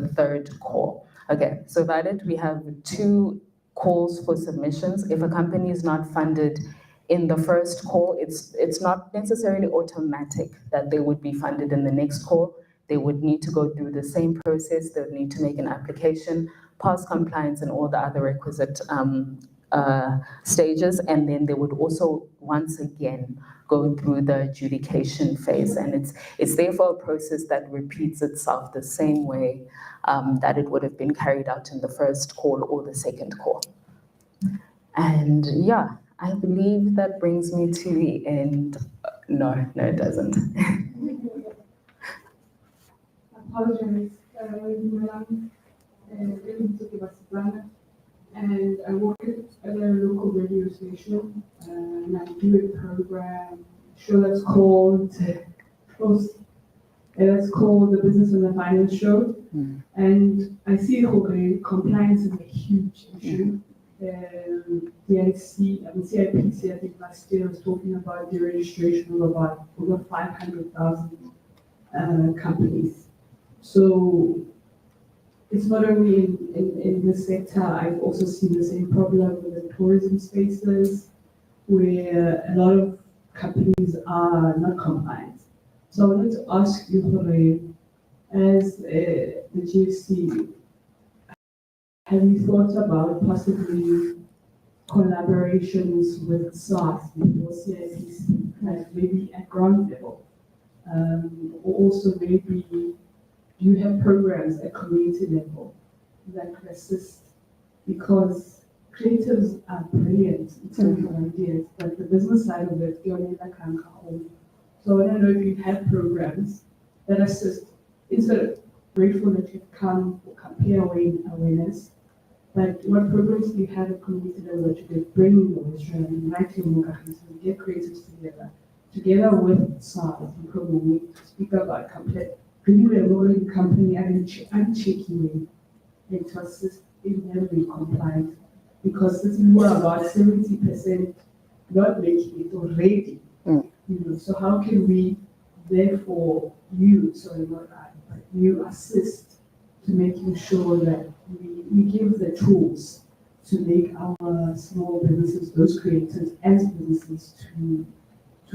the third call. Okay, so Violet, we have 2 calls for submissions. If a company is not funded in the first call, it's not necessarily automatic that they would be funded in the next call. They would need to go through the same process. They would need to make an application, pass compliance and all the other requisite stages, and then they would also once again go through the adjudication phase. And it's therefore a process that repeats itself the same way that it would have been carried out in the first call or the second call. And yeah, I believe that brings me to the end. No, it doesn't. Apologize, Madam, and I work at a local radio station, and I do a program, show that's called the Business and the Finance Show. And I see compliance is a huge issue. DIC, CIPC, I think last year was talking about the registration of about over 500,000 companies. So it's not only in this sector, I've also seen the same problem with the tourism spaces, where a lot of companies are not compliant. So I wanted to ask you, Jorge, as the GFC, have you thought about possibly collaborations with SARS or CIPC, like maybe at ground level? Or also maybe, do you have programs at community level that could assist? Because creatives are brilliant in terms of ideas, but the business side of it, you're never can home. So I don't know if you have programs that assist. Instead of grateful that you've come for campaign awareness, but what programs do you have at community level that you could bring your Australia and writing more and get creatives together with SARS and Promo to speak about really a rolling company and cheeky way and to assist in them being compliant, because this is more about 70% not making it already. So how can we therefore you assist to making sure that we give the tools to make our small businesses, those creators as businesses to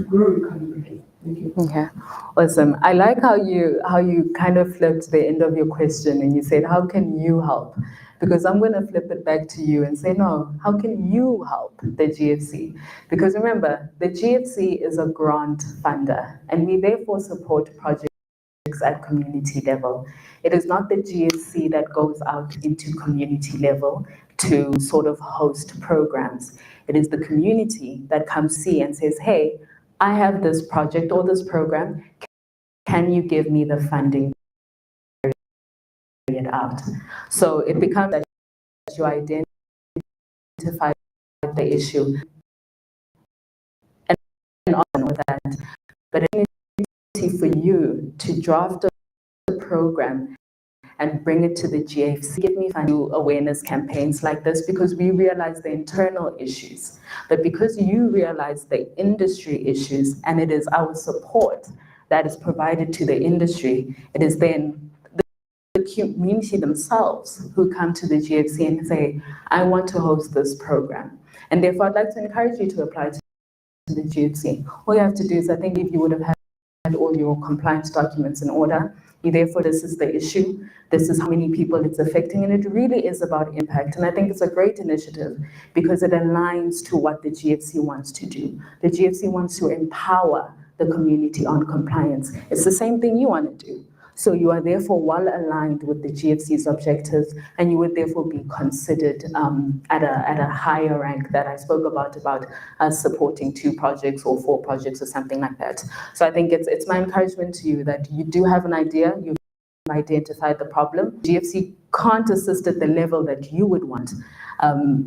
grow economically. Thank you. Okay, awesome. I like how you kind of flipped the end of your question and you said, how can you help? Because I'm going to flip it back to you and say, no, how can you help the GFC? Because remember, the GFC is a grant funder, and we therefore support projects at community level. It is not the GFC that goes out into community level to sort of host programs. It is the community that comes see and says, hey, I have this project or this program. Can you give me the funding to carry it out? So it becomes that you identify the issue and on with that. But it is for you to draft a program and bring it to the GFC. Give me funding awareness campaigns like this, because we realize the internal issues. But because you realize the industry issues, and it is our support that is provided to the industry, it is then the community themselves who come to the GFC and say, I want to host this program. And therefore, I'd like to encourage you to apply to the GFC. All you have to do is, I think if you would have had all your compliance documents in order, therefore this is the issue, this is how many people it's affecting, and it really is about impact. And I think it's a great initiative because it aligns to what the GFC wants to do. The GFC wants to empower the community on compliance. It's the same thing you want to do. So you are therefore well aligned with the GFC's objectives, and you would therefore be considered at a higher rank that I spoke about us supporting 2 projects or 4 projects or something like that. So I think it's my encouragement to you that you do have an idea, you've identified the problem. GFC can't assist at the level that you would want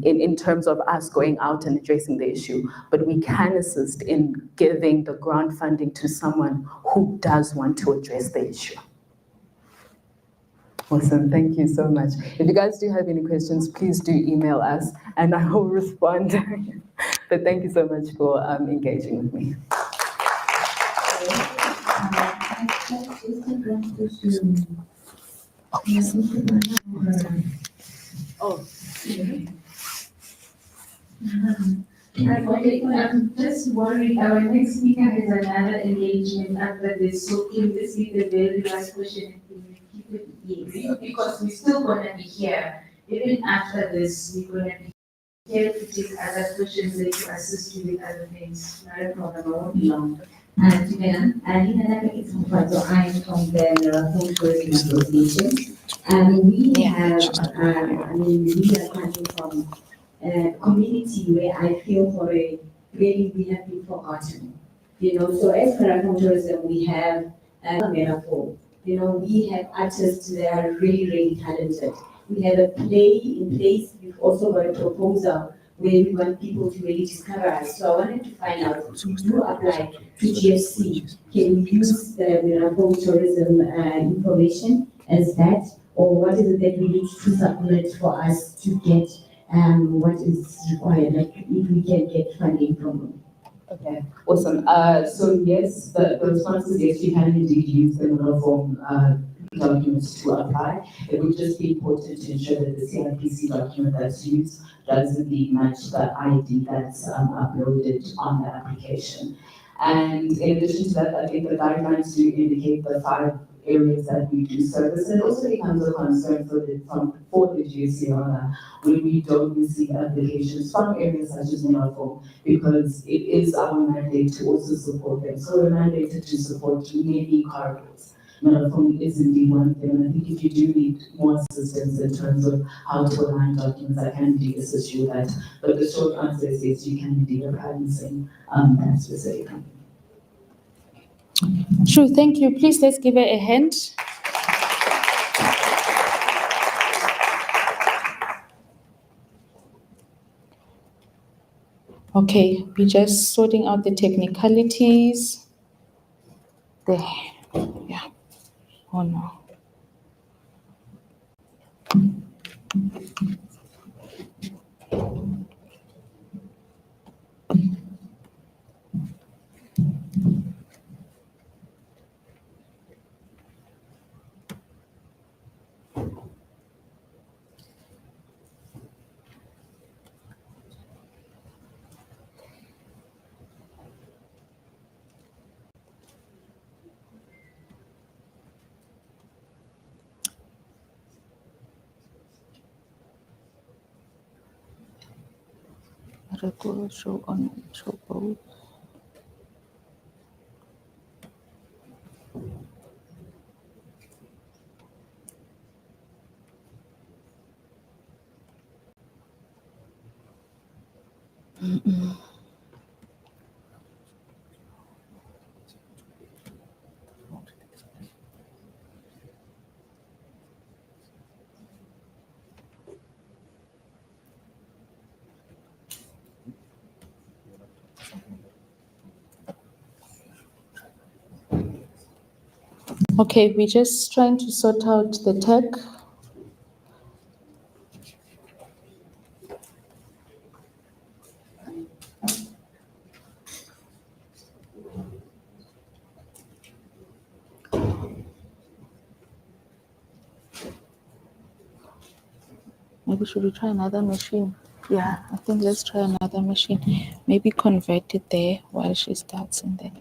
in terms of us going out and addressing the issue, but we can assist in giving the grant funding to someone who does want to address the issue. Awesome, thank you so much. If you guys do have any questions, please do email us and I will respond. But thank you so much for engaging with me. Oh, I'm just worried, our next speaker has another engagement after this, so can this be the very last question? And can we keep it? Yes, because we're still gonna be here, even after this, we're gonna be here to take other questions and to assist you with other things. Not a problem, I won't be long. And then, Lina Naka is I am from the Home Tourism Association. We have, we are coming from a community where I feel for a really we have been forgotten. So as Karakum Tourism, we have a metaphor. We have artists that are really, really talented. We have a play in place. We've also got a proposal where we want people to really discover us. So I wanted to find out if you do apply to GFC, can we use the metaphor tourism information as that? Or what is it that we need to submit for us to get what is required, like if we can get funding from them? okay, awesome. So yes, the response is yes, you can indeed use the middle form documents to apply. It would just be important to ensure that the CIPC document that's used does indeed match the ID that's uploaded on the application. And in addition to that, I think the guidelines do indicate the 5 areas that we do service. And it also becomes a concern for the GCR when we don't receive applications from areas such as Monafo, because it is our mandate to also support them. So we're mandated to support many corridors. Monafo is indeed one of them. And I think if you do need more assistance in terms of how to align documents, I can indeed assist you with that. But the short answer is yes, you can indeed apply and sing that specifically. Sure, thank you. Please let's give her a hand. Okay, we're just sorting out the technicalities. There, yeah. Oh no. Record show on show both. Okay, we're just trying to sort out the tech. Maybe should we try another machine? Yeah, I think let's try another machine. Maybe convert it there while she starts and then.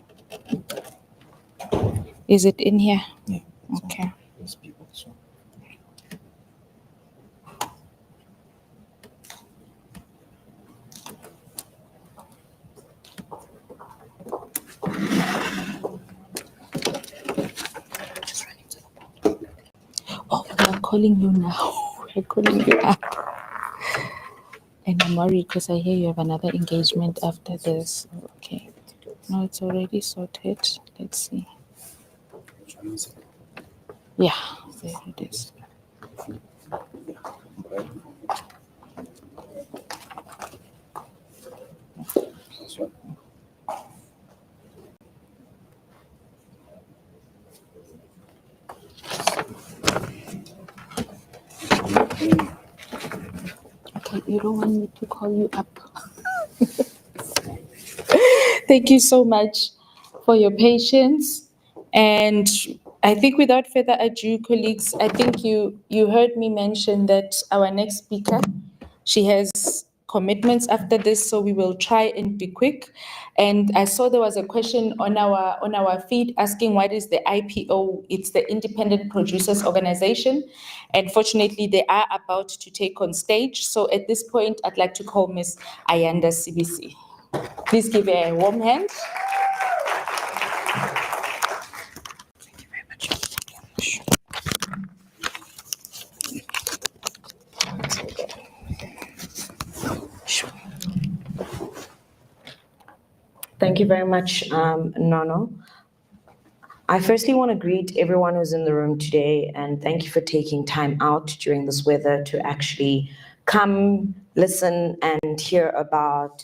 Is it in here? Yeah. Okay. Those people, so. Oh, we're calling you now. We're calling you up. And I'm worried because I hear you have another engagement after this. Okay. No, it's already sorted. Let's see. Yeah, there it is. Okay, you don't want me to call you up. Thank you so much for your patience. And I think without further ado, colleagues, I think you heard me mention that our next speaker, she has commitments after this, so we will try and be quick. And I saw there was a question on our feed asking what is the IPO? It's the Independent Producers Organization. And fortunately, they are about to take on stage. So at this point, I'd like to call Ms. Ayanda CBC. Please give her a warm hand. Thank you very much, Nono. I firstly want to greet everyone who's in the room today and thank you for taking time out during this weather to actually come, listen, and hear about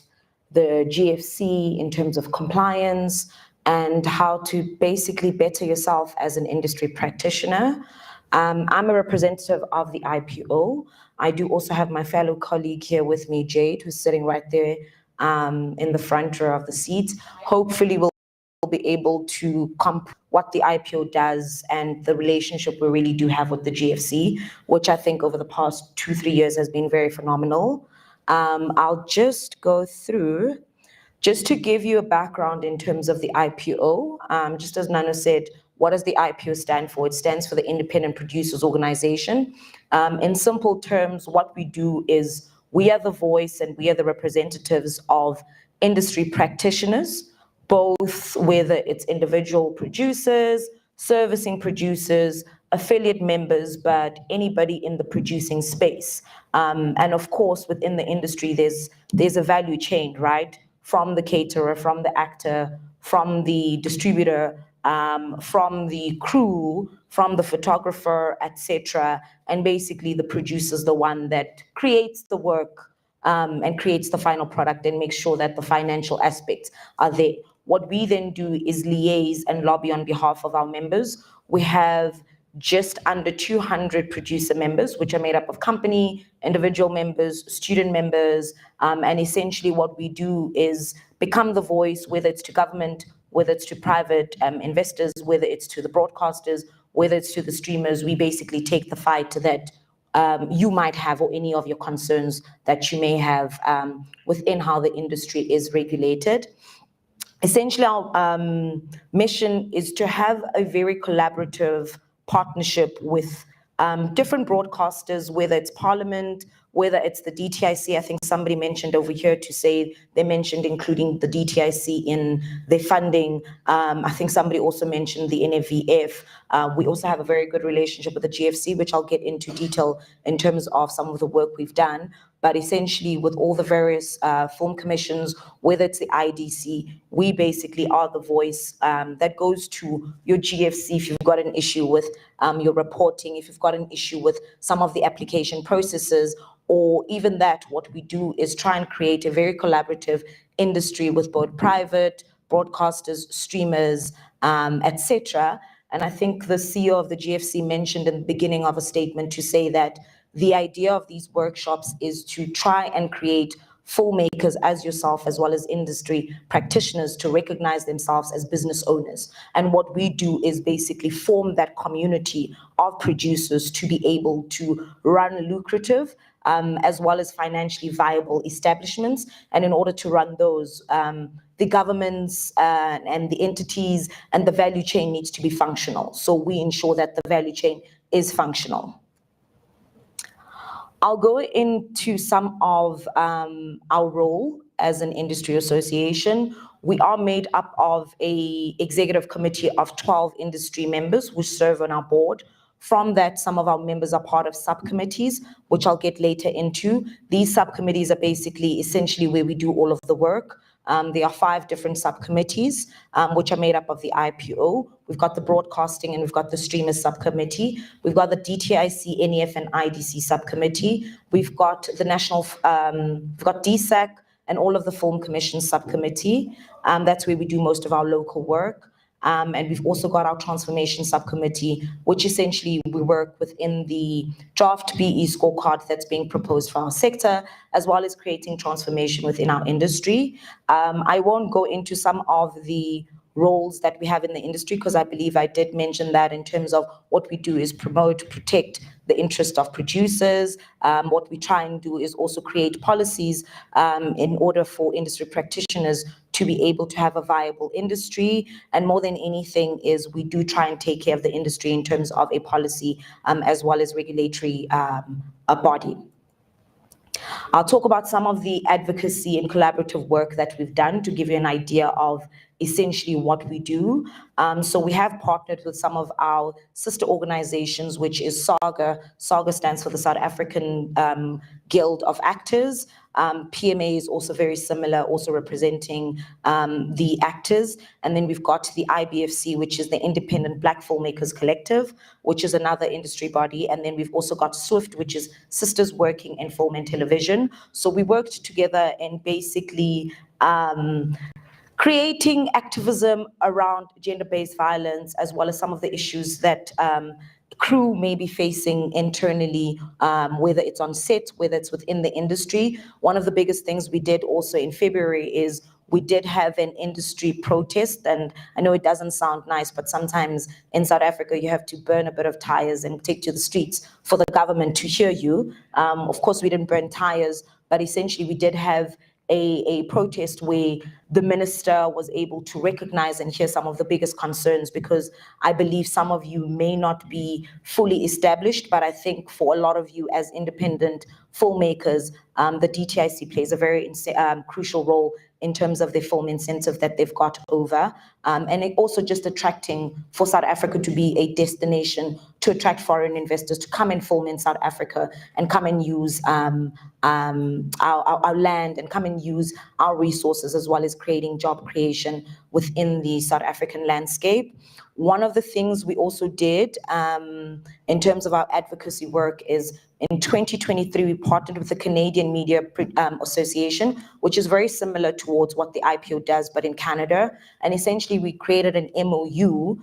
the GFC in terms of compliance and how to basically better yourself as an industry practitioner. I'm a representative of the IPO. I do also have my fellow colleague here with me, Jade, who's sitting right there in the front row of the seats. Hopefully we'll be able to comp what the IPO does and the relationship we really do have with the GFC, which I think over the past 2-3 years has been very phenomenal. I'll just go through, just to give you a background in terms of the IPO. Just as Nano said, what does the IPO stand for? It stands for the Independent Producers Organization. In simple terms, what we do is we are the voice and we are the representatives of industry practitioners, both whether it's individual producers, servicing producers, affiliate members, but anybody in the producing space. And of course, within the industry, there's a value chain, right? From the caterer, from the actor, from the distributor, from the crew, from the photographer, etc. And basically the producer is the one that creates the work and creates the final product and makes sure that the financial aspects are there. What we then do is liaise and lobby on behalf of our members. We have just under 200 producer members, which are made up of company, individual members, student members, and essentially what we do is become the voice, whether it's to government, whether it's to private investors, whether it's to the broadcasters, whether it's to the streamers. We basically take the fight that you might have or any of your concerns that you may have within how the industry is regulated. Essentially, our mission is to have a very collaborative partnership with different broadcasters, whether it's Parliament, whether it's the DTIC. I think somebody mentioned over here to say they mentioned including the DTIC in their funding. I think somebody also mentioned the NFVF. We also have a very good relationship with the GFC, which I'll get into detail in terms of some of the work we've done. But essentially, with all the various film commissions, whether it's the IDC, we basically are the voice that goes to your GFC if you've got an issue with your reporting, if you've got an issue with some of the application processes, or even that, what we do is try and create a very collaborative industry with both private, broadcasters, streamers, etc. And I think the CEO of the GFC mentioned in the beginning of a statement to say that the idea of these workshops is to try and create filmmakers as yourself, as well as industry practitioners, to recognize themselves as business owners. And what we do is basically form that community of producers to be able to run lucrative as well as financially viable establishments. And in order to run those, the governments and the entities and the value chain needs to be functional. So we ensure that the value chain is functional. I'll go into some of our role as an industry association. We are made up of an executive committee of 12 industry members who serve on our board. From that, some of our members are part of subcommittees, which I'll get later into. These subcommittees are basically essentially where we do all of the work. There are 5 different subcommittees, which are made up of the IPO. We've got the broadcasting and we've got the streamers subcommittee. We've got the DTIC, NEF and IDC subcommittee. We've got the national, we've got DSAC and all of the film commission subcommittee. That's where we do most of our local work. And we've also got our transformation subcommittee, which essentially we work within the draft BE scorecard that's being proposed for our sector, as well as creating transformation within our industry. I won't go into some of the roles that we have in the industry, because I believe I did mention that in terms of what we do is promote, protect the interest of producers. What we try and do is also create policies in order for industry practitioners to be able to have a viable industry. And more than anything is we do try and take care of the industry in terms of a policy as well as regulatory a body. I'll talk about some of the advocacy and collaborative work that we've done to give you an idea of essentially what we do. So we have partnered with some of our sister organizations, which is SAGA. SAGA stands for the South African Guild of Actors. PMA is also very similar, also representing the actors. And then we've got the IBFC, which is the Independent Black Filmmakers Collective, which is another industry body. And then we've also got SWIFT, which is Sisters Working in Film and Television. So we worked together and basically creating activism around gender-based violence, as well as some of the issues that crew may be facing internally, whether it's on set, whether it's within the industry. One of the biggest things we did also in February is we did have an industry protest, and I know it doesn't sound nice, but sometimes in South Africa, you have to burn a bit of tires and take to the streets for the government to hear you. Of course, we didn't burn tires, but essentially we did have a protest where the minister was able to recognize and hear some of the biggest concerns, because I believe some of you may not be fully established, but I think for a lot of you as independent filmmakers, the DTIC plays a very crucial role in terms of the film incentive that they've got over. And it also just attracting for South Africa to be a destination to attract foreign investors to come and film in South Africa and come and use our land and come and use our resources, as well as creating job creation within the South African landscape. One of the things we also did in terms of our advocacy work is in 2023, we partnered with the Canadian Media Association, which is very similar towards what the IPO does, but in Canada. And essentially, we created an MOU,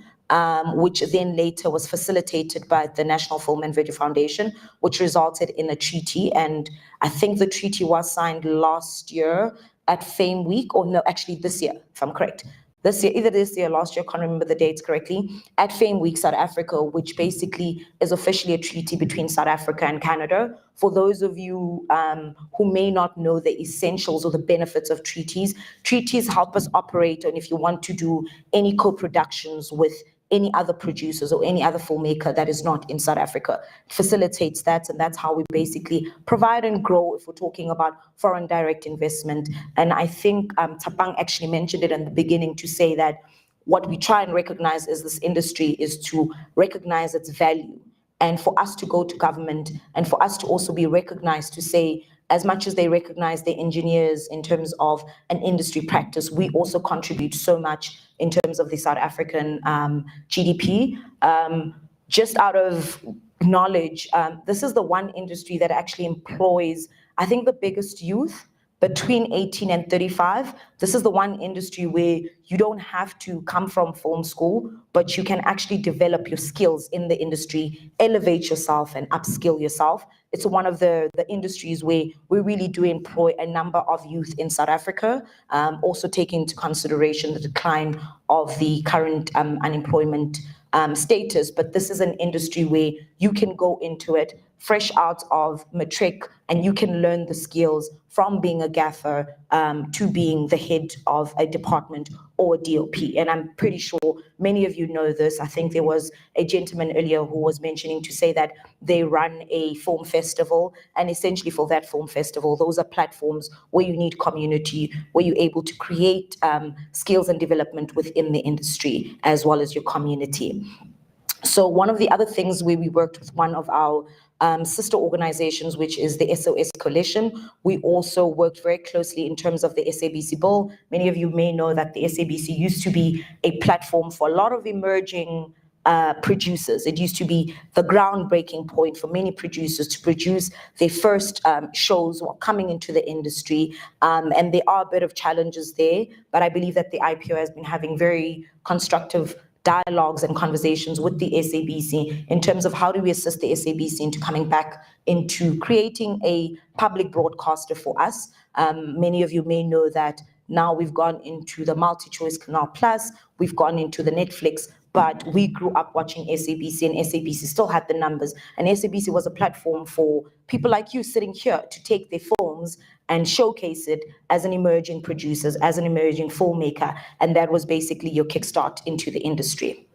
which then later was facilitated by the National Film and Video Foundation, which resulted in a treaty. And I think the treaty was signed last year at Fame Week, or no, actually this year, if I'm correct. This year, either this year or last year, I can't remember the dates correctly, at Fame Week South Africa, which basically is officially a treaty between South Africa and Canada. For those of you who may not know the essentials or the benefits of treaties, treaties help us operate, and if you want to do any co-productions with any other producers or any other filmmaker that is not in South Africa, it facilitates that, and that's how we basically provide and grow if we're talking about foreign direct investment. And I think Tapang actually mentioned it in the beginning to say that what we try and recognize as this industry is to recognize its value, and for us to go to government and for us to also be recognized to say, as much as they recognize the engineers in terms of an industry practice, we also contribute so much in terms of the South African GDP. Just out of knowledge, this is the one industry that actually employs, I think, the biggest youth between 18 and 35. This is the one industry where you don't have to come from film school, but you can actually develop your skills in the industry, elevate yourself and upskill yourself. It's one of the industries where we really do employ a number of youth in South Africa, also taking into consideration the decline of the current unemployment status. But this is an industry where you can go into it fresh out of matric, and you can learn the skills from being a gaffer to being the head of a department or a DOP. And I'm pretty sure many of you know this. I think there was a gentleman earlier who was mentioning to say that they run a film festival, and essentially for that film festival, those are platforms where you need community, where you're able to create skills and development within the industry as well as your community. So one of the other things where we worked with one of our sister organizations, which is the SOS Coalition, we also worked very closely in terms of the SABC bill. Many of you may know that the SABC used to be a platform for a lot of emerging producers. It used to be the groundbreaking point for many producers to produce their first shows while coming into the industry. And there are a bit of challenges there, but I believe that the IPO has been having very constructive dialogues and conversations with the SABC in terms of how do we assist the SABC into coming back into creating a public broadcaster for us. Many of you may know that Now we've gone into the multi-choice Canal Plus, we've gone into the Netflix, but we grew up watching SABC, and SABC still had the numbers. And SABC was a platform for people like you sitting here to take their films and showcase it as an emerging producers, as an emerging filmmaker. And that was basically your kickstart into the industry.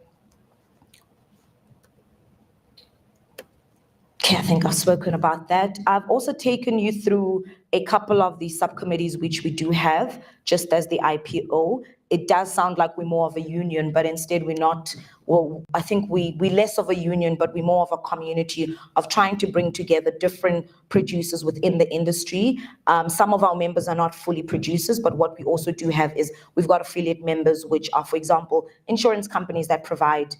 Okay, I think I've spoken about that. I've also taken you through a couple of the subcommittees which we do have, just as the IPO. It does sound like we're more of a union, but instead we're not. Well, I think we're less of a union, but we're more of a community of trying to bring together different producers within the industry. Some of our members are not fully producers, but what we also do have is we've got affiliate members, which are, for example, insurance companies that provide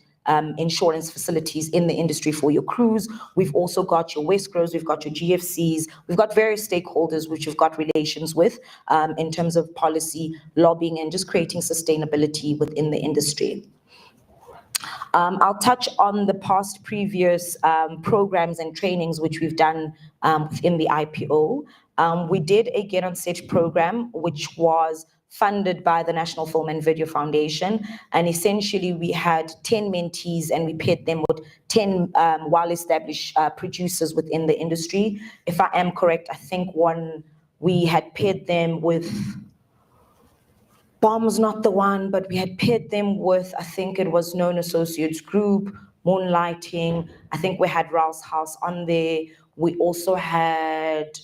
insurance facilities in the industry for your crews. We've also got your Wesgros, we've got your GFCs, we've got various stakeholders which you've got relations with in terms of policy, lobbying, and just creating sustainability within the industry. I'll touch on the previous programs and trainings which we've done within the IPO. We did a Get on Set program, which was funded by the National Film and Video Foundation. And essentially we had 10 mentees and we paired them with 10 well-established producers within the industry. If I am correct, I think we had paired them with, Bomb's not the one, but we had paired them with, I think it was Known Associates Group, Moonlighting. I think we had Rouse House on there. We also had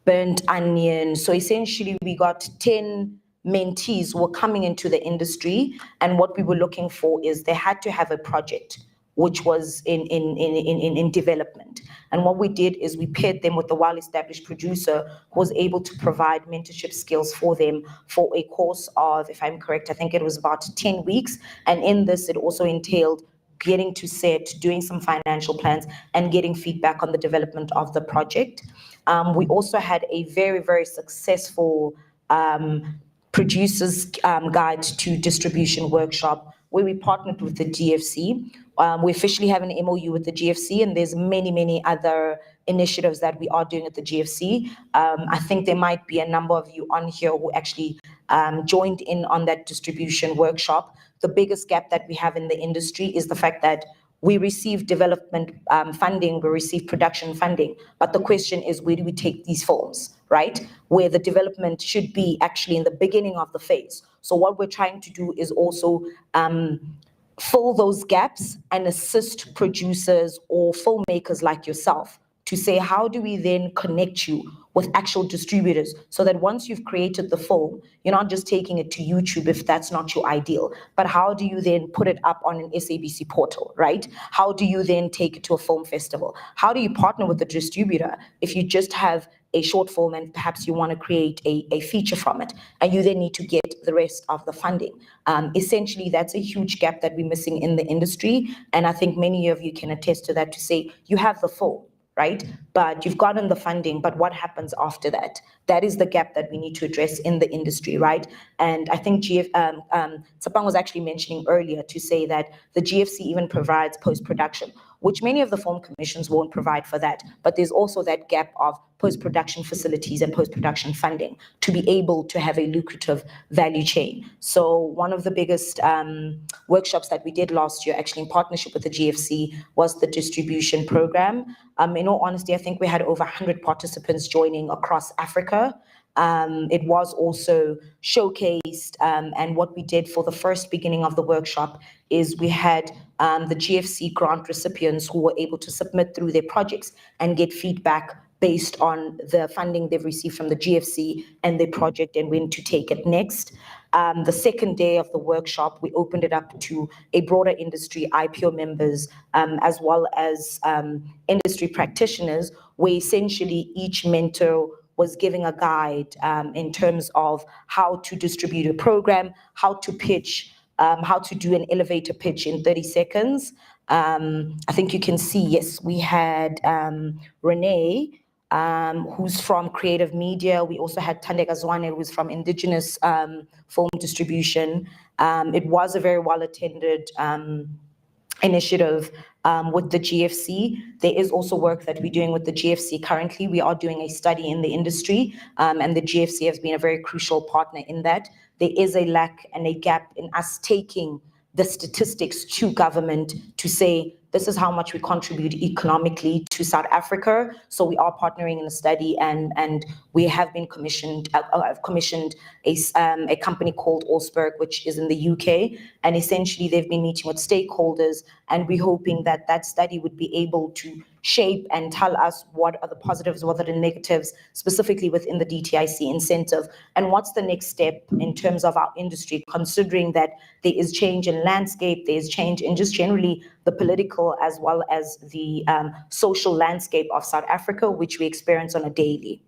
Burnt Onion. So essentially we got 10 mentees who were coming into the industry, and what we were looking for is they had to have a project which was in development. And what we did is we paired them with a well-established producer who was able to provide mentorship skills for them for a course of, if I'm correct, I think it was about 10 weeks. And in this, it also entailed getting to set, doing some financial plans, and getting feedback on the development of the project. We also had a very, very successful producer's guide to distribution workshop where we partnered with the GFC. We officially have an MOU with the GFC, and there's many, many other initiatives that we are doing at the GFC. I think there might be a number of you on here who actually joined in on that distribution workshop. The biggest gap that we have in the industry is the fact that we receive development funding, we receive production funding, but the question is, where do we take these films, right? Where the development should be actually in the beginning of the phase. So what we're trying to do is also fill those gaps and assist producers or filmmakers like yourself to say, how do we then connect you with actual distributors so that once you've created the film, you're not just taking it to YouTube if that's not your ideal, but how do you then put it up on an SABC portal, right? How do you then take it to a film festival? How do you partner with the distributor if you just have a short film and perhaps you want to create a feature from it and you then need to get the rest of the funding? Essentially, that's a huge gap that we're missing in the industry. And I think many of you can attest to that, to say you have the film, right? But you've gotten the funding, but what happens after that? That is the gap that we need to address in the industry, right? And I think Tsapang was actually mentioning earlier to say that the GFC even provides post-production, which many of the film commissions won't provide for that. But there's also that gap of post-production facilities and post-production funding to be able to have a lucrative value chain. So one of the biggest workshops that we did last year, actually in partnership with the GFC, was the distribution program. In all honesty, I think we had over 100 participants joining across Africa. It was also showcased, and what we did for the first beginning of the workshop is we had the GFC grant recipients who were able to submit through their projects and get feedback based on the funding they've received from the GFC and their project and when to take it next. The second day of the workshop, we opened it up to a broader industry, IPO members, as well as industry practitioners, where essentially each mentor was giving a guide in terms of how to distribute a program, how to pitch, how to do an elevator pitch in 30 seconds. I think you can see, yes, we had Renee, who's from Creative Media. We also had Thandeka Zwane, who's from Indigenous Film Distribution. It was a very well-attended initiative. with the GFC. There is also work that we're doing with the GFC currently. We are doing a study in the industry, and the GFC has been a very crucial partner in that. There is a lack and a gap in us taking the statistics to government to say, this is how much we contribute economically to South Africa. So we are partnering in a study, and we have been commissioned. I've commissioned a company called Allsberg, which is in the UK, and essentially they've been meeting with stakeholders, and we're hoping that that study would be able to shape and tell us what are the positives, what are the negatives, specifically within the DTIC incentive, and what's the next step in terms of our industry, considering that there is change in landscape, there is change in just generally the political as well as the social landscape of South Africa, which we experience on a daily.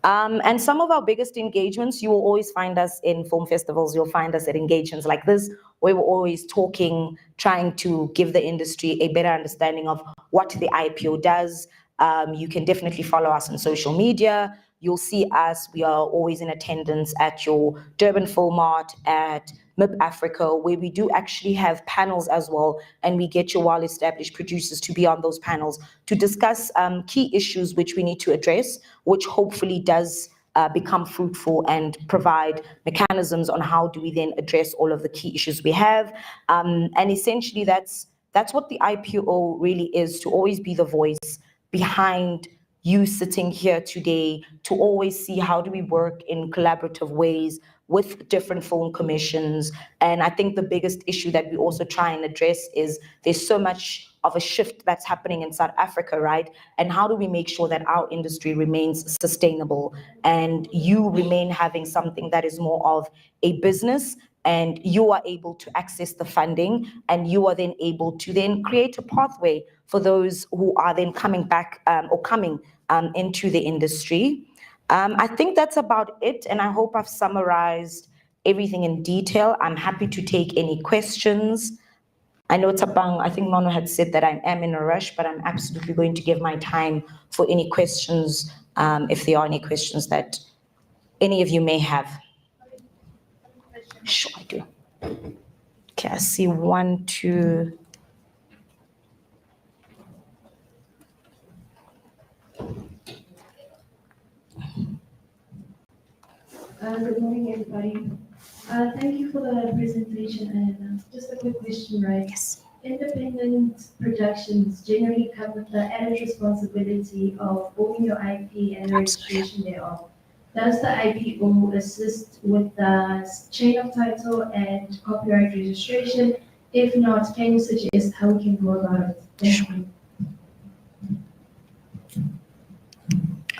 And some of our biggest engagements, you will always find us in film festivals, you'll find us at engagements like this, where we're always talking, trying to give the industry a better understanding of what the IPO does. You can definitely follow us on social media. You'll see us, we are always in attendance at your Durban Film Art, at MIP Africa, where we do actually have panels as well, and we get your well-established producers to be on those panels to discuss key issues which we need to address, which hopefully does become fruitful and provide mechanisms on how do we then address all of the key issues we have. And essentially that's what the IPO really is, to always be the voice behind you sitting here today, to always see how do we work in collaborative ways with different film commissions. And I think the biggest issue that we also try and address is there's so much of a shift that's happening in South Africa, right? And how do we make sure that our industry remains sustainable and you remain having something that is more of a business, and you are able to access the funding, and you are then able to then create a pathway for those who are then coming back or coming into the industry. I think that's about it, and I hope I've summarized everything in detail. I'm happy to take any questions. I know Tabang, I think Nono had said that I am in a rush, but I'm absolutely going to give my time for any questions, if there are any questions that any of you may have. Sure, I do. Okay, I see 1, 2. Good morning, everybody. Thank you for the presentation, and just a quick question, right? Yes. Independent productions generally come with the added responsibility of owning your IP and registration thereof. Does the IPO assist with the chain of title and copyright registration? If not, can you suggest how we can go about it? Thank you.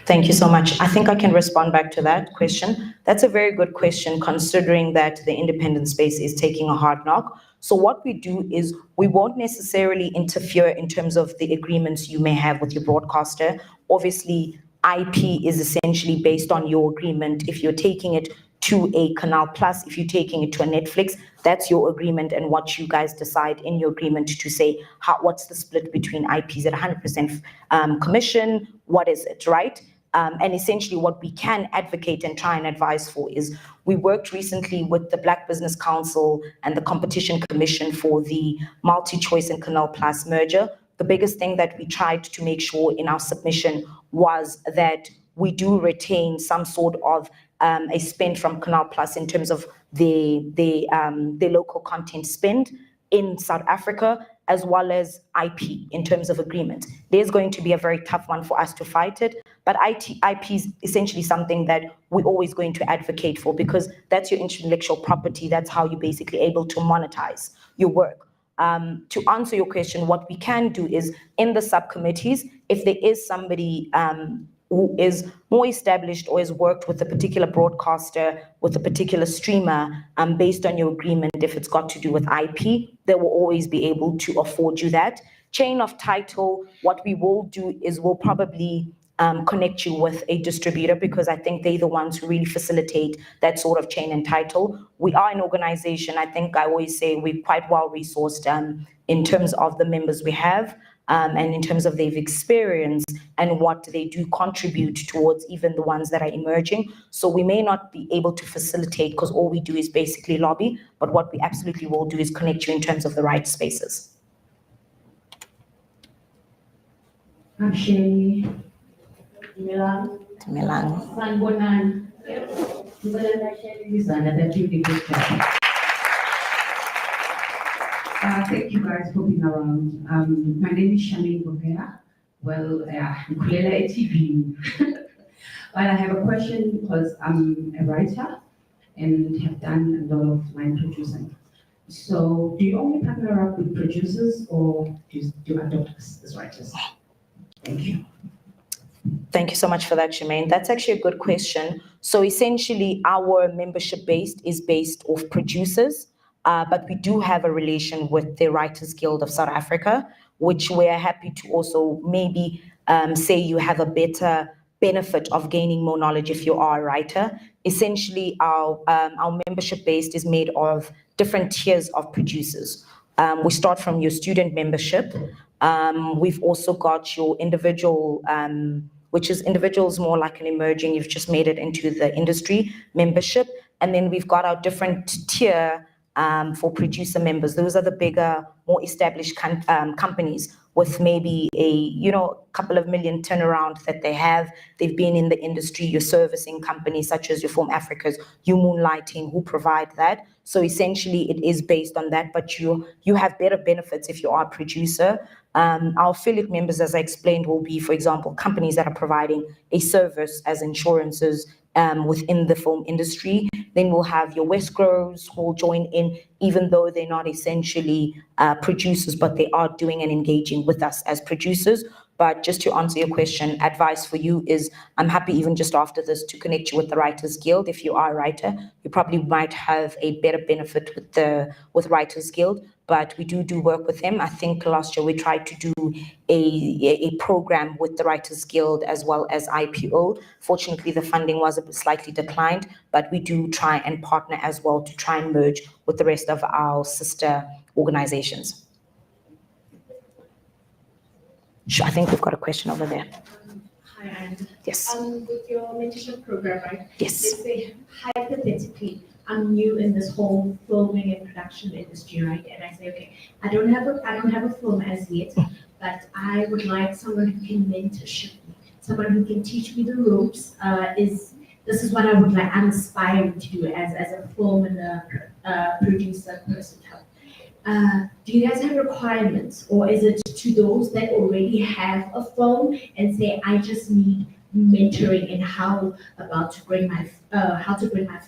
Thank you so much. I think I can respond back to that question. That's a very good question, considering that the independent space is taking a hard knock. So what we do is we won't necessarily interfere in terms of the agreements you may have with your broadcaster. Obviously, IP is essentially based on your agreement. If you're taking it to a Canal Plus, if you're taking it to a Netflix, that's your agreement and what you guys decide in your agreement to say, what's the split between IPs at 100% commission? What is it, right? And essentially what we can advocate and try and advise for is, we worked recently with the Black Business Council and the Competition Commission for the MultiChoice and Canal Plus merger. The biggest thing that we tried to make sure in our submission was that we do retain some sort of a spend from Canal Plus in terms of the local content spend in South Africa, as well as IP in terms of agreement. There's going to be a very tough one for us to fight it, but IP is essentially something that we're always going to advocate for, because that's your intellectual property. That's how you're basically able to monetize your work. To answer your question, what we can do is in the subcommittees, if there is somebody who is more established or has worked with a particular broadcaster, with a particular streamer, based on your agreement, if it's got to do with IP, they will always be able to afford you that. Chain of title, what we will do is we'll probably connect you with a distributor, because I think they're the ones who really facilitate that sort of chain and title. We are an organization, I think I always say we're quite well resourced in terms of the members we have, and in terms of their experience and what they do contribute towards even the ones that are emerging. So we may not be able to facilitate, because all we do is basically lobby, but what we absolutely will do is connect you in terms of the right spaces. I'm Shani. Milan. Milan. Sanbonan. That you did a good job. Thank you guys for being around. My name is Shani Bopera. Well, Nkulela ATV. But I have a question because I'm a writer and have done a lot of line producing. So do you only partner up with producers or do you adopt us as writers? Thank you. Thank you so much for that, Jermaine. That's actually a good question. So essentially, our membership is based off producers, but we do have a relation with the Writers Guild of South Africa, which we're happy to also maybe say you have a better benefit of gaining more knowledge if you are a writer. Essentially, our membership base is made of different tiers of producers. We start from your student membership. We've also got your individual, which is individuals more like an emerging, you've just made it into the industry membership. And then we've got our different tier for producer members. Those are the bigger, more established companies with maybe a couple of million turnaround that they have. They've been in the industry. You're servicing companies such as your Form Africa's, you Moonlighting, who provide that. So essentially, it is based on that, but you have better benefits if you are a producer. Our affiliate members, as I explained, will be, for example, companies that are providing a service as insurances within the film industry. Then we'll have your Westgrows who will join in, even though they're not essentially producers, but they are doing and engaging with us as producers. But just to answer your question, advice for you is I'm happy even just after this to connect you with the Writers Guild. If you are a writer, you probably might have a better benefit with Writers Guild, but we do work with them. I think last year we tried to do a program with the Writers Guild as well as IPO. Fortunately, the funding was a bit slightly declined, but we do try and partner as well to try and merge with the rest of our sister organizations. Sure, I think we've got a question over there. Hi, Anne. Yes. With your mentorship program, right? Yes. Let's say hypothetically, I'm new in this whole filming and production industry, right? And I say, okay, I don't have a film as yet, but I would like someone who can mentorship me, someone who can teach me the ropes. This is what I would like. I'm aspiring to do as a film and a producer person. Do you guys have requirements, or is it to those that already have a film and say, I just need mentoring in how to bring my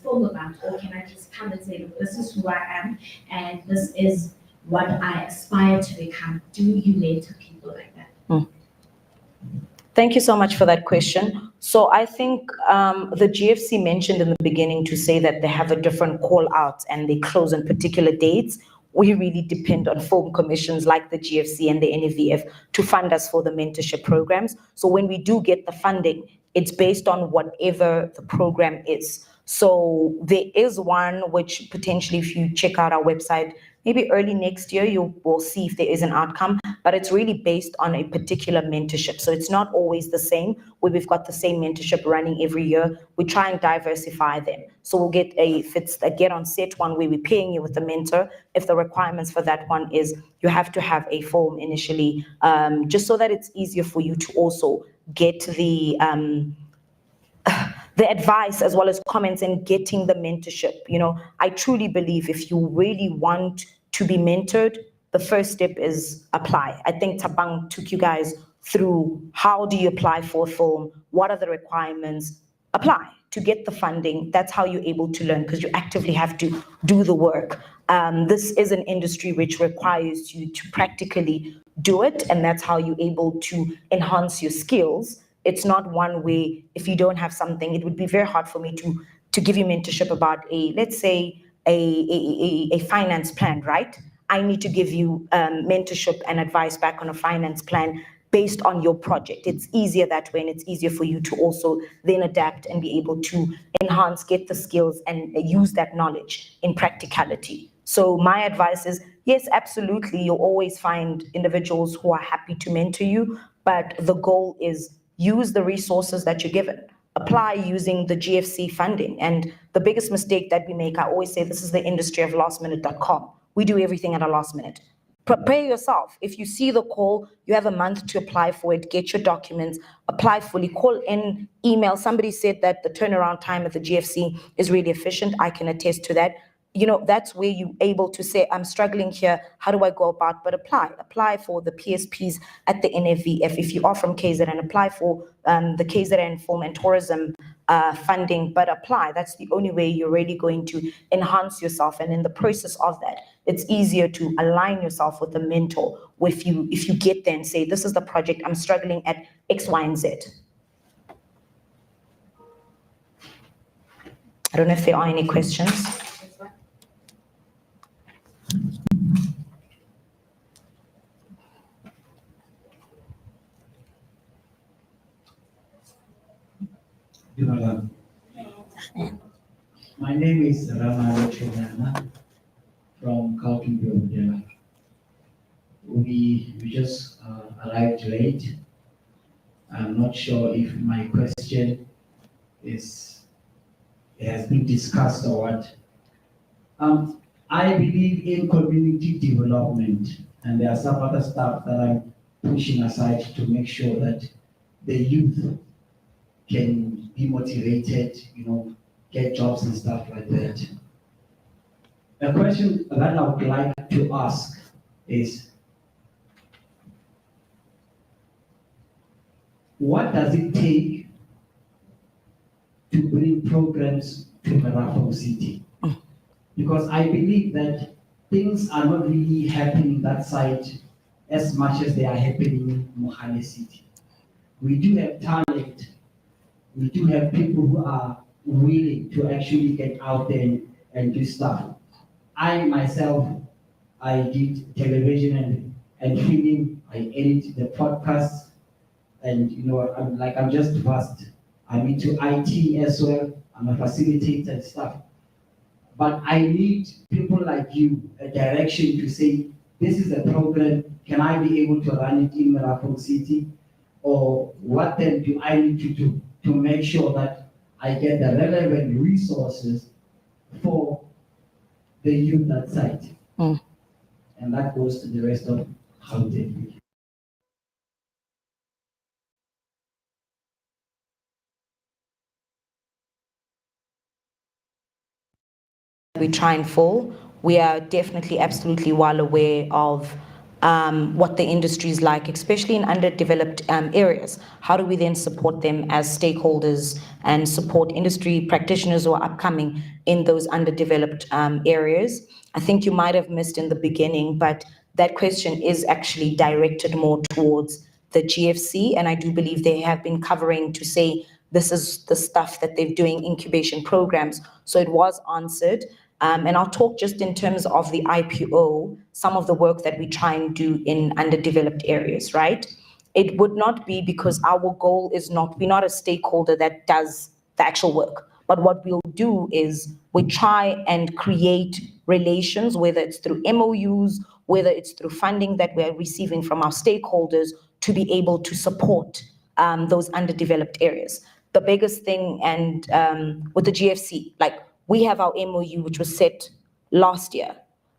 film about, or can I just come and say, look, this is who I am and this is what I aspire to become? Do you mentor people like that? Thank you so much for that question. So I think the GFC mentioned in the beginning to say that they have a different call out and they close on particular dates. We really depend on film commissions like the GFC and the NEVF to fund us for the mentorship programs. So when we do get the funding, it's based on whatever the program is. So there is one which potentially, if you check out our website, maybe early next year, you will see if there is an outcome, but it's really based on a particular mentorship. So it's not always the same, where we've got the same mentorship running every year. We try and diversify them. So we'll get if it's a get on set one where we're paying you with a mentor, if the requirements for that one is you have to have a film initially, just so that it's easier for you to also get the advice as well as comments and getting the mentorship. I truly believe if you really want to be mentored, the first step is apply. I think Tabang took you guys through how do you apply for a film, what are the requirements, apply to get the funding. That's how you're able to learn, because you actively have to do the work. This is an industry which requires you to practically do it, and that's how you're able to enhance your skills. It's not one way, if you don't have something, it would be very hard for me to give you mentorship about let's say a finance plan, right? I need to give you mentorship and advice back on a finance plan based on your project. It's easier that way, and it's easier for you to also then adapt and be able to enhance, get the skills and use that knowledge in practicality. So my advice is, yes, absolutely, you'll always find individuals who are happy to mentor you, but the goal is use the resources that you're given. Apply using the GFC funding. And the biggest mistake that we make, I always say, this is the industry of lastminute.com. We do everything at a last minute. Prepare yourself. If you see the call, you have a month to apply for it, get your documents, apply fully, call in, email. Somebody said that the turnaround time at the GFC is really efficient. I can attest to that. You know, that's where you're able to say, I'm struggling here. How do I go about? But apply for the PSPs at the NFVF. If you are from KZN, apply for the KZN Film and Tourism funding, but apply. That's the only way you're really going to enhance yourself. And in the process of that, it's easier to align yourself with a mentor if you get there and say, this is the project, I'm struggling at X, Y, and Z. I don't know if there are any questions. My name is Rama Chonana from Gauteng Biomodeller. We just arrived late. I'm not sure if my question has been discussed or what. I believe in community development, and there are some other stuff that I'm pushing aside to make sure that the youth can be motivated, you know, get jobs and stuff like that. The question that I would like to ask is, what does it take to bring programs to Marafong City? Because I believe that things are not really happening that side as much as they are happening in Mohale City. We do have talent. We do have people who are willing to actually get out there and do stuff. I myself, I did television and filming. I edit the podcast, and you know, I'm just vast. I'm into IT as well. I'm a facilitator and stuff. But I need people like you, a direction to say, this is a program, can I be able to run it in Marafong City? Or what then do I need to do to make sure that I get the relevant resources for the youth that site? And that goes to the rest of Gauteng. We try and fall. We are definitely absolutely well aware of what the industry is like, especially in underdeveloped areas. How do we then support them as stakeholders and support industry practitioners who are upcoming in those underdeveloped areas? I think you might have missed in the beginning, but that question is actually directed more towards the GFC, and I do believe they have been covering to say this is the stuff that they're doing, incubation programs. So it was answered. And I'll talk just in terms of the IPO, some of the work that we try and do in underdeveloped areas, right? It would not be because our goal is not, we're not a stakeholder that does the actual work. But what we'll do is we try and create relations, whether it's through MOUs, whether it's through funding that we're receiving from our stakeholders to be able to support those underdeveloped areas. The biggest thing, and with the GFC, like we have our MOU, which was set last year.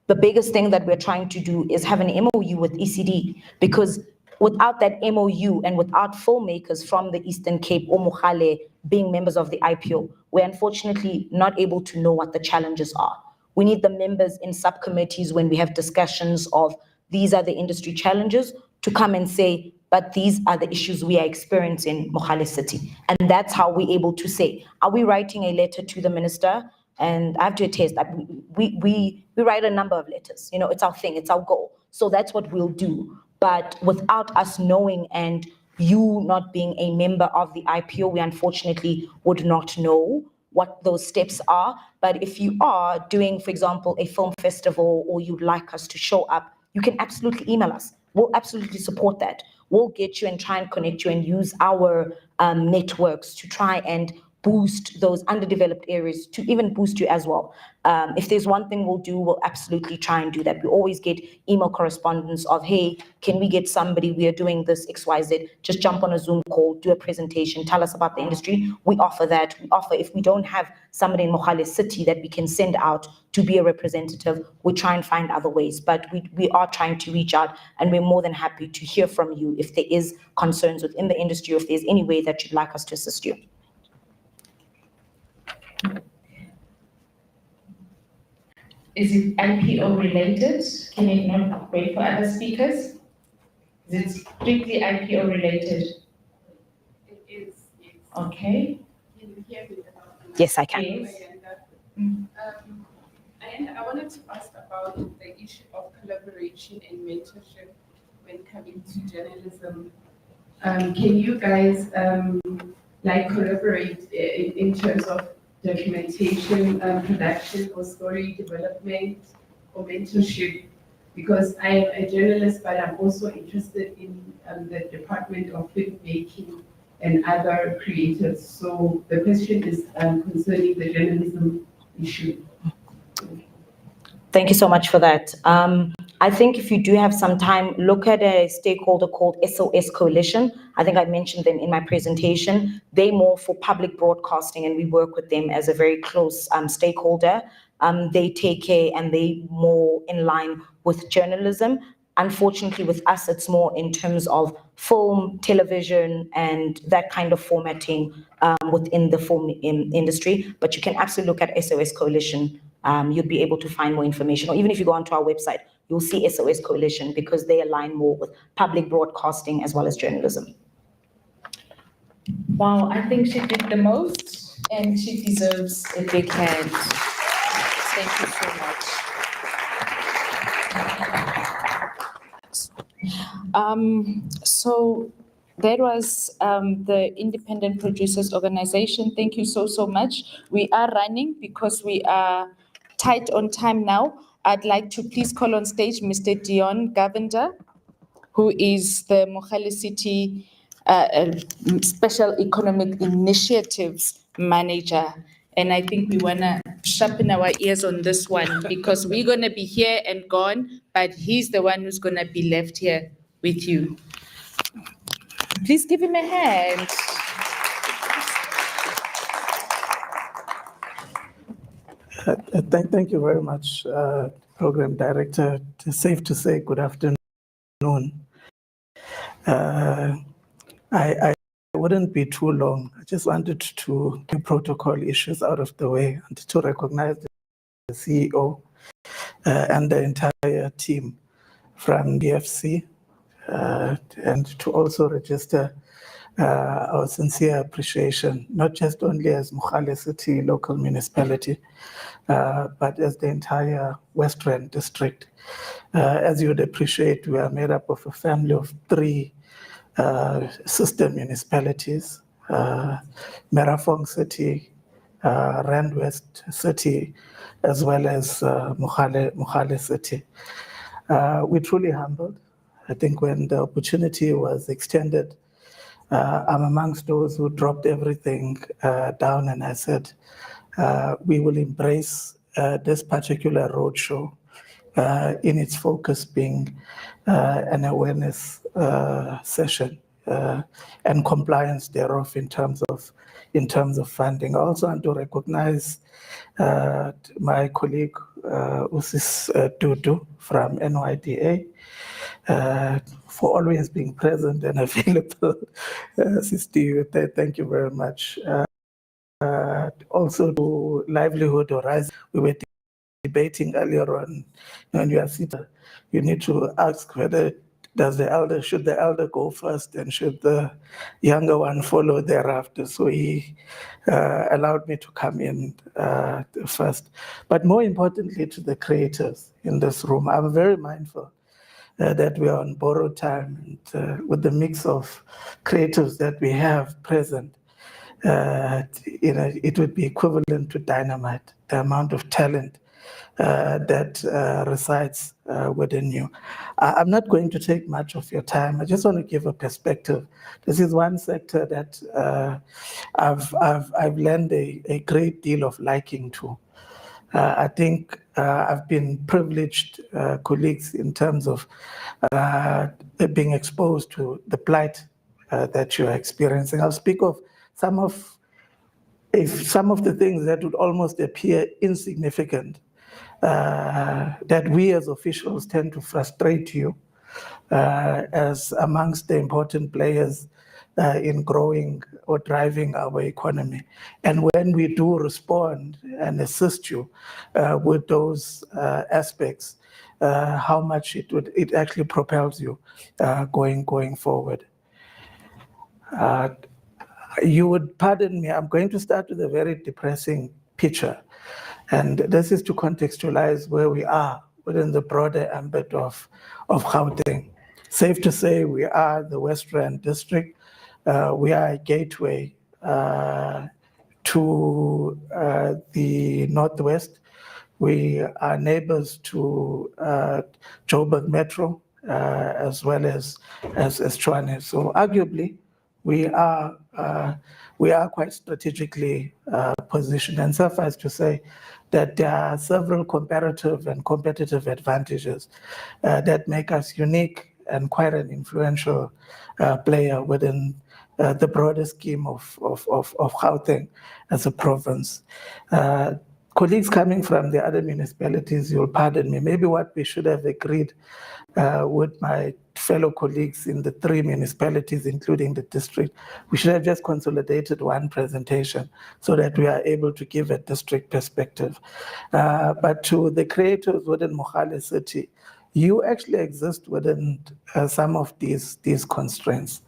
The biggest thing that we're trying to do is have an MOU with ECD, because without that MOU and without filmmakers from the Eastern Cape or Mohale being members of the IPO, we're unfortunately not able to know what the challenges are. We need the members in subcommittees when we have discussions of these are the industry challenges to come and say, but these are the issues we are experiencing in Mohale City. And that's how we're able to say, are we writing a letter to the minister? And I have to attest that we write a number of letters. You know, it's our thing, it's our goal. So that's what we'll do. But without us knowing and you not being a member of the IPO, we unfortunately would not know what those steps are. But if you are doing, for example, a film festival or you'd like us to show up, you can absolutely email us. We'll absolutely support that. We'll get you and try and connect you and use our networks to try and boost those underdeveloped areas, to even boost you as well. If there's one thing we'll do, we'll absolutely try and do that. We always get email correspondence of, hey, can we get somebody, we are doing this XYZ, just jump on a Zoom call, do a presentation, tell us about the industry. We offer that. We offer, if we don't have somebody in Mogale City that we can send out to be a representative, we try and find other ways. But we are trying to reach out, and we're more than happy to hear from you if there is concerns within the industry, or if there's any way that you'd like us to assist you. Is it IPO related? Can you not wait for other speakers? Is it strictly IPO related? It is, yes. Okay. Can you hear me? Yes, I can. Yes. And I wanted to ask about the issue of collaboration and mentorship when coming to journalism. Can you guys collaborate in terms of documentation, production, or story development, or mentorship? Because I am a journalist, but I'm also interested in the department of filmmaking and other creators. So the question is concerning the journalism issue. Thank you so much for that. I think if you do have some time, look at a stakeholder called SOS Coalition. I think I mentioned them in my presentation. They're more for public broadcasting, and we work with them as a very close stakeholder. They take care, and they more in line with journalism. Unfortunately, with us, it's more in terms of film, television, and that kind of formatting within the film industry. But you can absolutely look at SOS Coalition. You'll be able to find more information. Or even if you go onto our website, you'll see SOS Coalition, because they align more with public broadcasting as well as journalism. Wow, I think she did the most, and she deserves a big hand. Thank you so much. So that was the Independent Producers Organization. Thank you so much. We are running because we are tight on time now. I'd like to please call on stage Mr. Dion Govender, who is the Mogale City Special Economic Initiatives Manager. And I think we want to sharpen our ears on this one, because we're going to be here and gone, but he's the one who's going to be left here with you. Please give him a hand. Thank you very much, Program Director. It's safe to say good afternoon. I wouldn't be too long. I just wanted to get protocol issues out of the way and to recognize the CEO and the entire team from DFC, and to also register our sincere appreciation, not just only as Mogale City local municipality, but as the entire West Rand district. As you would appreciate, we are made up of a family of 3 sister municipalities, Merafong City, Rand West City, as well as Mogale City. We're truly humbled. I think when the opportunity was extended, I'm amongst those who dropped everything down, and I said, we will embrace this particular roadshow in its focus being an awareness session and compliance thereof in terms of funding. I also want to recognize my colleague Usis Dudu from NYDA for always being present and available. Sister, thank you very much. Also to Livelihood Horizon, we were debating earlier on, when you are seated, you need to ask whether should the elder go first and should the younger one follow thereafter. So he allowed me to come in first. But more importantly, to the creators in this room, I'm very mindful that we are on borrowed time, and with the mix of creatives that we have present, it would be equivalent to dynamite, the amount of talent that resides within you. I'm not going to take much of your time. I just want to give a perspective. This is one sector that I've lent a great deal of liking to. I think I've been privileged colleagues in terms of being exposed to the plight that you're experiencing. I'll speak of some of the things that would almost appear insignificant, that we as officials tend to frustrate you as amongst the important players in growing or driving our economy. And when we do respond and assist you with those aspects, how much it actually propels you going forward. You would pardon me, I'm going to start with a very depressing picture. And this is to contextualize where we are within the broader ambit of Gauteng. Safe to say we are the West Rand district. We are a gateway to the Northwest. We are neighbors to Joburg Metro as well as Tshwane. So arguably, we are quite strategically positioned, and suffice to say that there are several comparative and competitive advantages that make us unique and quite an influential player within the broader scheme of Gauteng as a province. Colleagues coming from the other municipalities, you'll pardon me, maybe what we should have agreed with my fellow colleagues in the 3 municipalities, including the district, we should have just consolidated one presentation so that we are able to give a district perspective. But to the creators within Mogale City, you actually exist within some of these constraints.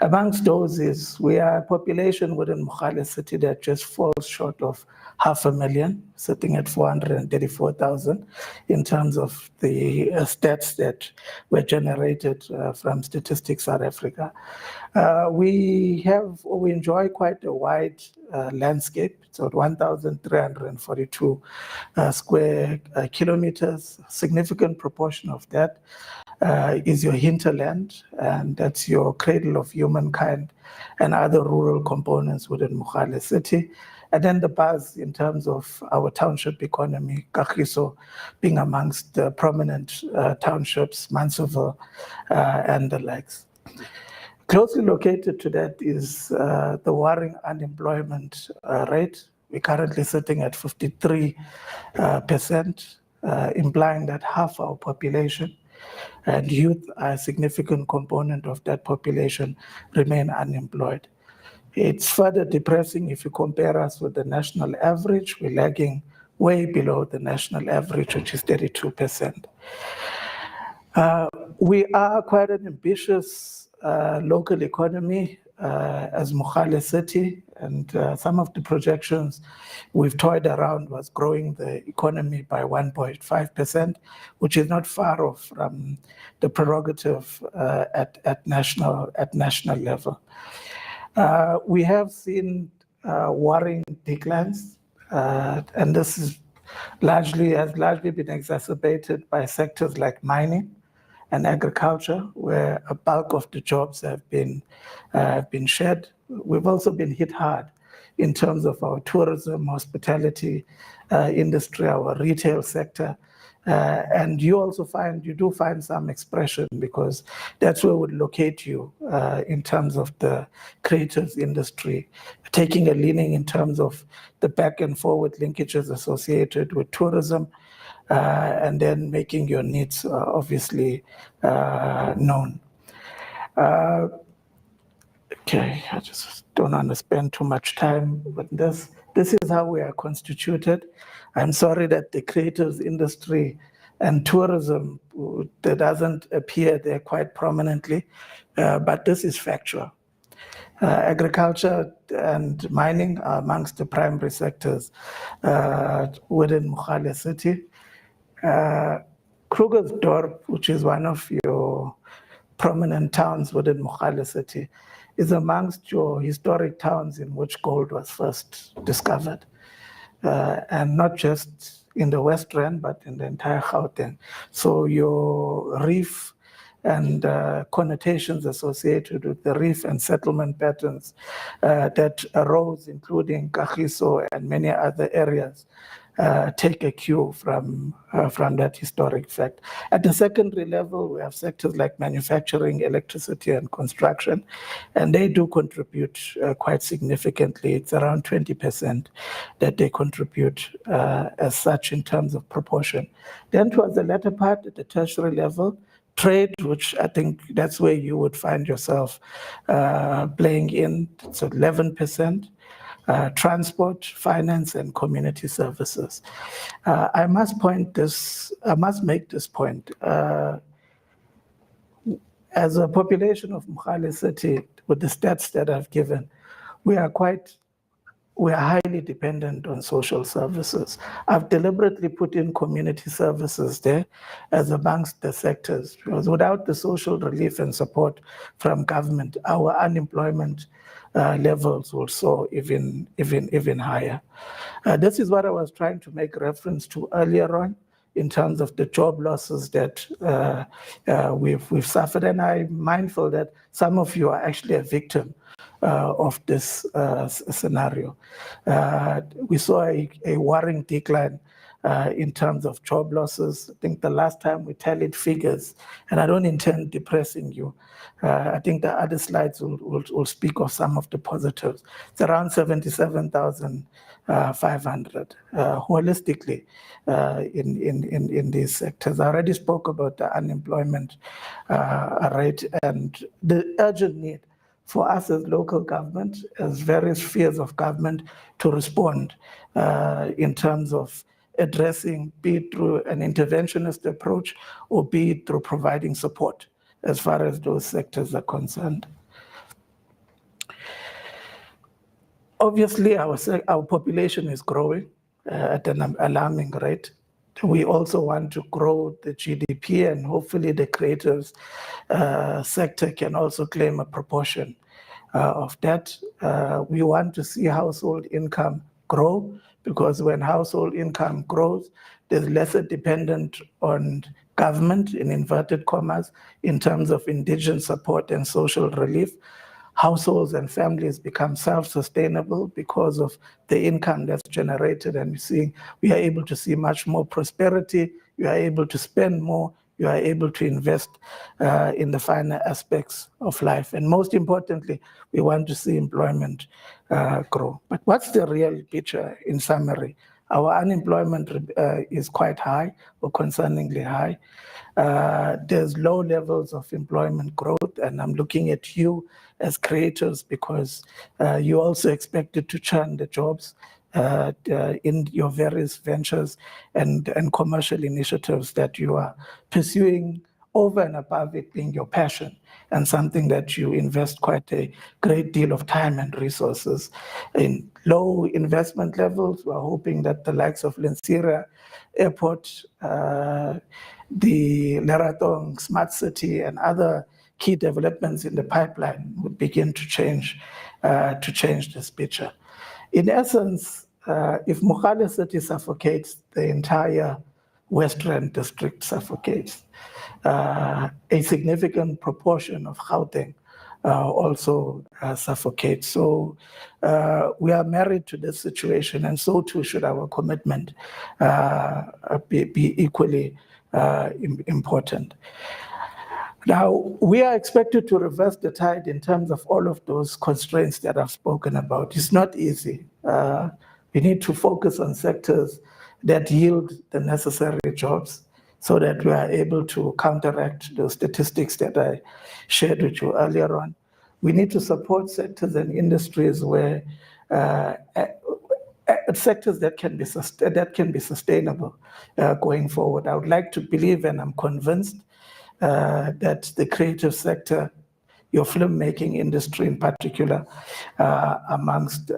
Amongst those is we are a population within Mogale City that just falls short of 500,000, sitting at 434,000 in terms of the stats that were generated from Statistics South Africa. We enjoy quite a wide landscape. So 1,342 square kilometers. Significant proportion of that is your hinterland, and that's your cradle of humankind and other rural components within Mogale City. And then the buzz in terms of our township economy, Kagiso being amongst the prominent townships, Mansfield and the likes. Closely located to that is the worrying unemployment rate. We're currently sitting at 53%, implying that half our population and youth are a significant component of that population remain unemployed. It's further depressing if you compare us with the national average. We're lagging way below the national average, which is 32%. We are quite an ambitious local economy as Mogale City, and some of the projections we've toyed around was growing the economy by 1.5%, which is not far off from the prerogative at national level. We have seen worrying declines, and this has largely been exacerbated by sectors like mining and agriculture, where a bulk of the jobs have been shed. We've also been hit hard in terms of our tourism, hospitality industry, our retail sector. And you do find some expression, because that's where we would locate you in terms of the creatives industry, taking a leaning in terms of the back and forward linkages associated with tourism, and then making your needs obviously known. Okay, I just don't want to spend too much time with this. This is how we are constituted. I'm sorry that the creatives industry and tourism, that doesn't appear there quite prominently, but this is factual. Agriculture and mining are amongst the primary sectors within Mogale City. Krugersdorp, which is one of your prominent towns within Mogale City, is amongst your historic towns in which gold was first discovered. And not just in the West Rand, but in the entire Gauteng. So your reef and connotations associated with the reef and settlement patterns that arose, including Kagiso and many other areas, take a cue from that historic fact. At the secondary level, we have sectors like manufacturing, electricity, and construction, and they do contribute quite significantly. It's around 20% that they contribute as such in terms of proportion. Then towards the latter part, at the tertiary level, trade, which I think that's where you would find yourself playing in, so 11%. Transport, finance, and community services. I must make this point. As a population of Mogale City, with the stats that I've given, we are highly dependent on social services. I've deliberately put in community services there as amongst the sectors, because without the social relief and support from government, our unemployment levels will soar even higher. This is what I was trying to make reference to earlier on in terms of the job losses that we've suffered. And I'm mindful that some of you are actually a victim of this scenario. We saw a worrying decline in terms of job losses. I think the last time we tallied figures, and I don't intend depressing you, I think the other slides will speak of some of the positives. It's around 77,500 holistically in these sectors. I already spoke about the unemployment rate and the urgent need for us as local government, as various spheres of government, to respond in terms of addressing, be it through an interventionist approach or be it through providing support as far as those sectors are concerned. Obviously, our population is growing at an alarming rate. We also want to grow the GDP, and hopefully the creatives sector can also claim a proportion of that. We want to see household income grow, because when household income grows, there's lesser dependent on government, in inverted commas, in terms of indigent support and social relief. Households and families become self-sustainable because of the income that's generated, and we are able to see much more prosperity. You are able to spend more. You are able to invest in the finer aspects of life. And most importantly, we want to see employment grow. But what's the real picture in summary? Our unemployment is quite high, or concerningly high. There's low levels of employment growth, and I'm looking at you as creators, because you also expected to churn the jobs in your various ventures and commercial initiatives that you are pursuing, over and above it being your passion and something that you invest quite a great deal of time and resources in. Low investment levels. We're hoping that the likes of Lensira Airport, the Leratong Smart City, and other key developments in the pipeline would begin to change this picture. In essence, if Mogale City suffocates, the entire West Rand district suffocates. A significant proportion of Gauteng also suffocates. So we are married to this situation, and so too should our commitment be equally important. Now, we are expected to reverse the tide in terms of all of those constraints that I've spoken about. It's not easy. We need to focus on sectors that yield the necessary jobs so that we are able to counteract those statistics that I shared with you earlier on. We need to support sectors and industries where sectors that can be sustainable going forward. I would like to believe, and I'm convinced, that the creative sector, your filmmaking industry in particular, amongst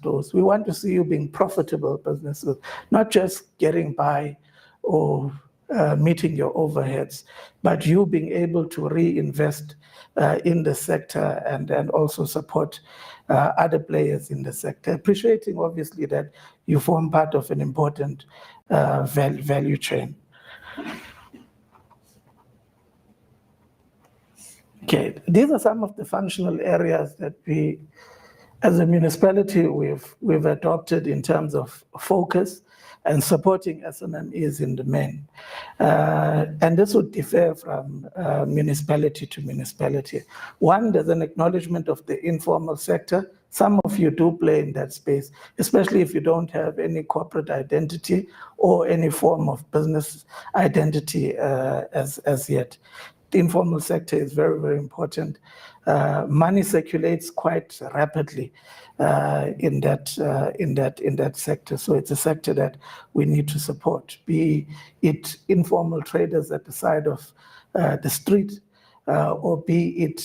those. We want to see you being profitable businesses, not just getting by or meeting your overheads, but you being able to reinvest in the sector and also support other players in the sector, appreciating obviously that you form part of an important value chain. Okay, these are some of the functional areas that we, as a municipality, we've adopted in terms of focus and supporting SMMEs in the main. And this would differ from municipality to municipality. One, there's an acknowledgement of the informal sector. Some of you do play in that space, especially if you don't have any corporate identity or any form of business identity as yet. The informal sector is very, very important. Money circulates quite rapidly in that sector. So it's a sector that we need to support, be it informal traders at the side of the street, or be it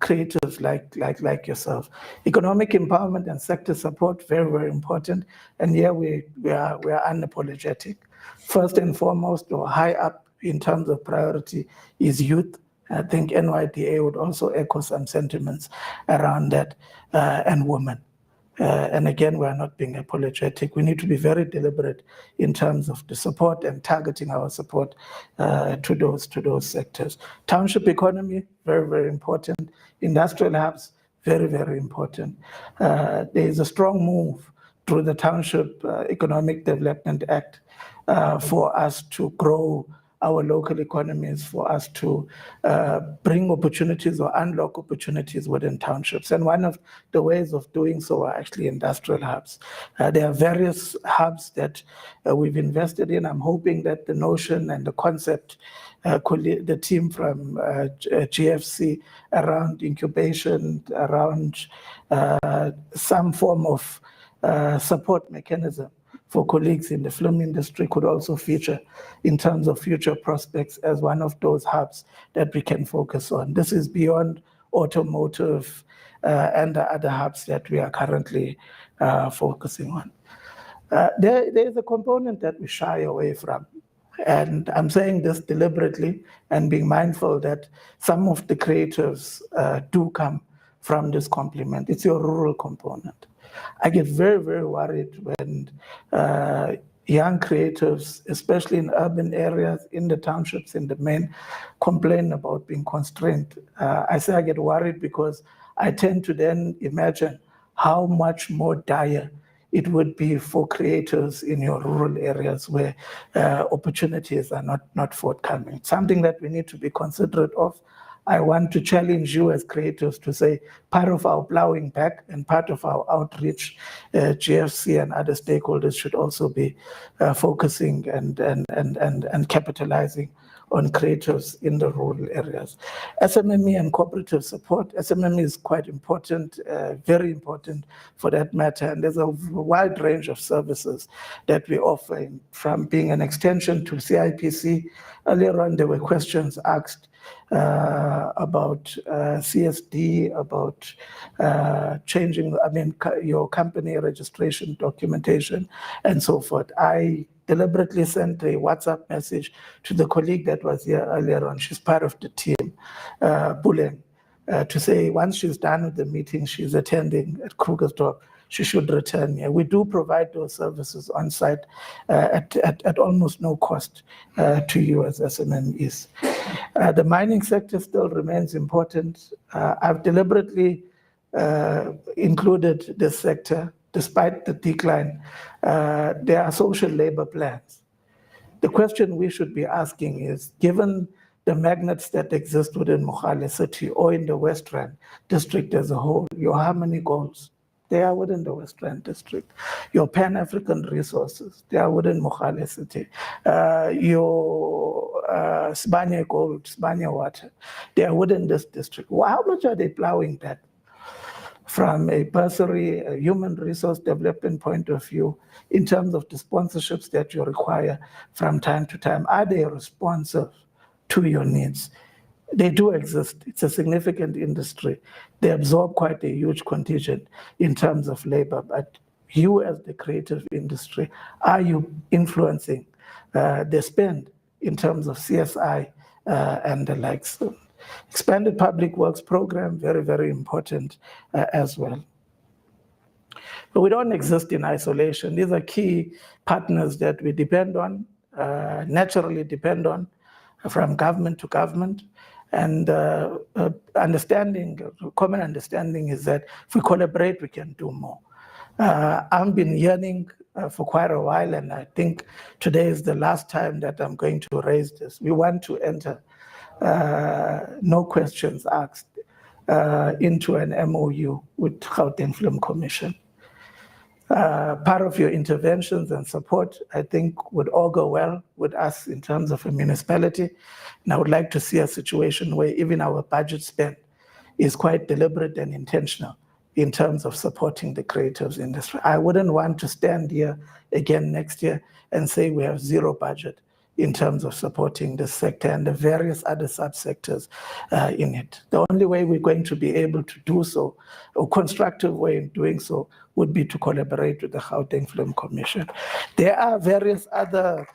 creatives like yourself. Economic empowerment and sector support, very, very important. And here we are unapologetic. First and foremost, or high up in terms of priority, is youth. I think NYDA would also echo some sentiments around that, and women. And again, we are not being apologetic. We need to be very deliberate in terms of the support and targeting our support to those sectors. Township economy, very, very important. Industrial hubs, very, very important. There is a strong move through the Township Economic Development Act for us to grow our local economies, for us to bring opportunities or unlock opportunities within townships. And one of the ways of doing so are actually industrial hubs. There are various hubs that we've invested in. I'm hoping that the notion and the concept, the team from GFC around incubation, around some form of support mechanism for colleagues in the film industry could also feature in terms of future prospects as one of those hubs that we can focus on. This is beyond automotive and the other hubs that we are currently focusing on. There is a component that we shy away from. And I'm saying this deliberately and being mindful that some of the creatives do come from this complement. It's your rural component. I get very, very worried when young creatives, especially in urban areas, in the townships, in the main, complain about being constrained. I say I get worried because I tend to then imagine how much more dire it would be for creators in your rural areas where opportunities are not forthcoming. Something that we need to be considerate of. I want to challenge you as creators to say part of our plowing back and part of our outreach, GFC and other stakeholders should also be focusing and capitalizing on creatives in the rural areas. SMME and cooperative support. SMME is quite important, very important for that matter. And there's a wide range of services that we offer, from being an extension to CIPC. Earlier on, there were questions asked about CSD, about changing, your company registration documentation and so forth. I deliberately sent a WhatsApp message to the colleague that was here earlier on. She's part of the team, Buleng, to say once she's done with the meeting she's attending at Krugersdorp, she should return here. We do provide those services on site at almost no cost to you as SMMEs. The mining sector still remains important. I've deliberately included this sector despite the decline. There are social labor plans. The question we should be asking is, given the magnets that exist within Mogale City or in the West Rand district as a whole, your harmony goals, they are within the West Rand district. Your Pan-African resources, they are within Mogale City. Your Sibanye gold, Sibanye water, they are within this district. Well, how much are they plowing that? From a bursary, a human resource development point of view, in terms of the sponsorships that you require from time to time, are they responsive to your needs? They do exist. It's a significant industry. They absorb quite a huge contingent in terms of labor, but you as the creative industry, are you influencing the spend in terms of CSI and the likes. Expanded public works program, very, very important as well. But we don't exist in isolation. These are key partners that we depend on, naturally depend on, from government to government. And common understanding is that if we collaborate, we can do more. I've been yearning for quite a while, and I think today is the last time that I'm going to raise this. We want to enter, no questions asked, into an MOU with Gauteng Film Commission. Part of your interventions and support, I think, would all go well with us in terms of a municipality. And I would like to see a situation where even our budget spend is quite deliberate and intentional in terms of supporting the creatives industry. I wouldn't want to stand here again next year and say we have zero budget in terms of supporting this sector and the various other subsectors in it. The only way we're going to be able to do so, or constructive way in doing so, would be to collaborate with the Gauteng Film Commission. There are various other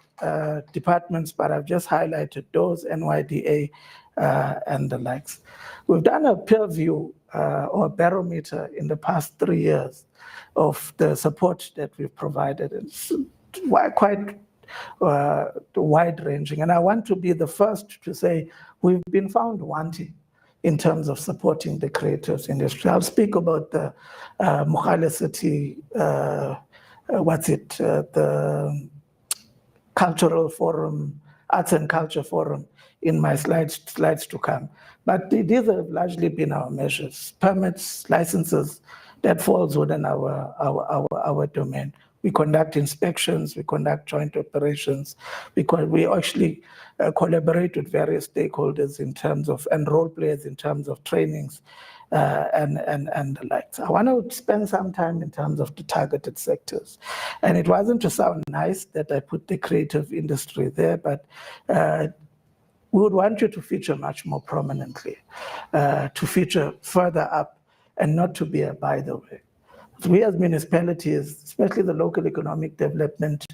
departments, but I've just highlighted those, NYDA and the likes. We've done a peer review or barometer in the past 3 years of the support that we've provided. It's quite wide-ranging, and I want to be the first to say we've been found wanting in terms of supporting the creatives industry. I'll speak about the Mogale City, the Cultural Forum, Arts and Culture Forum in my slides to come. But these have largely been our measures. Permits, licenses, that falls within our domain. We conduct inspections, we conduct joint operations, we actually collaborate with various stakeholders in terms of, and role players in terms of trainings and the likes. I want to spend some time in terms of the targeted sectors. And it wasn't to sound nice that I put the creative industry there, but we would want you to feature much more prominently, to feature further up and not to be a by the way. We as municipalities, especially the local economic development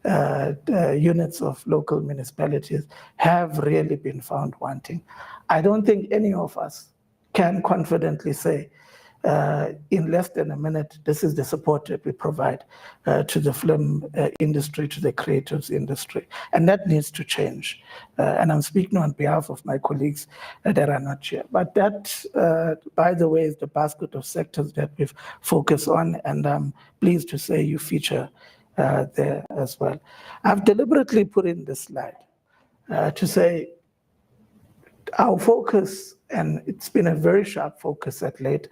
units of local municipalities, have really been found wanting. I don't think any of us can confidently say in less than a minute, this is the support that we provide to the film industry, to the creatives industry. And that needs to change. And I'm speaking on behalf of my colleagues that are not here. But that, by the way, is the basket of sectors that we've focused on. And I'm pleased to say you feature there as well. I've deliberately put in this slide to say our focus, and it's been a very sharp focus at late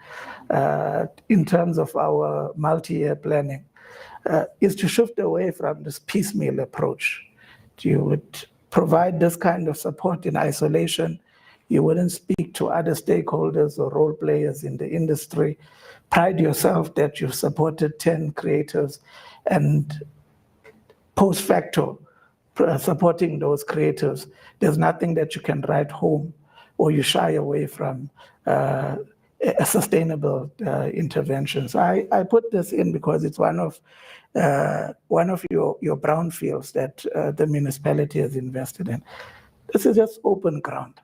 in terms of our multi-year planning, is to shift away from this piecemeal approach. You would provide this kind of support in isolation. You wouldn't speak to other stakeholders or role players in the industry. Pride yourself that you've supported 10 creators, and post facto, supporting those creatives, there's nothing that you can write home or you shy away from a sustainable intervention. So I put this in because it's one of your brownfields that the municipality has invested in. This is just open ground.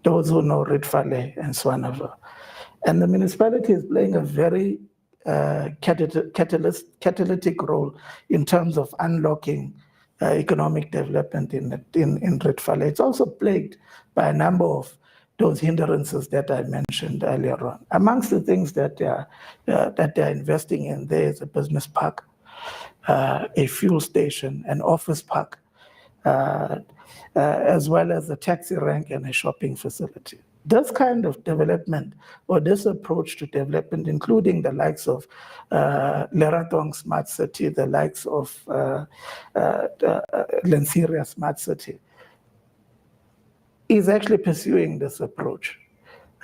Those who know Ritvale and Swanaville. And the municipality is playing a very catalytic role in terms of unlocking economic development in Ritvale. It's also plagued by a number of those hindrances that I mentioned earlier on. Amongst the things that they're investing in, there is a business park, a fuel station, an office park, as well as a taxi rank and a shopping facility. This kind of development, or this approach to development, including the likes of Leratong Smart City, the likes of Lensiria Smart City, is actually pursuing this approach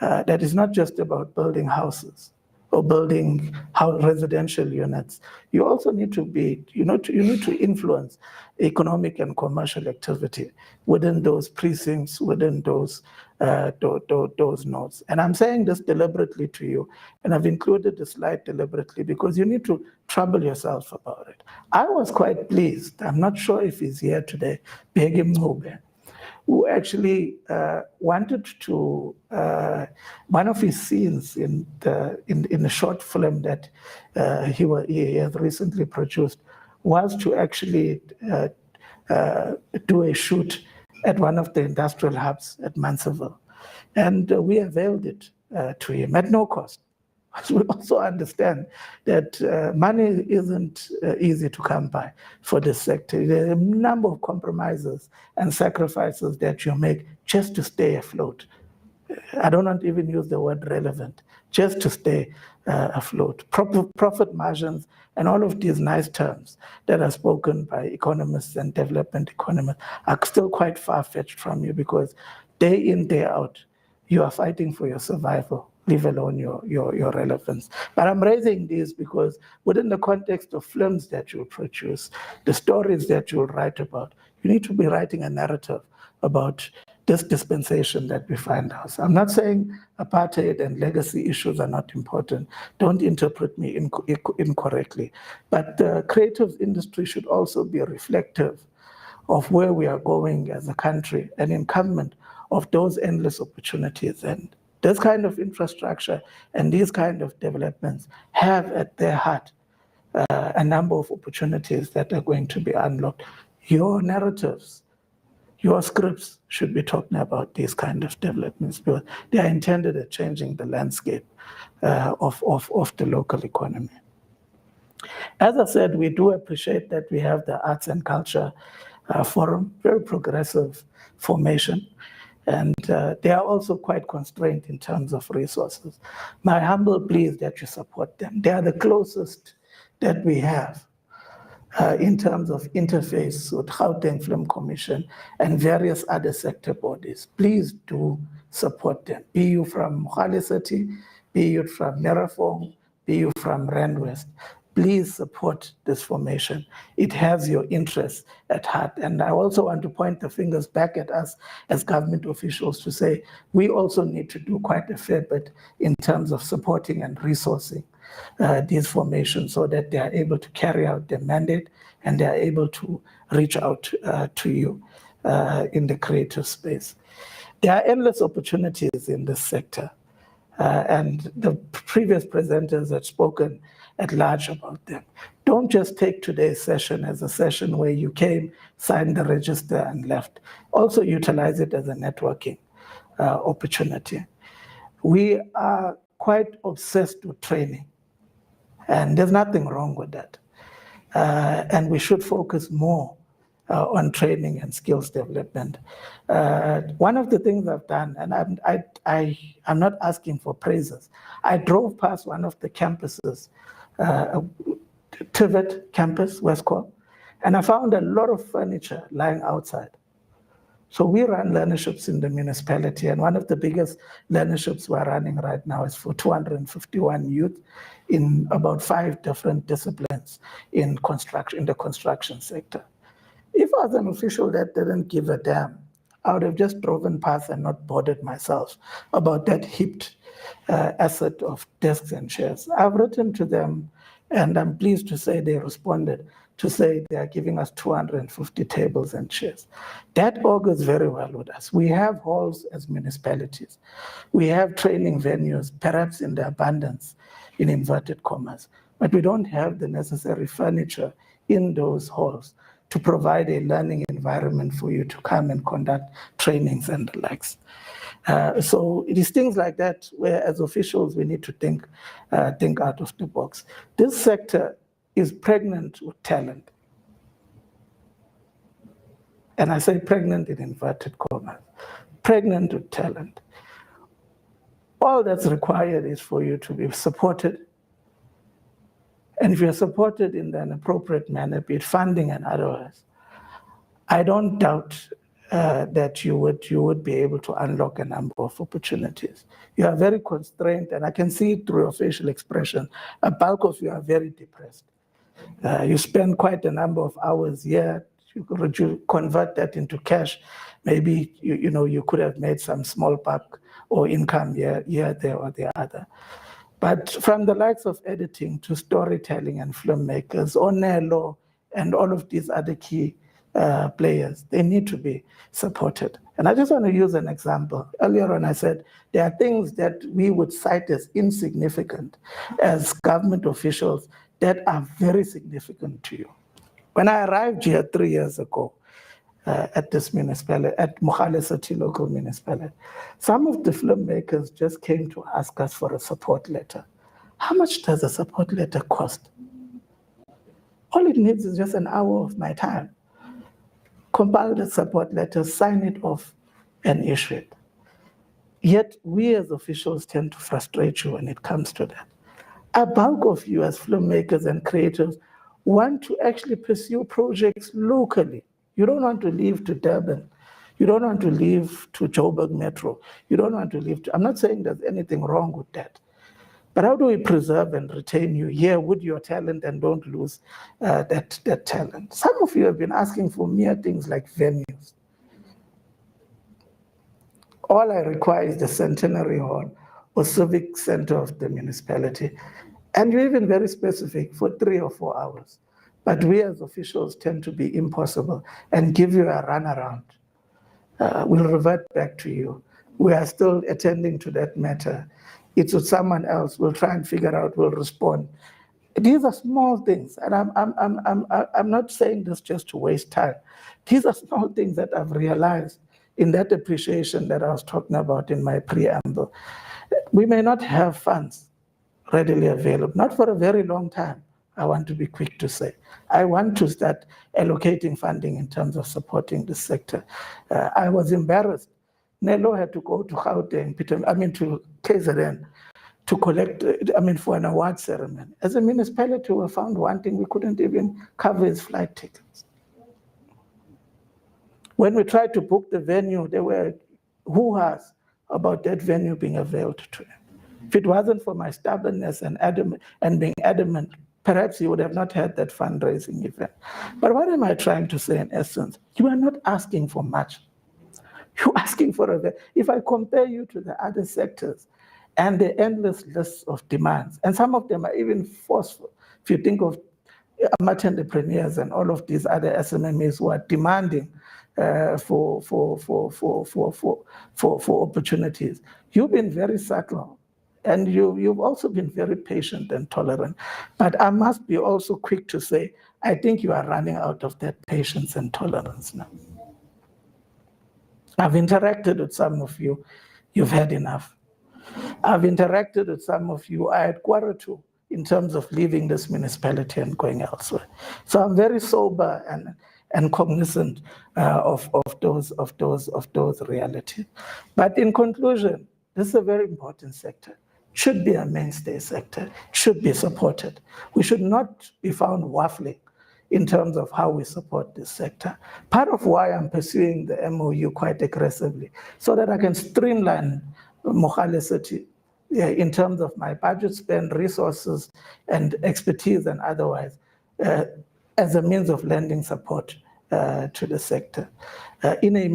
that is not just about building houses or building residential units. You also need to be, you need to influence economic and commercial activity within those precincts, within those nodes. And I'm saying this deliberately to you, and I've included the slide deliberately because you need to trouble yourself about it. I was quite pleased. I'm not sure if he's here today, Bheki Mncube, who actually wanted to, one of his scenes in the short film that he has recently produced was to actually do a shoot at one of the industrial hubs at Mansfield. And we availed it to him at no cost. We also understand that money isn't easy to come by for this sector. There are a number of compromises and sacrifices that you make just to stay afloat. I don't want to even use the word relevant, just to stay afloat. Profit margins and all of these nice terms that are spoken by economists and development economists are still quite far-fetched from you because day in, day out, you are fighting for your survival, leave alone your relevance. But I'm raising this because within the context of films that you produce, the stories that you write about, you need to be writing a narrative about this dispensation that we find ourselves. I'm not saying apartheid and legacy issues are not important. Don't interpret me incorrectly. But the creative industry should also be reflective of where we are going as a country, an incumbent of those endless opportunities. And this kind of infrastructure and these kind of developments have at their heart a number of opportunities that are going to be unlocked. Your narratives, your scripts should be talking about these kind of developments because they are intended at changing the landscape of the local economy. As I said, we do appreciate that we have the Arts and Culture Forum, very progressive formation. And they are also quite constrained in terms of resources. My humble plea is that you support them. They are the closest that we have in terms of interface with Gauteng Film Commission and various other sector bodies. Please do support them, be you from Mogale City, be you from Merafong, be you from Randwest. Please support this formation. It has your interests at heart. And I also want to point the fingers back at us as government officials to say, we also need to do quite a fair bit in terms of supporting and resourcing these formations so that they are able to carry out their mandate and they are able to reach out to you in the creative space. There are endless opportunities in this sector. And the previous presenters have spoken at large about them. Don't just take today's session as a session where you came, signed the register and left. Also utilize it as a networking opportunity. We are quite obsessed with training, and there's nothing wrong with that. And we should focus more on training and skills development. One of the things I've done, and I'm not asking for praises, I drove past one of the campuses, Tivet campus, Westcorp, and I found a lot of furniture lying outside. So we run learnerships in the municipality, and one of the biggest learnerships we're running right now is for 251 youth in about 5 different disciplines in the construction sector. If I was an official that didn't give a damn, I would have just driven past and not bothered myself about that heaped asset of desks and chairs. I've written to them, and I'm pleased to say they responded to say they are giving us 250 tables and chairs. That augurs very well with us. We have halls as municipalities. We have training venues, perhaps in the abundance, in inverted commas, but we don't have the necessary furniture in those halls to provide a learning environment for you to come and conduct trainings and the likes. So it is things like that where as officials we need to think out of the box. This sector is pregnant with talent. And I say pregnant in inverted commas, pregnant with talent. All that's required is for you to be supported. And if you're supported in an appropriate manner, be it funding and otherwise, I don't doubt that you would be able to unlock a number of opportunities. You are very constrained, and I can see it through your facial expression. A bulk of you are very depressed. You spend quite a number of hours here. You convert that into cash. Maybe you could have made some small buck or income here, there, or the other. But from the likes of editing to storytelling and filmmakers, Onelo and all of these other key players, they need to be supported. And I just want to use an example. Earlier on, I said there are things that we would cite as insignificant as government officials that are very significant to you. When I arrived here 3 years ago at this municipality, at Mogale City local municipality, some of the filmmakers just came to ask us for a support letter. How much does a support letter cost? All it needs is just an hour of my time. Compile the support letter, sign it off, and issue it. Yet we as officials tend to frustrate you when it comes to that. A bulk of you as filmmakers and creators want to actually pursue projects locally. You don't want to leave to Durban. You don't want to leave to Joburg Metro. You don't want to leave to, I'm not saying there's anything wrong with that. But how do we preserve and retain you here with your talent and don't lose that talent? Some of you have been asking for mere things like venues. All I require is the Centenary Hall or Civic Center of the municipality. And you're even very specific for 3 or 4 hours. But we as officials tend to be impossible and give you a runaround. We'll revert back to you. We are still attending to that matter. It's with someone else. We'll try and figure out, we'll respond. These are small things, and I'm not saying this just to waste time. These are small things that I've realized in that appreciation that I was talking about in my preamble. We may not have funds readily available, not for a very long time. I want to be quick to say. I want to start allocating funding in terms of supporting the sector. I was embarrassed. Nelo had to go to Gauteng, to KZN, to collect, for an award ceremony. As a municipality, we found one thing, we couldn't even cover his flight tickets. When we tried to book the venue, there were hoo-has about that venue being availed to him. If it wasn't for my stubbornness and being adamant, perhaps he would have not had that fundraising event. But what am I trying to say in essence? You are not asking for much. You're asking for if I compare you to the other sectors and the endless lists of demands, and some of them are even forceful. If you think of amateur entrepreneurs and all of these other SMMEs who are demanding for opportunities, you've been very subtle. And you've also been very patient and tolerant. But I must be also quick to say, I think you are running out of that patience and tolerance now. I've interacted with some of you, you've had enough. I've interacted with some of you I had quarreled to in terms of leaving this municipality and going elsewhere. So I'm very sober and cognizant of those realities. But in conclusion, this is a very important sector. Should be a mainstay sector, should be supported. We should not be found waffling in terms of how we support this sector. Part of why I'm pursuing the MOU quite aggressively, so that I can streamline Mogale City in terms of my budget spend, resources, and expertise and otherwise, as a means of lending support to the sector in a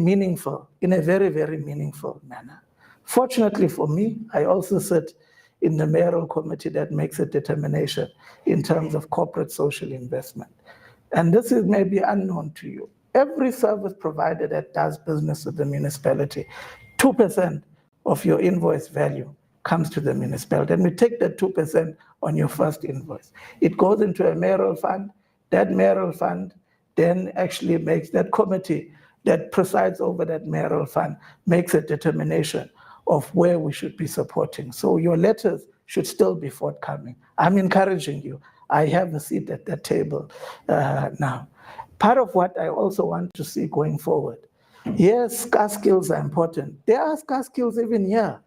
very, very meaningful manner. Fortunately for me, I also sit in the mayoral committee that makes a determination in terms of corporate social investment. And this is maybe unknown to you. Every service provider that does business with the municipality, 2% of your invoice value comes to the municipality. And we take that 2% on your first invoice. It goes into a mayoral fund. That mayoral fund then actually makes that committee that presides over that mayoral fund, makes a determination of where we should be supporting. So your letters should still be forthcoming. I'm encouraging you. I have a seat at that table now. Part of what I also want to see going forward, yes, scarce skills are important. There are scarce skills even here.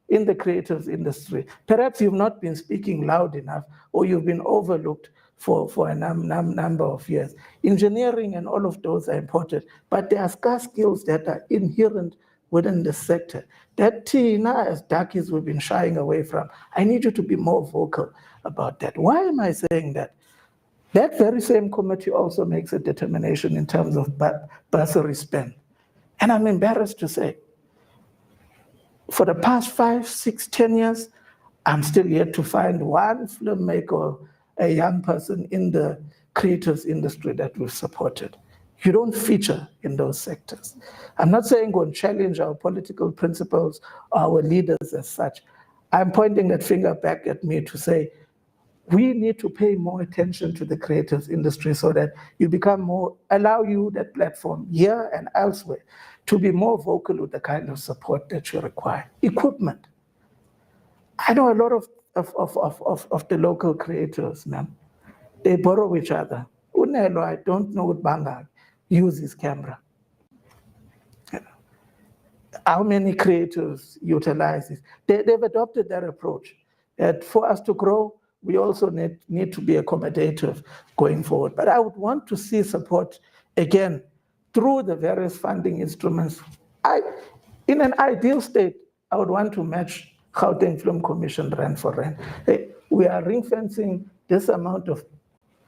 in the creative industry. Perhaps you've not been speaking loud enough, or you've been overlooked for a number of years. Engineering and all of those are important, but there are scarce skills that are inherent within the sector that Tina, as darkies, we've been shying away from. I need you to be more vocal about that. Why am I saying that? That very same committee also makes a determination in terms of bursary spend. And I'm embarrassed to say, for the past 5, 6, 10 years, I'm still yet to find one filmmaker or a young person in the creatives industry that we've supported. You don't feature in those sectors. I'm not saying go and challenge our political principles, our leaders as such. I'm pointing that finger back at me to say, we need to pay more attention to the creative industry so that you become more, allow you that platform here and elsewhere to be more vocal with the kind of support that you require. Equipment. I know a lot of the local creators, man. They borrow each other. Unelo, I don't know what Banga uses camera. How many creators utilize it? They've adopted that approach. And for us to grow, we also need to be accommodative going forward. But I would want to see support, again, through the various funding instruments. In an ideal state, I would want to match Gauteng Film Commission rand for rand. We are ring-fencing this amount of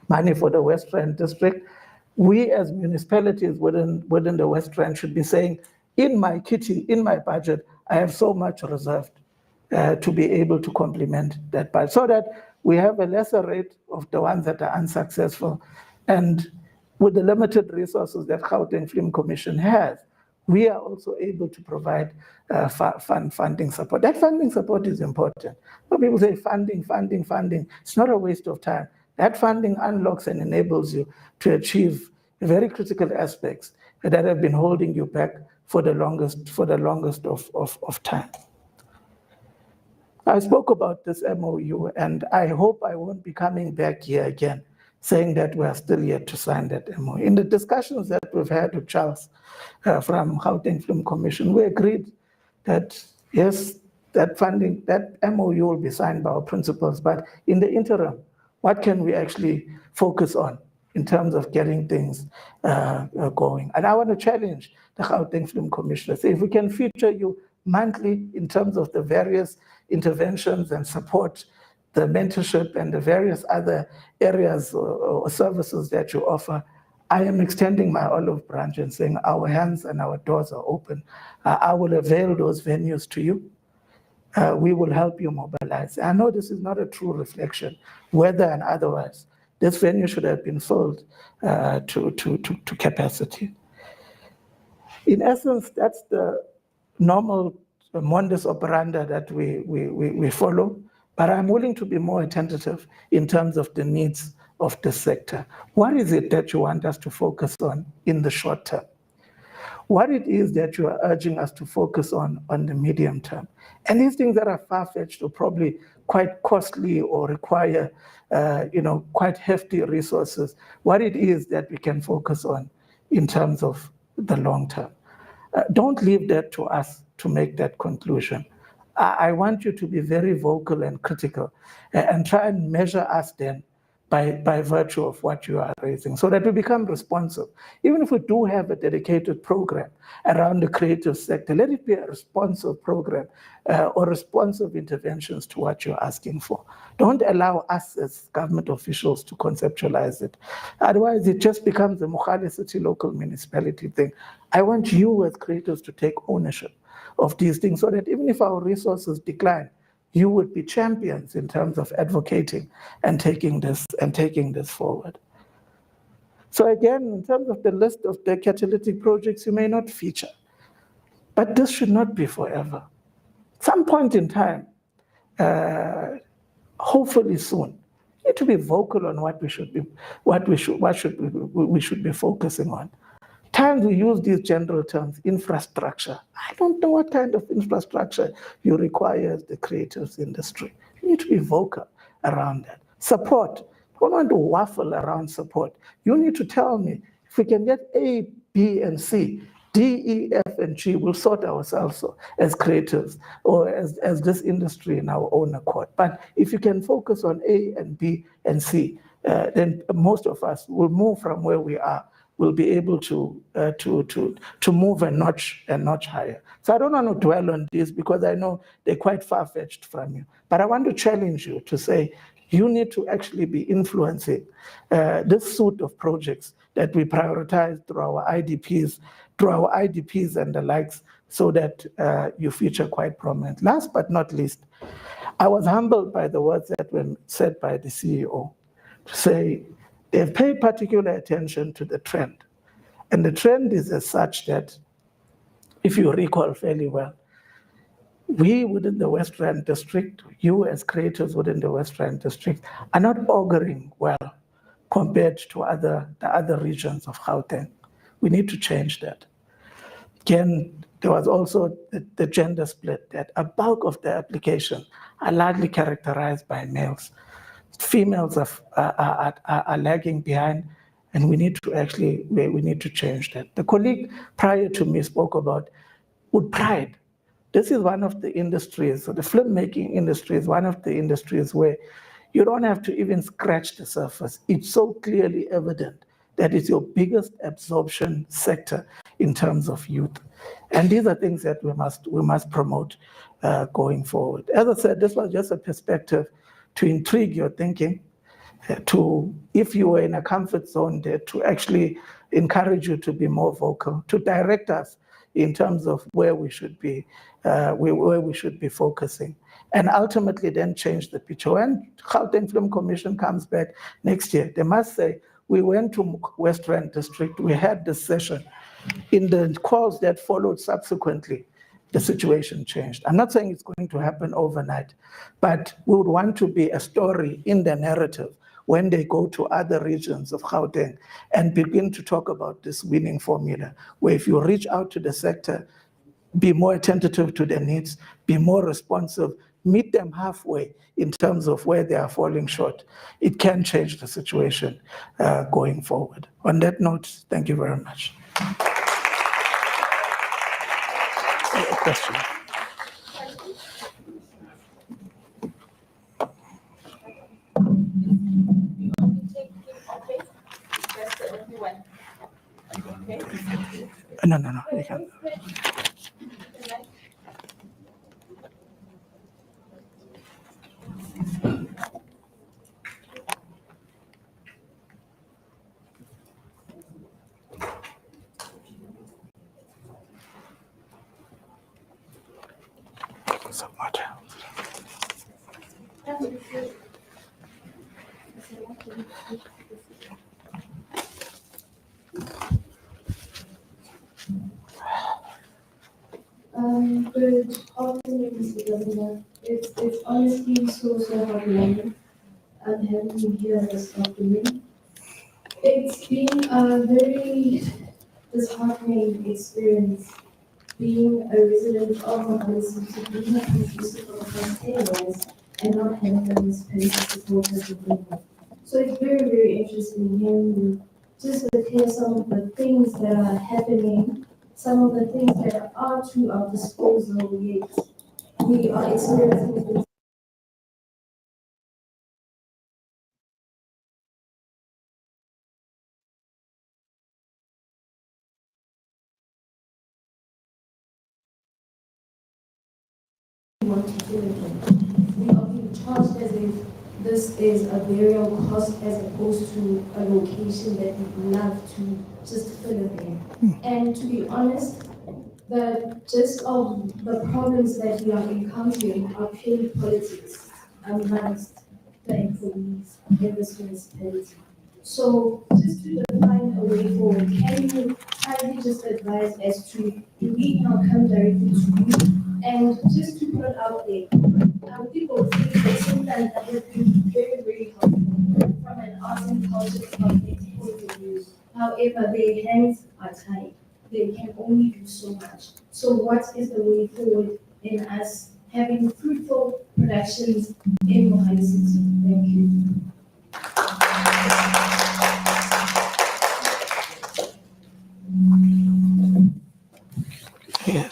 money for the West Rand district. We as municipalities within the West Rand should be saying, in my kitty, in my budget, I have so much reserved to be able to complement that budget, so that we have a lesser rate of the ones that are unsuccessful. And with the limited resources that Gauteng Film Commission has, we are also able to provide funding support. That funding support is important. When people say funding, it's not a waste of time. That funding unlocks and enables you to achieve very critical aspects that have been holding you back for the longest of time. I spoke about this MOU, and I hope I won't be coming back here again saying that we are still yet to sign that MOU. In the discussions that we've had with Charles from Gauteng Film Commission, we agreed that, yes, that funding, that MOU will be signed by our principals, but in the interim, what can we actually focus on in terms of getting things going? And I want to challenge the Gauteng Film Commission. Say, if we can feature you monthly in terms of the various interventions and support, the mentorship and the various other areas or services that you offer, I am extending my olive branch and saying our hands and our doors are open. I will avail those venues to you. We will help you mobilize. I know this is not a true reflection, whether and otherwise. This venue should have been filled to capacity. In essence, that's the normal modus operandi that we follow, but I'm willing to be more attentive in terms of the needs of the sector. What is it that you want us to focus on in the short term? What it is that you are urging us to focus on the medium term? And these things that are far-fetched or probably quite costly or require quite hefty resources, what it is that we can focus on in terms of the long term. Don't leave that to us to make that conclusion. I want you to be very vocal and critical and try and measure us then by virtue of what you are raising, so that we become responsive. Even if we do have a dedicated program around the creative sector, let it be a responsive program or responsive interventions to what you're asking for. Don't allow us as government officials to conceptualize it. Otherwise, it just becomes a Mogale City local municipality thing. I want you as creators to take ownership of these things, so that even if our resources decline, you would be champions in terms of advocating and taking this forward. So again, in terms of the list of the catalytic projects, you may not feature, but this should not be forever. Some point in time, hopefully soon, you need to be vocal on what we should be focusing on. Times we use these general terms, infrastructure. I don't know what kind of infrastructure you require as the creative industry. You need to be vocal around that. Support. Don't want to waffle around support. You need to tell me, if we can get A, B, and C, D, E, F, and G will sort ourselves as creatives or as this industry in our own accord. But if you can focus on A and B and C, then most of us will move from where we are. We'll be able to move a notch higher. So I don't want to dwell on this because I know they're quite far-fetched from you. But I want to challenge you to say you need to actually be influencing this suite of projects that we prioritize through our IDPs and the likes, so that you feature quite prominent. Last but not least, I was humbled by the words that were said by the CEO to say they've paid particular attention to the trend. And the trend is as such that, if you recall fairly well, we within the West Rand District, you as creators within the West Rand District, are not auguring well compared to the other regions of Gauteng. We need to change that. Again, there was also the gender split, that a bulk of the applications are largely characterized by males. Females are lagging behind, and we need to change that. The colleague prior to me spoke about with pride. This is one of the industries, so the filmmaking industry is one of the industries where you don't have to even scratch the surface. It's so clearly evident that it's your biggest absorption sector in terms of youth. And these are things that we must promote going forward. As I said, this was just a perspective to intrigue your thinking, to, if you were in a comfort zone there, to actually encourage you to be more vocal, to direct us in terms of where we should be, focusing, and ultimately then change the picture. When Gauteng Film Commission comes back next year, they must say, we went to West Rand District, we had this session. In the calls that followed subsequently, the situation changed. I'm not saying it's going to happen overnight, but we would want to be a story in the narrative when they go to other regions of Gauteng and begin to talk about this winning formula, where if you reach out to the sector, be more attentive to their needs, be more responsive, meet them halfway in terms of where they are falling short, it can change the situation going forward. On that note, thank you very much. Question. No, you can. So much. Good afternoon, Mr. Governor. It's honestly so heartwarming having you here this afternoon. It's been a very disheartening experience being a resident of Mohale City, being a producer for the past 10 years, and not having the municipality support as a member. So it's very interesting hearing you just hear some of the things that are happening, some of the things that are to our disposal, yet we are experiencing this. Want to do it. We are being charged as if this is a burial cost as opposed to a location that we love to just fill it in. And to be honest, the gist of the problems that we are encountering are purely politics amongst the employees in this municipality. So just to define a way forward, can you kindly just advise as to, do we now come directly to you? And just to put it out there, people think that sometimes that has been very helpful from an arts and culture department point of view. However, their hands are tied. They can only do so much. So what is the way forward in us having fruitful productions in Mohale City? Thank you.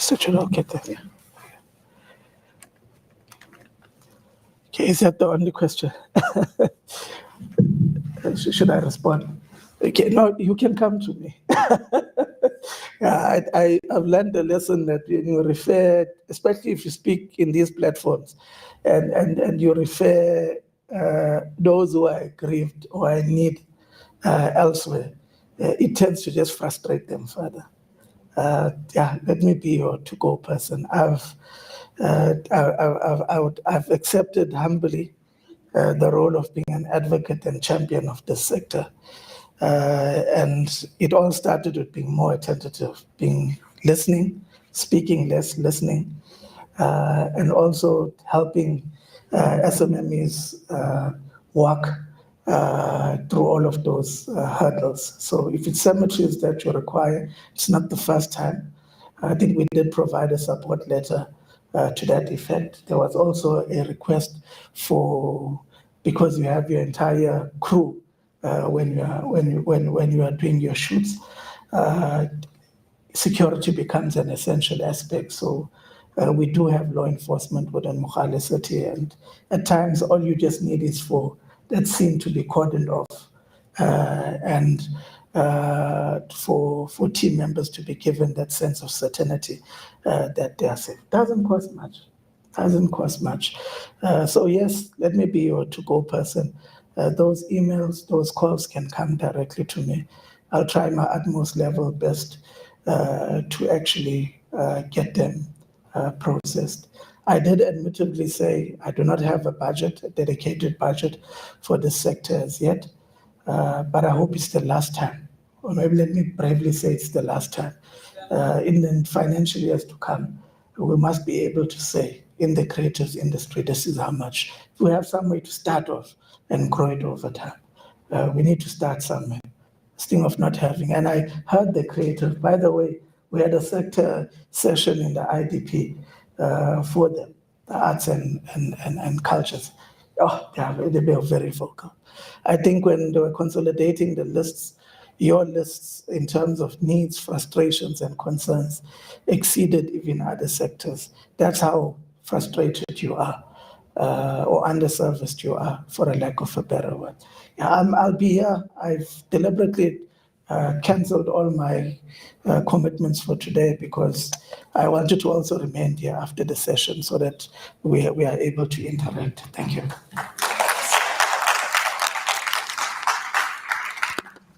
Mr. Chair, I'll get that. Yeah. Okay, is that the only question? Should I respond? Okay, no, you can come to me. Yeah, I've learned a lesson that when you refer, especially if you speak in these platforms, and you refer those who are aggrieved or in need elsewhere, it tends to just frustrate them further. Yeah, let me be your to-go person. I've accepted humbly the role of being an advocate and champion of this sector. And it all started with being more attentive, listening, speaking less, listening, and also helping SMMEs walk through all of those hurdles. So if it's cemeteries that you require, it's not the first time. I think we did provide a support letter to that effect. There was also a request for, because you have your entire crew when you are doing your shoots, security becomes an essential aspect. So we do have law enforcement within Mogale City, and at times all you just need is for that scene to be cordoned off, and for team members to be given that sense of certainty that they are safe. Doesn't cost much. So yes, let me be your to-go person. Those emails, those calls can come directly to me. I'll try my utmost level best to actually get them processed. I did admittedly say I do not have a dedicated budget for this sector as yet, but I hope it's the last time. Or maybe let me bravely say it's the last time. In the financial years to come, we must be able to say in the creatives industry, this is how much. We have some way to start off and grow it over time. We need to start somewhere. This thing of not having, and I heard the creative, by the way, we had a sector session in the IDP for them, the arts and cultures. Oh, they were very vocal. I think when they were consolidating the lists, your lists in terms of needs, frustrations, and concerns exceeded even other sectors. That's how frustrated you are or underserviced you are, for a lack of a better word. Yeah, I'll be here. I've deliberately cancelled all my commitments for today because I wanted to also remain here after the session so that we are able to interact. Thank you.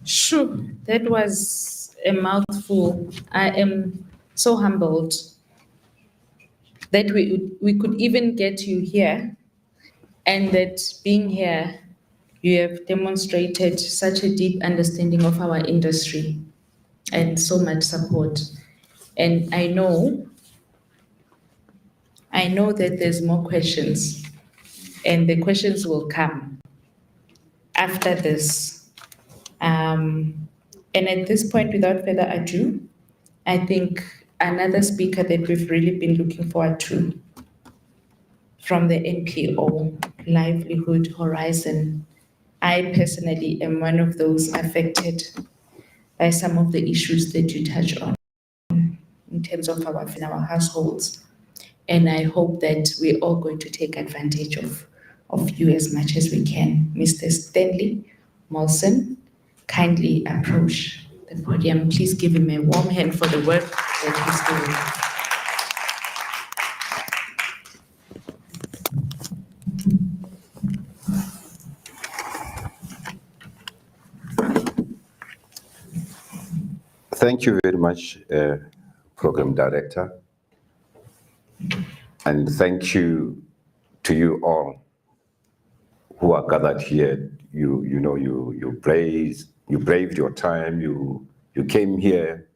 Sure, that was a mouthful. I am so humbled that we could even get you here, and that being here, you have demonstrated such a deep understanding of our industry and so much support. And I know that there's more questions, and the questions will come after this. And at this point, without further ado, I think another speaker that we've really been looking forward to from the NPO, Livelihood Horizon. I personally am one of those affected by some of the issues that you touch on in terms of our households. And I hope that we're all going to take advantage of you as much as we can. Mr. Stanley Molson, kindly approach the podium. Please give him a warm hand for the work that he's doing. Thank you very much, Program Director. And thank you to you all who are gathered here. You braved your time, you came here,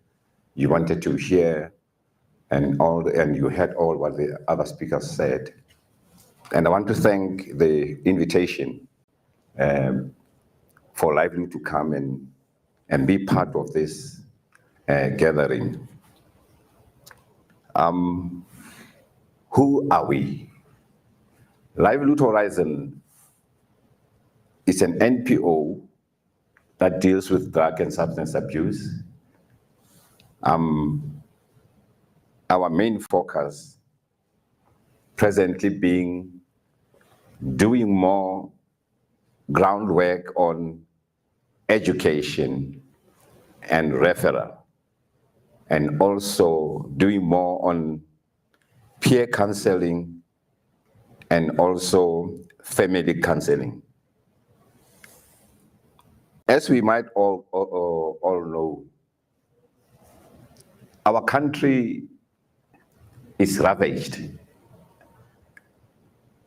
you wanted to hear, and you heard all what the other speakers said. And I want to thank the invitation for Livelihood to come and be part of this gathering. Who are we? Livelihood Horizon is an NPO that deals with drug and substance abuse. our main focus presently being doing more groundwork on education and referral, and also doing more on peer counseling and also family counseling. As we might all know, our country is ravaged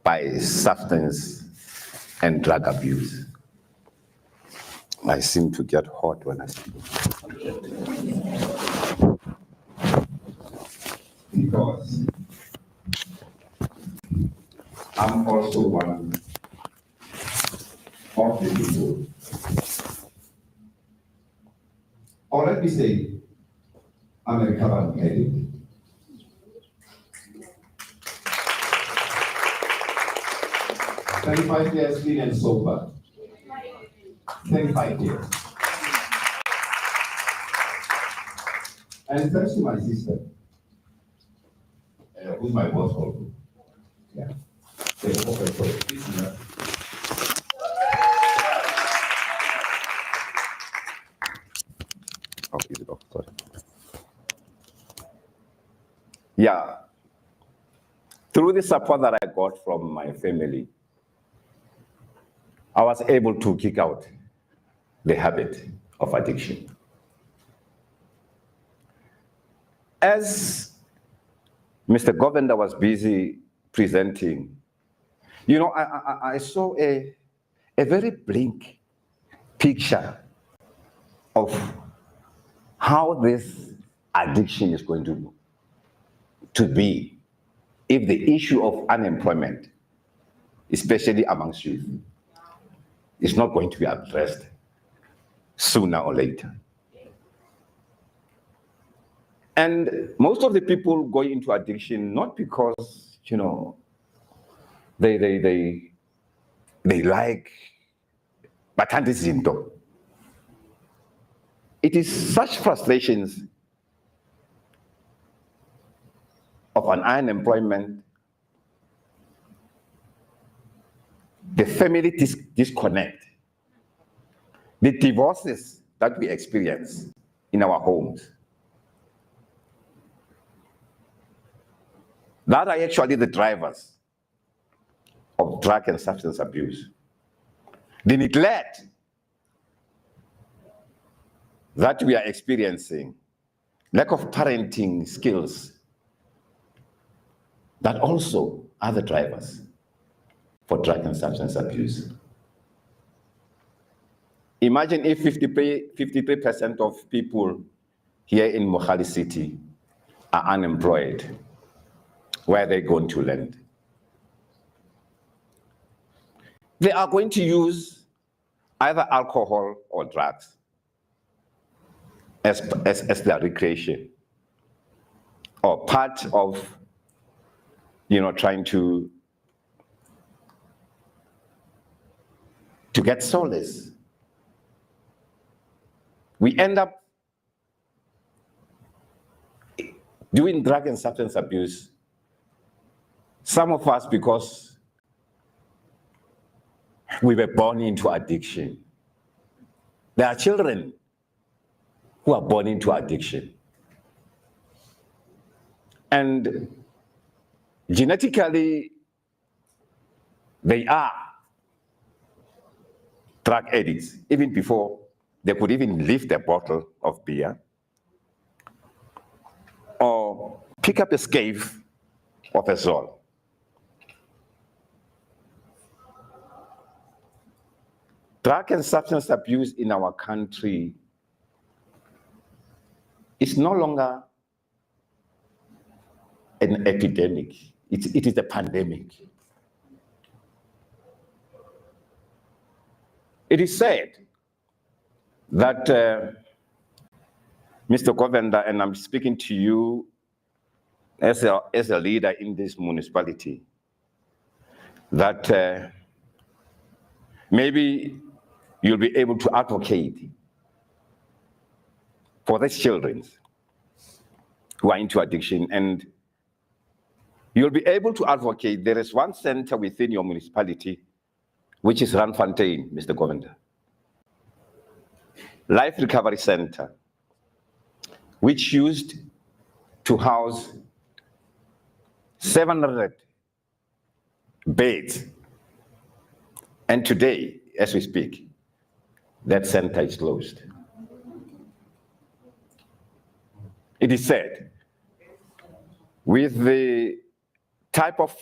by substance and drug abuse. I seem to get hot when I speak. Because I'm also one of the people, or let me say, I'm a recovered addict. "25 years clean and sober." 25 years. And thanks to my sister, who's my boss also. Yeah. They offer for it. Oh, is it off? Sorry. Yeah. Through the support that I got from my family, I was able to kick out the habit of addiction. As Mr. Govender was busy presenting, you know, I saw a very bleak picture of how this addiction is going to be if the issue of unemployment, especially amongst youth, is not going to be addressed sooner or later. And most of the people go into addiction not because, you know, they like Batandi Zinto. It is such frustrations of an unemployment, the family disconnect, the divorces that we experience in our homes, that are actually the drivers of drug and substance abuse. The neglect that we are experiencing, lack of parenting skills, that also are the drivers for drug and substance abuse. Imagine if 53% of people here in Mohali City are unemployed. Where are they going to land? They are going to use either alcohol or drugs as their recreation, or part of, you know, trying to get solace. We end up doing drug and substance abuse, some of us because we were born into addiction. There are children who are born into addiction. And genetically, they are drug addicts, even before they could even lift a bottle of beer or pick up a scave of a Zol. Drug and substance abuse in our country is no longer an epidemic. It is a pandemic. It is said that Mr. Govender, and I'm speaking to you as a leader in this municipality, that maybe you'll be able to advocate for these children who are into addiction, and you'll be able to advocate. There is one center within your municipality, which is Randfontein, Mr. Governor. Life Recovery Center, which used to house 700 beds. And today, as we speak, that center is closed. It is said, with the type of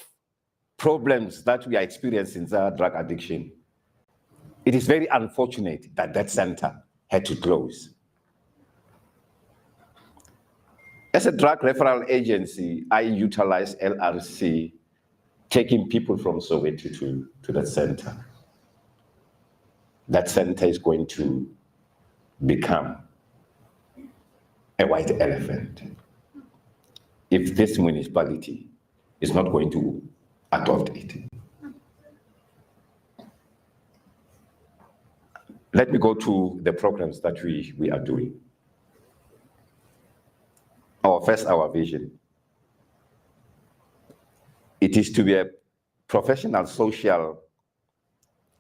problems that we are experiencing in drug addiction, it is very unfortunate that that center had to close. As a drug referral agency, I utilize LRC, taking people from Soweto to that center. That center is going to become a white elephant if this municipality is not going to adopt it. Let me go to the programs that we are doing. Our vision. It is to be a professional social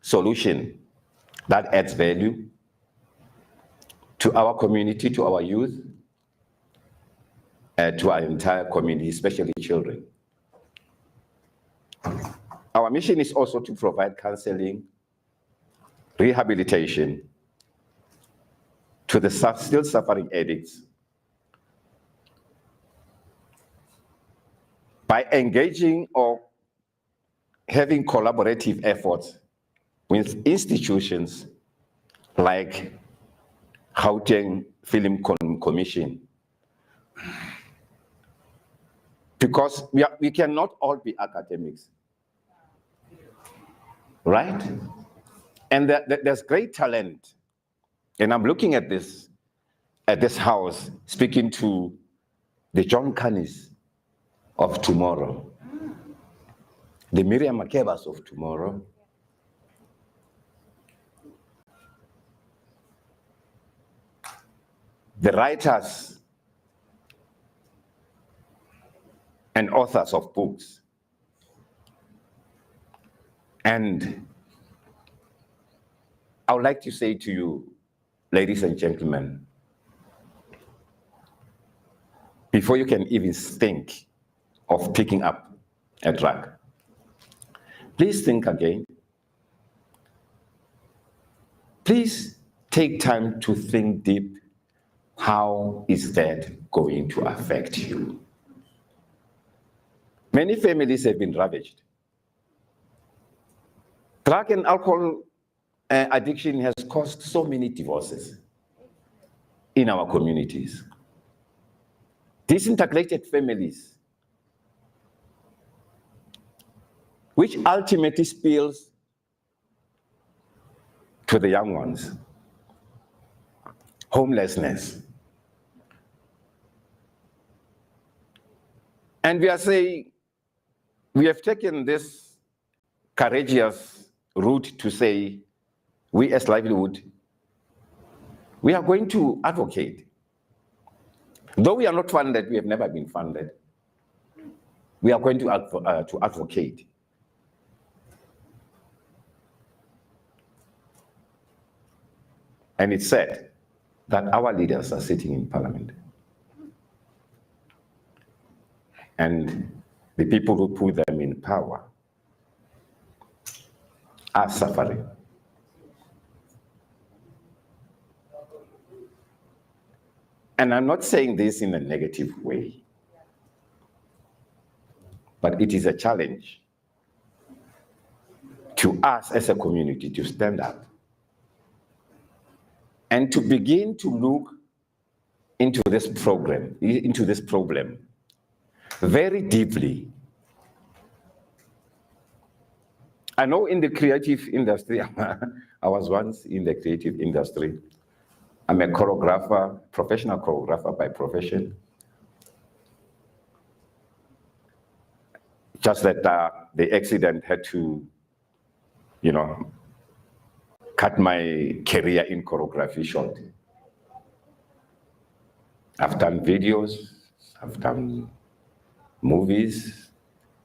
solution that adds value to our community, to our youth, to our entire community, especially children. Our mission is also to provide counseling, rehabilitation to the still suffering addicts by engaging or having collaborative efforts with institutions like Gauteng Film Commission. Because we cannot all be academics, right? And there's great talent. And I'm looking at this house, speaking to the John Cannies of tomorrow, the Miriam Makebas of tomorrow, the writers and authors of books. And I would like to say to you, ladies and gentlemen, before you can even think of picking up a drug, please think again. Please take time to think deep. How is that going to affect you? Many families have been ravaged. Drug and alcohol addiction has caused so many divorces in our communities. Disintegrated families, which ultimately spills to the young ones. Homelessness. And we are saying, we have taken this courageous route to say, we as Livelihood, we are going to advocate. Though we are not funded, we have never been funded, we are going to advocate. And it's said that our leaders are sitting in parliament. And the people who put them in power are suffering. And I'm not saying this in a negative way, but it is a challenge to us as a community to stand up and to begin to look into this problem very deeply. I know in the creative industry, I was once in the creative industry. I'm a choreographer, professional choreographer by profession. Just that the accident had to, cut my career in choreography short. I've done videos, I've done movies.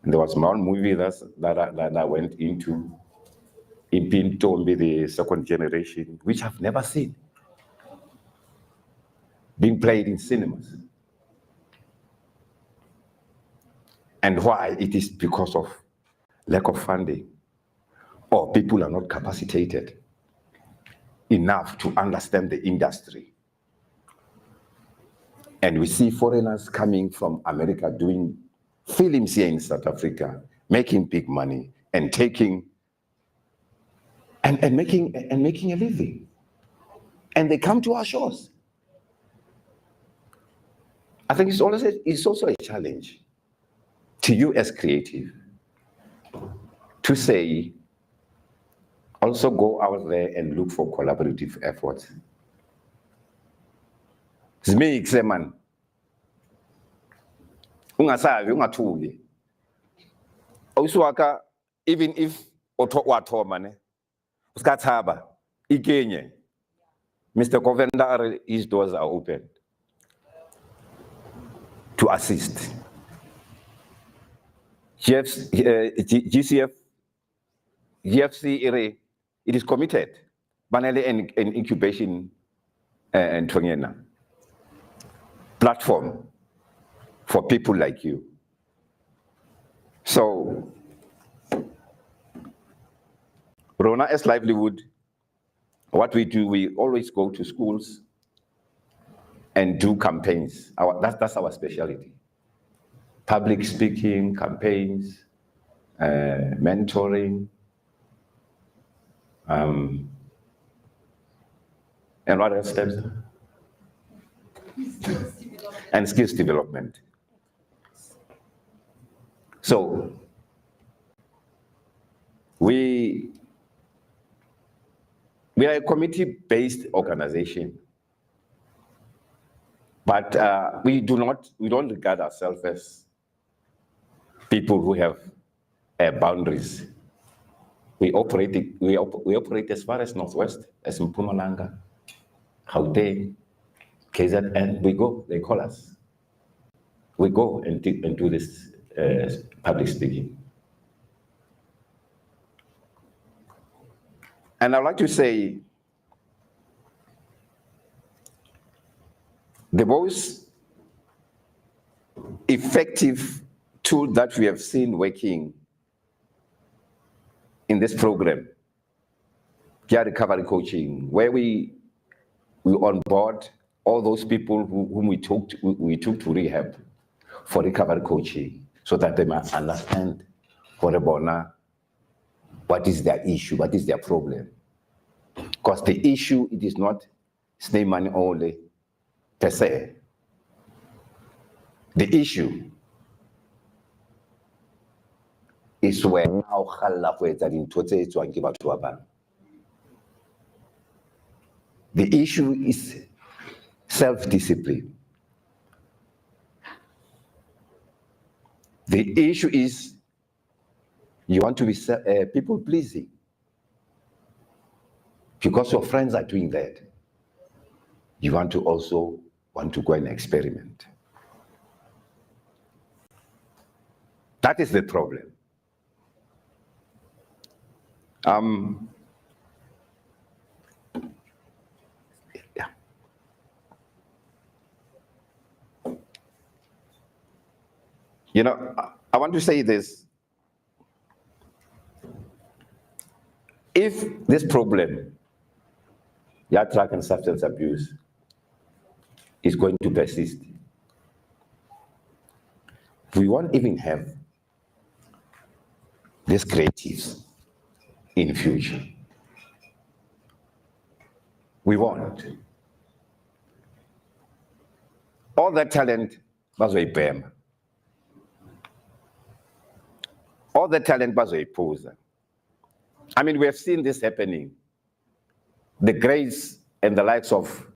And there was one movie that I went into, Impintombi, the second generation, which I've never seen, being played in cinemas. And why? It is because of lack of funding, or people are not capacitated enough to understand the industry. And we see foreigners coming from America doing films here in South Africa, making big money and taking and making a living. And they come to our shores. I think it's also a challenge to you as creative to say, also go out there and look for collaborative efforts. Zmikse man. Ungasabi, ungathuki. Awuswaka, even if wathoma ne, uskathaba, ikenye. Mr. Govender, his doors are open to assist. GCF, GFC, it is committed. Banele and incubation and Tongena platform for people like you. So, Rona as livelihood, what we do, we always go to schools and do campaigns. That's our specialty. Public speaking, campaigns, mentoring, and what else steps? And skills development. So we are a committee-based organization, but we don't regard ourselves as people who have boundaries. We operate as far as Northwest, as Mpumalanga, Gauteng, KZN. We go, they call us. We go and do this public speaking. And I'd like to say, the most effective tool that we have seen working in this program, peer recovery coaching, where we onboard all those people whom we took to rehab for recovery coaching, so that they might understand what is their issue, what is their problem. Because the issue, it is not snake money only per se. The issue is when the issue is self-discipline. The issue is you want to be people-pleasing because your friends are doing that. You want to also go and experiment. That is the problem. Yeah. You know, I want to say this. If this problem, drug and substance abuse, is going to persist, we won't even have these creatives in future. We won't. All that talent was a BEM. All the talent was a poser. I mean, we have seen this happening. The greats and the likes of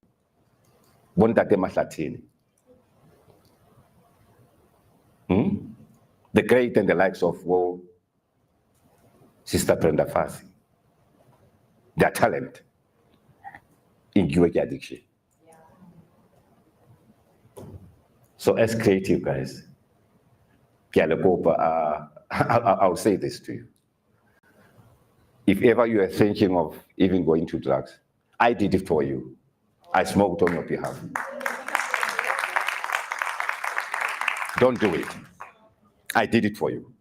Bontate Mahlatini. The great and the likes of Sister Brenda Fassie. Their talent in UAK addiction. So as creative guys, I'll say this to you. If ever you are thinking of even going to drugs, I did it for you. I smoked on your behalf. Don't do it. I did it for you.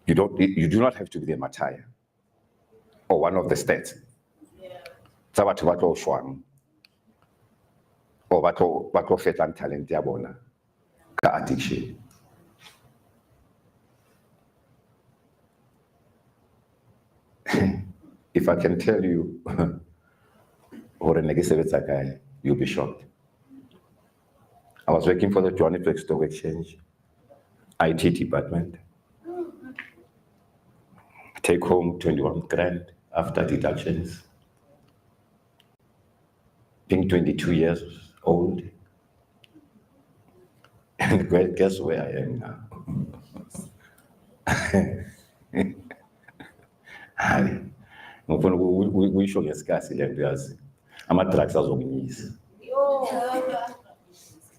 You do not have to be the Mataya or one of the states. Sabatho ba tlo shwang or ba tlo fetang talent ya bona ka addiction. If I can tell you, you'll be shocked. I was working for the Johannesburg Stock Exchange, IT department. Take home 21 grand after deductions. Being 22 years old. And guess where I am now? Ngifuna ukuyisho ngesikhathi le nto yazi ama-drugs azokunyisa.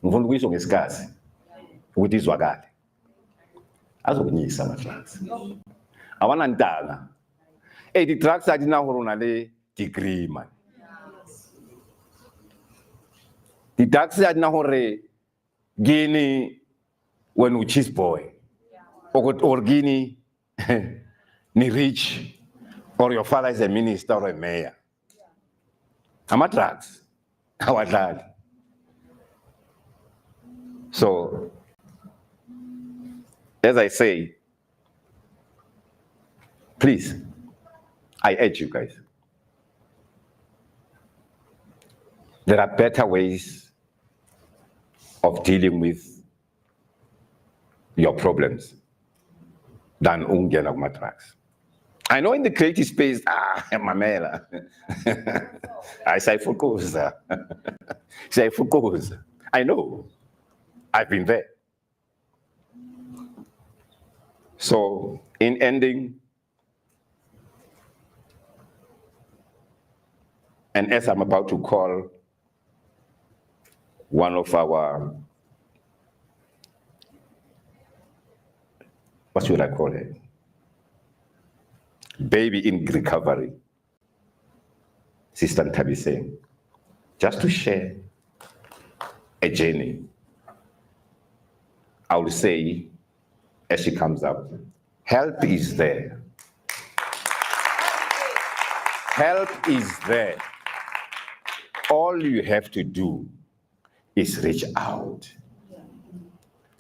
Ngifuna ukuyisho ngesikhathi ukuthi izwakale. Azokunyisa ama-drugs. Awanantanga. Di-drugs a di na gore o na le degree man. Di-drugs a di na gore gini when u cheese boy or gini ni rich or your father is a minister or a mayor. Ama-drugs awadlali. So as I say, please, I urge you guys. There are better ways of dealing with your problems than ungena kuma-drugs. I know in the creative space, mamela. I say focus. Say focus. I know. I've been there. So in ending, and as I'm about to call one of our, what should I call it? Baby in recovery, Sister Ntabiseng, just to share a journey. I will say, as she comes up, help is there. Help is there. All you have to do is reach out.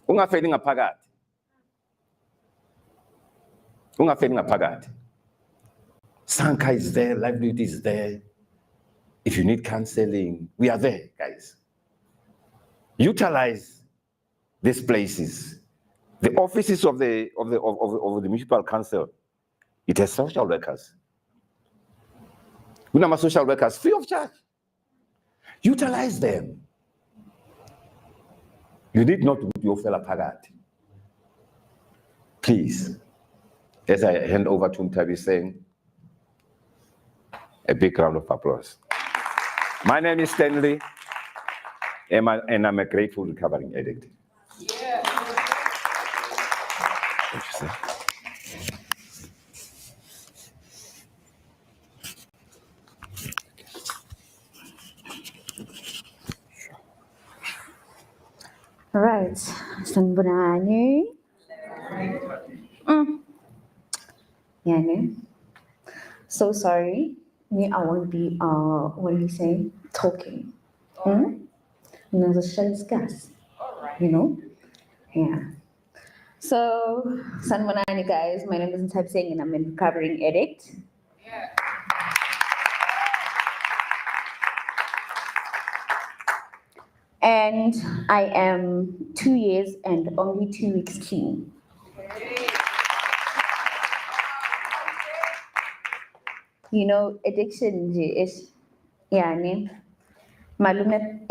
Ungafeli ngaphakathi. Ungafeli ngaphakathi. Sanka is there, livelihood is there. If you need counseling, we are there, guys. Utilize these places. The offices of the municipal council, it has social workers. We have social workers free of charge. Utilize them. You need not put your fellow pagat. Please, as I hand over to Ntabiseng, a big round of applause. My name is Stanley, and I'm a grateful recovering addict. Yeah. Thank you, sir. All right, Sanbonani. Yani. So sorry. Me, I won't be, what do you say, talking. No, the show is gas. You know? Yeah. So, Sanbonani, guys, my name is Ntabiseng and I'm a recovering addict. Yeah. And I am 2 years and only 2 weeks clean. You know, addiction is, yani, malume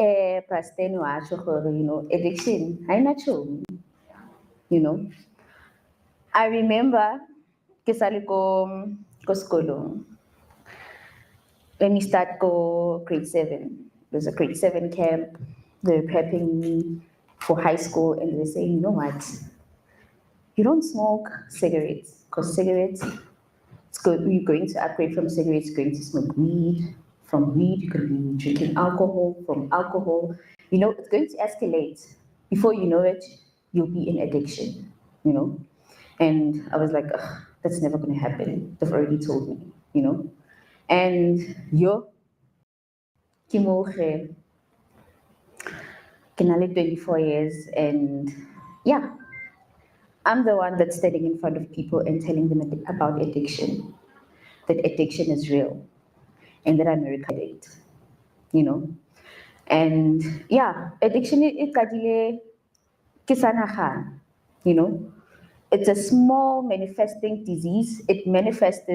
pasteni washo gore, you know, addiction, hainacho, you know. I remember kesali ko skolo. Let me start go grade 7. there's a grade 7 camp. They're prepping me for high school, and they're saying, you know what? You don't smoke cigarettes, because cigarettes, you're going to upgrade from cigarettes, you're going to smoke weed. From weed, you could be drinking alcohol. From alcohol, you know, it's going to escalate. Before you know it, you'll be in addiction, you know? And I was like, ugh, that's never going to happen. They've already told me, you know? And yo, Kimoche, Kinali 24 years, and yeah, I'm the one that's standing in front of people and telling them about addiction, that addiction is real, and that I'm a recovered addict, you know? And yeah, addiction is kadile kisanahan, you know? It's a small manifesting disease. It manifests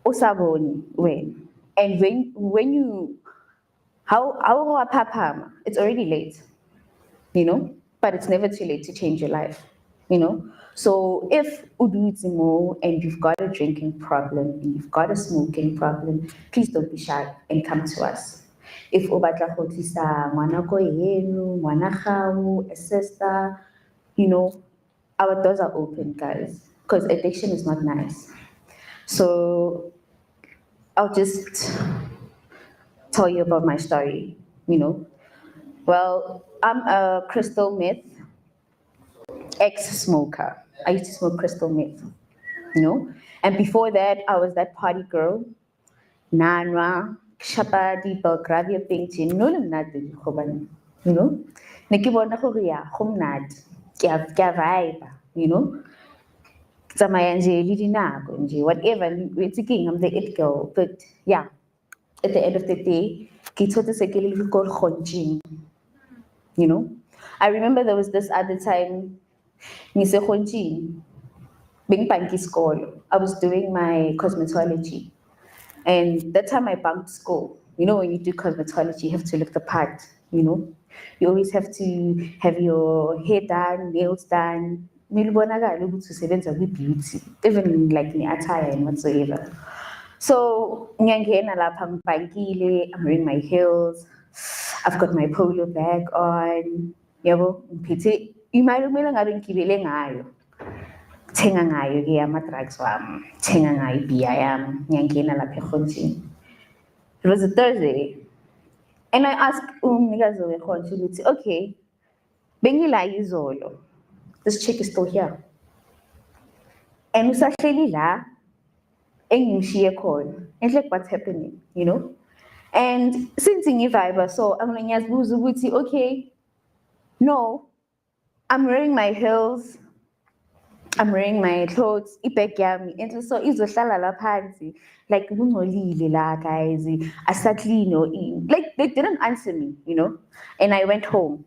osaboni when. And when you how papama, it's already late, you know, but it's never too late to change your life, you know. So if uduitsimo and you've got a drinking problem and you've got a smoking problem, please don't be shy and come to us. If obatla go tlisa ngwana ko yenu, ngwana gago, a sister, you know, our doors are open, guys, because addiction is not nice. So I'll just tell you about my story, you know. Well, I'm a crystal meth ex-smoker. I used to smoke crystal meth, you know. And before that, I was that party girl. Nanwa, Shapadi, Belgravia, Pintin, no, not the you know. Nikibona Korea, Homnad, vibe, you know. Whatever, we're thinking I'm the it girl. But yeah, at the end of the day, you know. I remember there was this other time, being banky school. I was doing my cosmetology. And that time I bunked school. You know, when you do cosmetology, you have to look the part, you know. You always have to have your hair done, nails done. Milibonakala ukuthi usebenza kwi-beauty, even like in attire and whatsoever. So, ngiyangena lapha ngibhankile, I'm wearing my heels, I've got my polo bag on, yabo, ngiphethe imali okumele ngabe ngigibele ngayo. Thenga ngayo ke ama-drugs wami, thenga ngayo i-beer yami, ngiyangena lapha ekhonjini. It was a Thursday, and I asked umnikazi wekhonji ukuthi, okay, bengila izolo, this chick is still here. And usahleli la, engishiye khona. And like, what's happening, you know? And since ngivibe, so I'm going to okay, no, I'm wearing my heels, I'm wearing my clothes, ibag yami, and so izohlala la phansi, like kungcolile la guys, asaclean or in. Like they didn't answer me, you know? And I went home.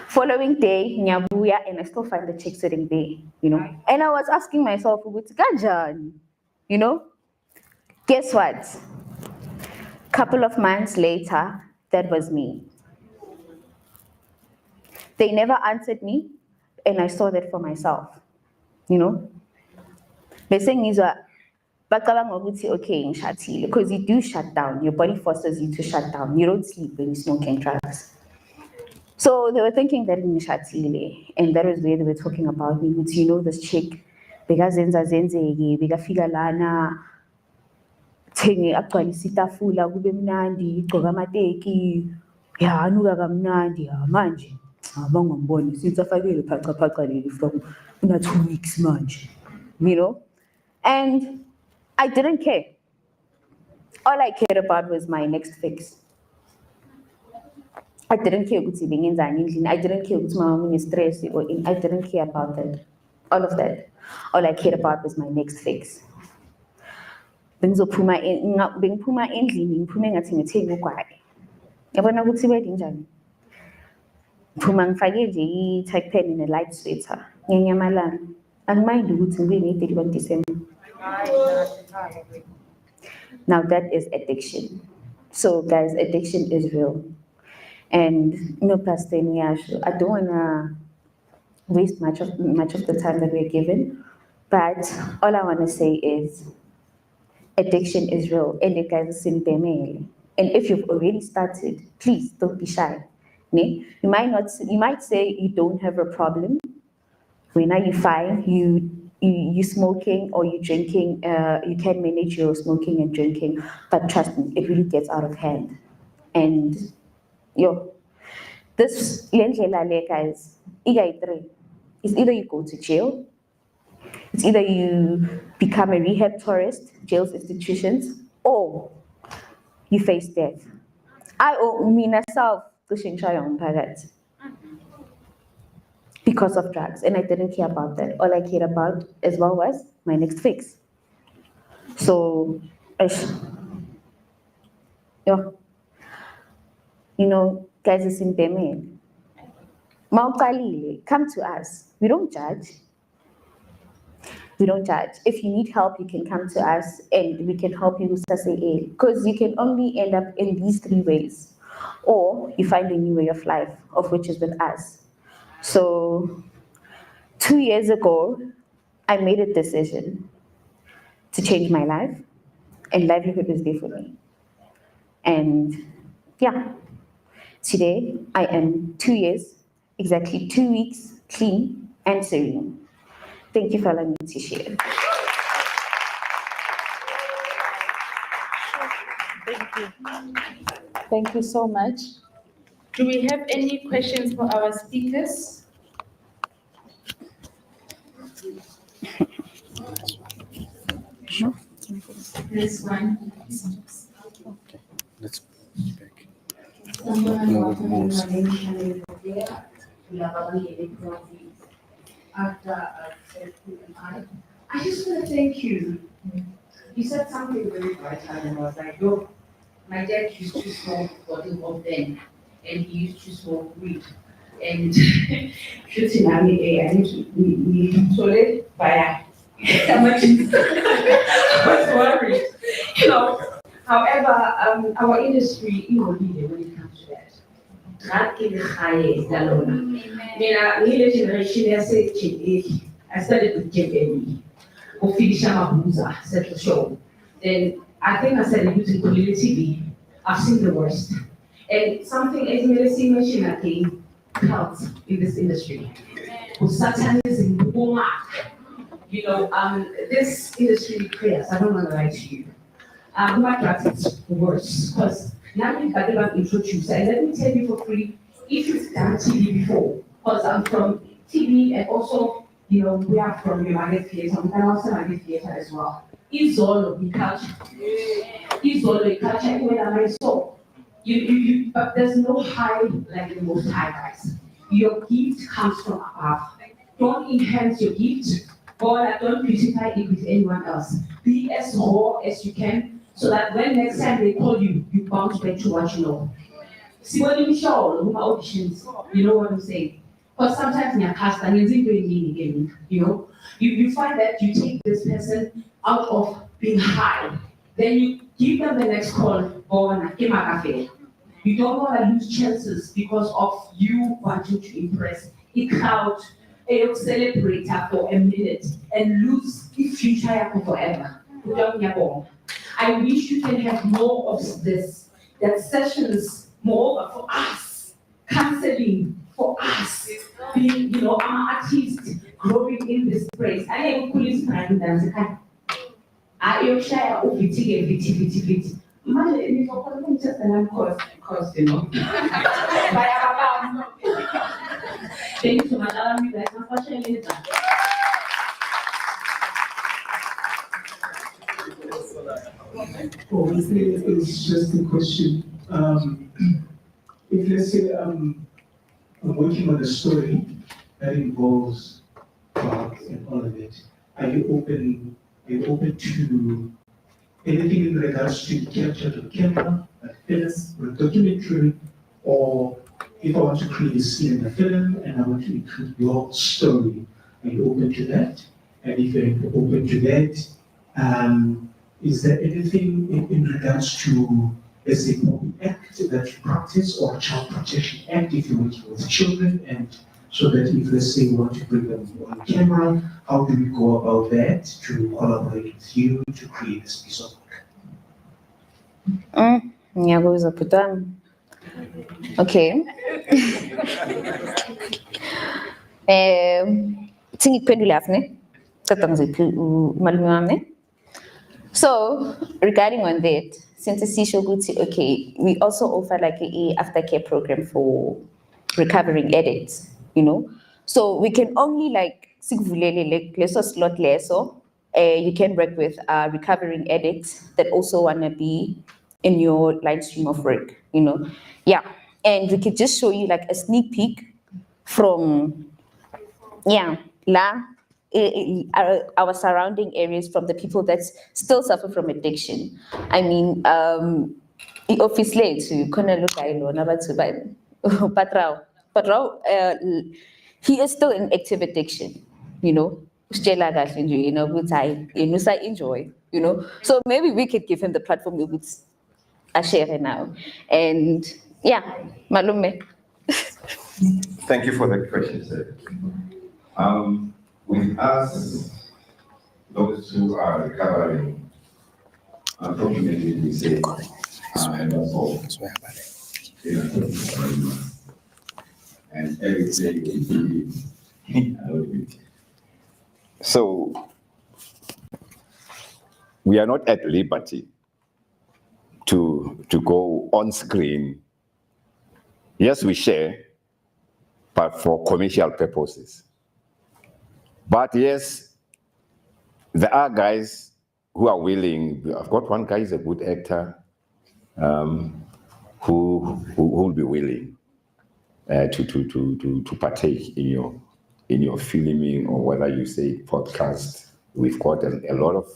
Following day, nyabuya, and I still find the chick sitting there, you know? And I was asking myself, you know? Guess what? Couple of months later, that was me. They never answered me, and I saw that for myself, you know? The thing is, okay, because you do shut down. Your body forces you to shut down. You don't sleep when you're smoking drugs. So they were thinking that in Shatile, and that was where they were talking about me. You know, this chick, Begazenza Zenzegi, Begafika Lana, Tenge Aqualisita Fula, Gubemnandi, Gogamateki, Yanuga Gamnandi, Manji, Among Boni, since I feel Paka from 2 weeks, Manji, you know? And I didn't care. All I cared about was my next fix. I didn't care about being in I didn't care about my mom stress or I didn't care about that. All of that. All I cared about was my next fix. Bengizophuma bengiphuma endlini ngiphume ngathi ngithenga ugwayi. Yabona ukuthi bedinjani. Phuma ngifake nje i-tag pen in a light sweater. Ngenyamalala. Angimind ukuthi ngibe ne-31 December. Now that is addiction. So guys, addiction is real. And no pasteniash. I don't wanna waste much of the time that we're given, but all I wanna say is addiction is real. And it guys in And if you've already started, please don't be shy. Ne? You might say you don't have a problem. When are you fine? You smoking or you drinking, you can manage your smoking and drinking, but trust me, it really gets out of hand. And this guys, it's either you go to jail, it's either you become a rehab tourist, jails, institutions, or you face death. I owe me myself because of drugs, and I didn't care about that. All I cared about as well was my next fix. So, yeah, guys, it's in Bemen. Come to us. We don't judge. We don't judge. If you need help, you can come to us and we can help you with SAA. Because you can only end up in these 3 ways. Or you find a new way of life, of which is with us. So 2 years ago, I made a decision to change my life, and livelihood is there for me. And yeah, today I am 2 years, exactly 2 weeks, clean and serene. Thank you for allowing me to share. Thank you. Thank you so much. Do we have any questions for our speakers? This one. Let's I just want to thank you. You said something very vital, and I was like, look, my dad used to smoke bottle of then, and he used to smoke weed. And shooting at me, I need to told it by how much I was worried. However, our industry, leader when it comes to that. Not in the highest alone. New generation, I started with Jim or finish Mabuza, settle show. Then I think I started using community TV. I've seen the worst. And something as Melissa mentioned again, health in this industry. Satanism, this industry creates, I don't want to lie to you. My drugs is worse because now you've got to introduce, and let me tell you for free, if you've done TV before, because I'm from TV and also, we are from United Theatre, and also United Theatre as well. It's all of the culture. It's all of the culture, anyway, that I saw. But there's no high like the most high, guys. Your gift comes from above. Don't enhance your gift, or don't crucify it with anyone else. Be as raw as you can, so that when next time they call you, you bounce back to what you know. See what you show, auditions, you know what I'm saying? Because sometimes in your cast, and you find that you take this person out of being high, then you give them the next call, you don't want to lose chances because of you wanting to impress a crowd, a celebrate for a minute and lose the future forever. I wish you can have more of this, that sessions more for us, counseling for us, being, our artists growing in this place. I am police crime dance. I share of it. Imagine if you're just an course, Thank you so much. Allow me guys. Unfortunately, it's just a question. If let's say I'm working on a story that involves drugs and all of it, are you open to anything in regards to capture the camera, like film, or a documentary, or if I want to create a scene in a film and I want to include your story, are you open to that? And if you're open to that, is there anything in regards to, let's say, act that you practice, or Child Protection Act if you're working with children, and so that if, let's say, we want to bring them on camera, how do we go about that to collaborate with you to create this piece of work? Ngiyakuzwa bhuti wami. Okay. Thi ngikuphendule afu ne? Ceda ngiziphi umalume wami ne? So regarding on that, since sisho ukuthi okay, we also offer like a aftercare program for recovering addicts, you know. So we can only like sikuvulele like leso slot leso. You can work with recovering addicts that also wanna be in your line stream of work, you know. Yeah, and we could just show you like a sneak peek from our surrounding areas from the people that still suffer from addiction. I mean, i-office lethu khona lo guy lona bathu bani Patrao, he is still in active addiction, you know. Usitshela kahle nje, you know, ukuthi hayi yena usa-enjoy, you know. So maybe we could give him the platform ukuthi ashare now. And yeah, malume. Thank you for that question, sir. With us, those who are recovering, unfortunately, we say, and every day we So, we are not at liberty to go on screen. Yes, we share, but for commercial purposes. But yes, there are guys who are willing. I've got one guy who's a good actor, who will be willing to partake in your filming, or whether you say podcast. We've got a lot of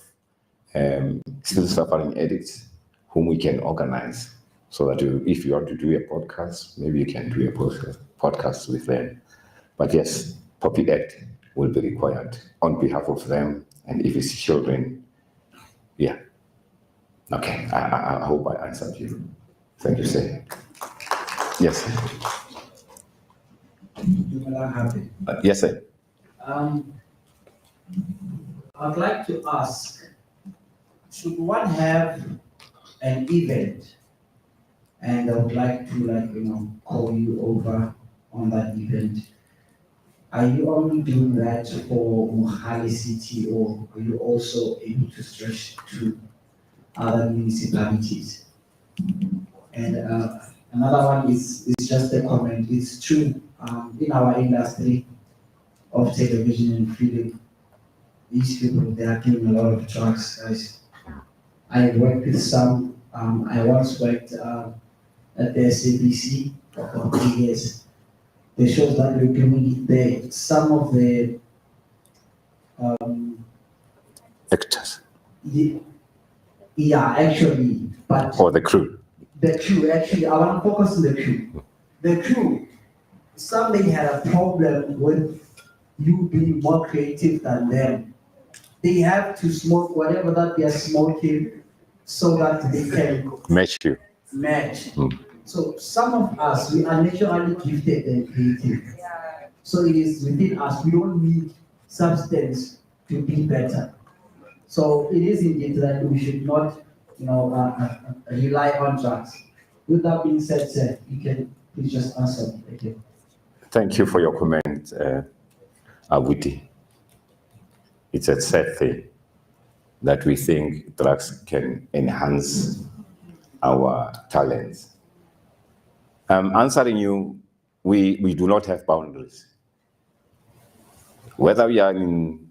still suffering addicts whom we can organize, so that if you want to do a podcast, maybe you can do a podcast with them. But yes, Poppy Act will be required on behalf of them, and if it's children, yeah. Okay, I hope I answered you. Thank you, sir. Yes. Yes, sir. I'd like to ask, should one have an event, and I would like to call you over on that event? Are you only doing that for Mohali City, or are you also able to stretch to other municipalities? And another one is just a comment. It's true, in our industry of television and film, these people, they are doing a lot of drugs, guys. I worked with some, I once worked at the SABC for 3 years. The shows that we're doing there, some of the Actors. Yeah, actually, but Or the crew. the crew, actually, I want to focus on the crew. The crew, some may have a problem with you being more creative than them. They have to smoke whatever that they are smoking so that they can Match you. match. So some of us, we are naturally gifted and creative. So it is within us. We don't need substance to be better. So it is indeed that we should not, rely on drugs. With that being said, sir, you can please just answer. Thank you. Thank you for your comment, Awuti. It's a sad thing that we think drugs can enhance our talents. Answering you, we do not have boundaries. Whether we are in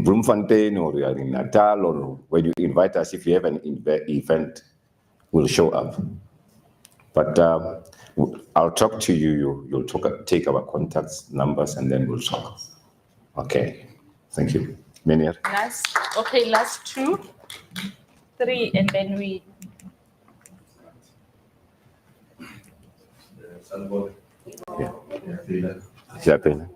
Bloemfontein, or we are in Natal, or when you invite us, if you have an event, we'll show up. But I'll talk to you, you'll take our contact numbers, and then we'll talk. Okay, thank you. Menier? Last 2, 3, and then we. Yeah, pena.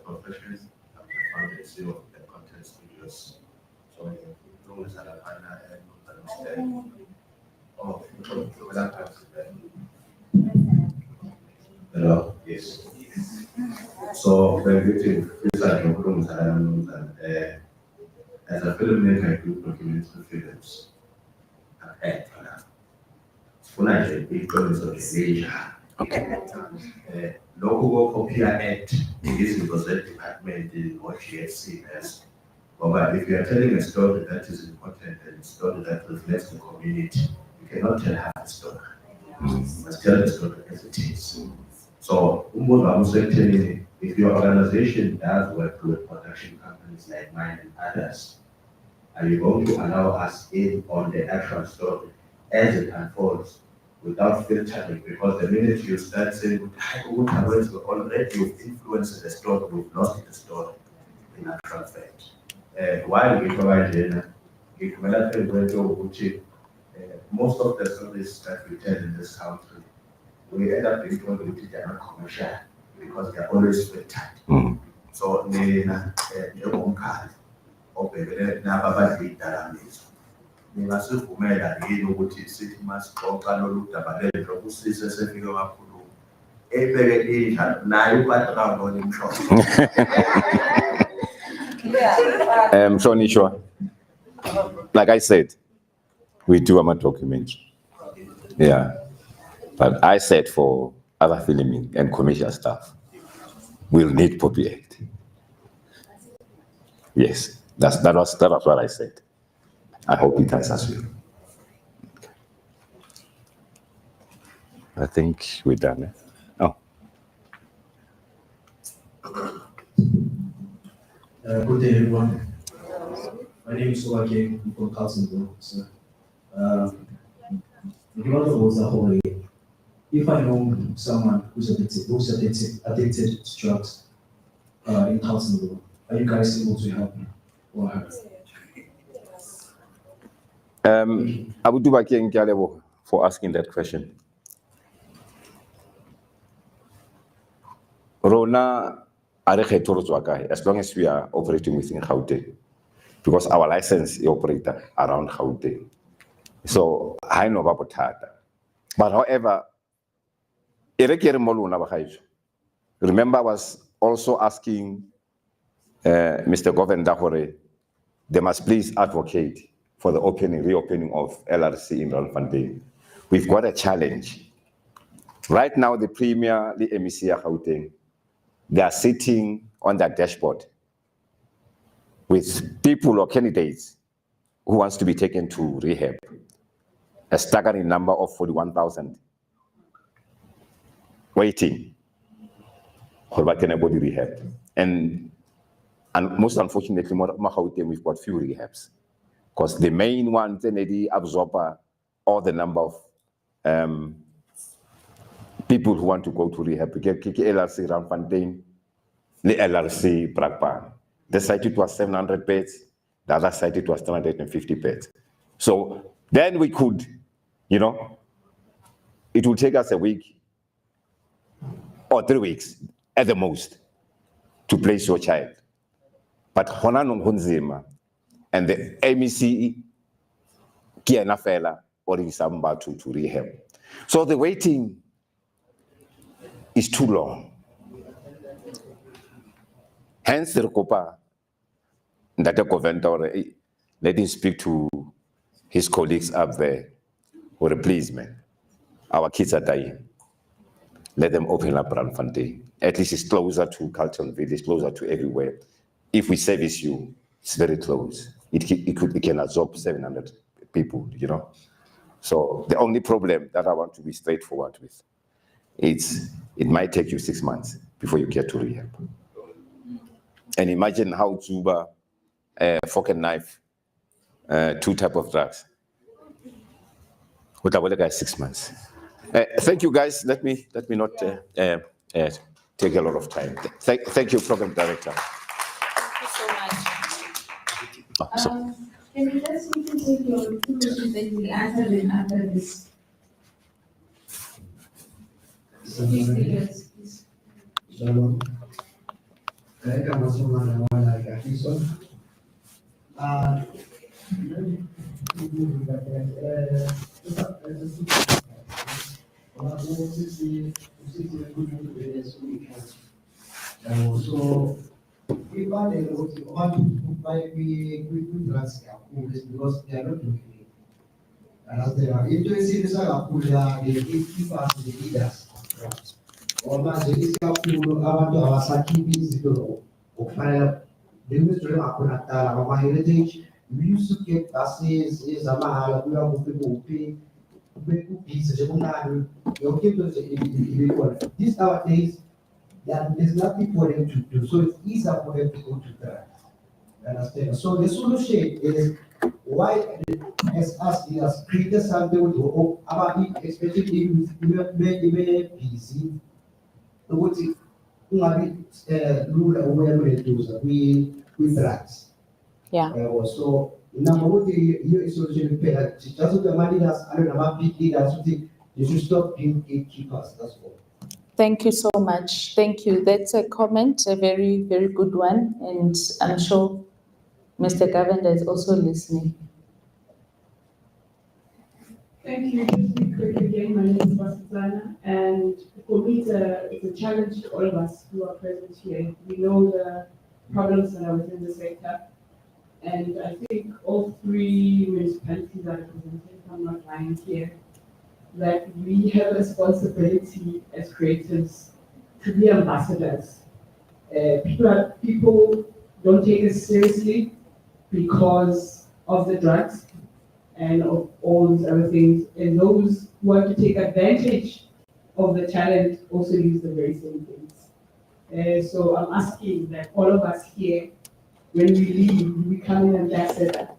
Professions and the foundation of the content studios. So, those are the final hello, yes. So, when we think these are the rooms and as a filmmaker, I do documentary films. Funa nje iqiniso nje lokhu koPR Act izinto ze-department ngo-GFC has. But if you are telling a story that is important and a story that reflects the community, you cannot tell half the story. You must tell the story as it is. So, if your organization does work with production companies like mine and others, are you going to allow us in on the actual story as it unfolds without filtering? Because the minute you start saying, already you've influenced the story, we've lost the story in actual fact. While we provide most of the stories that we tell in this country, we end up being told that they are not commercial because they are always filtered. So, ningasivumela yini ukuthi sithi masiqoqa lolu daba lelo kusise sefike kakhulu ebeke injalo naye ubackground olimhlophe. Mhlonishwa, like I said, we do a documentary. Yeah. But I said for other filming and commercial stuff, we'll need POPI Act. Yes, that was what I said. I hope it answers you. I think we're done. Oh. Good day, everyone. My name is Owake. I'm from Carlsonville. So, if I know someone who's addicted to drugs in Carlsonville, are you guys able to help me or her? Abu Dubaki Nkyalebo for asking that question. Rona as long as we are operating within Gauteng, because our license is operator around Gauteng. So I know about that. But however, remember I was also asking Mr. Govind Dahore, they must please advocate for the reopening of LRC in Randfontein. We've got a challenge. Right now, the Premier, the MEC Gauteng, they are sitting on that dashboard with people or candidates who wants to be taken to rehab. A staggering number of 41,000 waiting for body rehab. And most unfortunately, we've got few rehabs. Because the main ones, they absorb all the number of people who want to go to rehab. LRC Randfontein, the LRC Brakpan. The site it was 700 beds, the other site it was 350 beds. So then we could, it will take us a week or 3 weeks at the most to place your child. But Honanong Hunzima and the MEC Kiana Fela or Isamba to rehab. So the waiting is too long. Hence the Rukopa that the Governor let him speak to his colleagues up there for a please, man. Our kids are dying. Let them open up Randfontein. At least it's closer to Carlton Village, closer to everywhere. If we service you, it's very close. It can absorb 700 people, So the only problem that I want to be straightforward with, it might take you 6 months before you get to rehab. And imagine how Zuba, fork and knife, 2 types of drugs. What about the guy 6 months? Thank you, guys. Let me not take a lot of time. Thank you, Program Director. Thank you so much. Can we just take your 2 questions and we'll answer them after this? Please. ibandele ukuthi abantu kwi-drugs kakhulu is because they are not doing it. Understand? Into esiyisa kakhulu keep us the leaders of drugs. Or manje isikakhulu abantu abasakhiphi izinto okufanele lemizwe engakhona kudala ngama-heritage. We used to get buses ezamahala kuya kuphi kube kubhizi nje kumnandi yonke into nje ibikhona. These nowadays there's nothing for them to do, so it's easier for them to go to drugs. Understand? So the solution is why, as us leaders, create something with our people, especially if we're busy, ukuthi ungabi lula ukuyakuleduza kwi-drugs. Yeah. So number ukuthi iyo isolution kuphela, just ukuthi ama-leaders nama-big leaders ukuthi they should stop being gatekeepers, that's all. Thank you so much. Thank you. That's a comment, a very, very good one. And I'm sure Mr. Govender is also listening. Thank you. Just be quick again. My name is Basitana, and for me, it's a challenge to all of us who are present here. We know the problems that are within the sector, and I think all three municipalities are represented, if I'm not lying here, that we have a responsibility as creatives to be ambassadors. People don't take us seriously because of the drugs and of all these other things, and those who want to take advantage of the talent also use the very same things. So I'm asking that all of us here, when we leave, we become an ambassador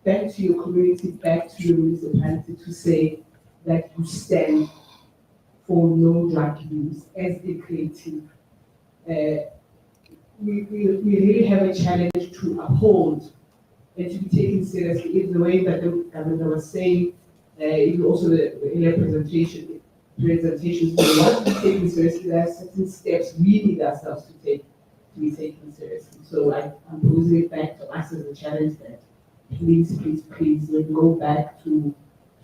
back to your community, back to your municipality to say that you stand for no drug use as a creative. We really have a challenge to uphold and to be taken seriously in the way that the governor was saying, even also in the presentations, we want to be taken seriously. There are certain steps we need ourselves to take to be taken seriously. So I'm posing it back to us as a challenge that please, when we go back to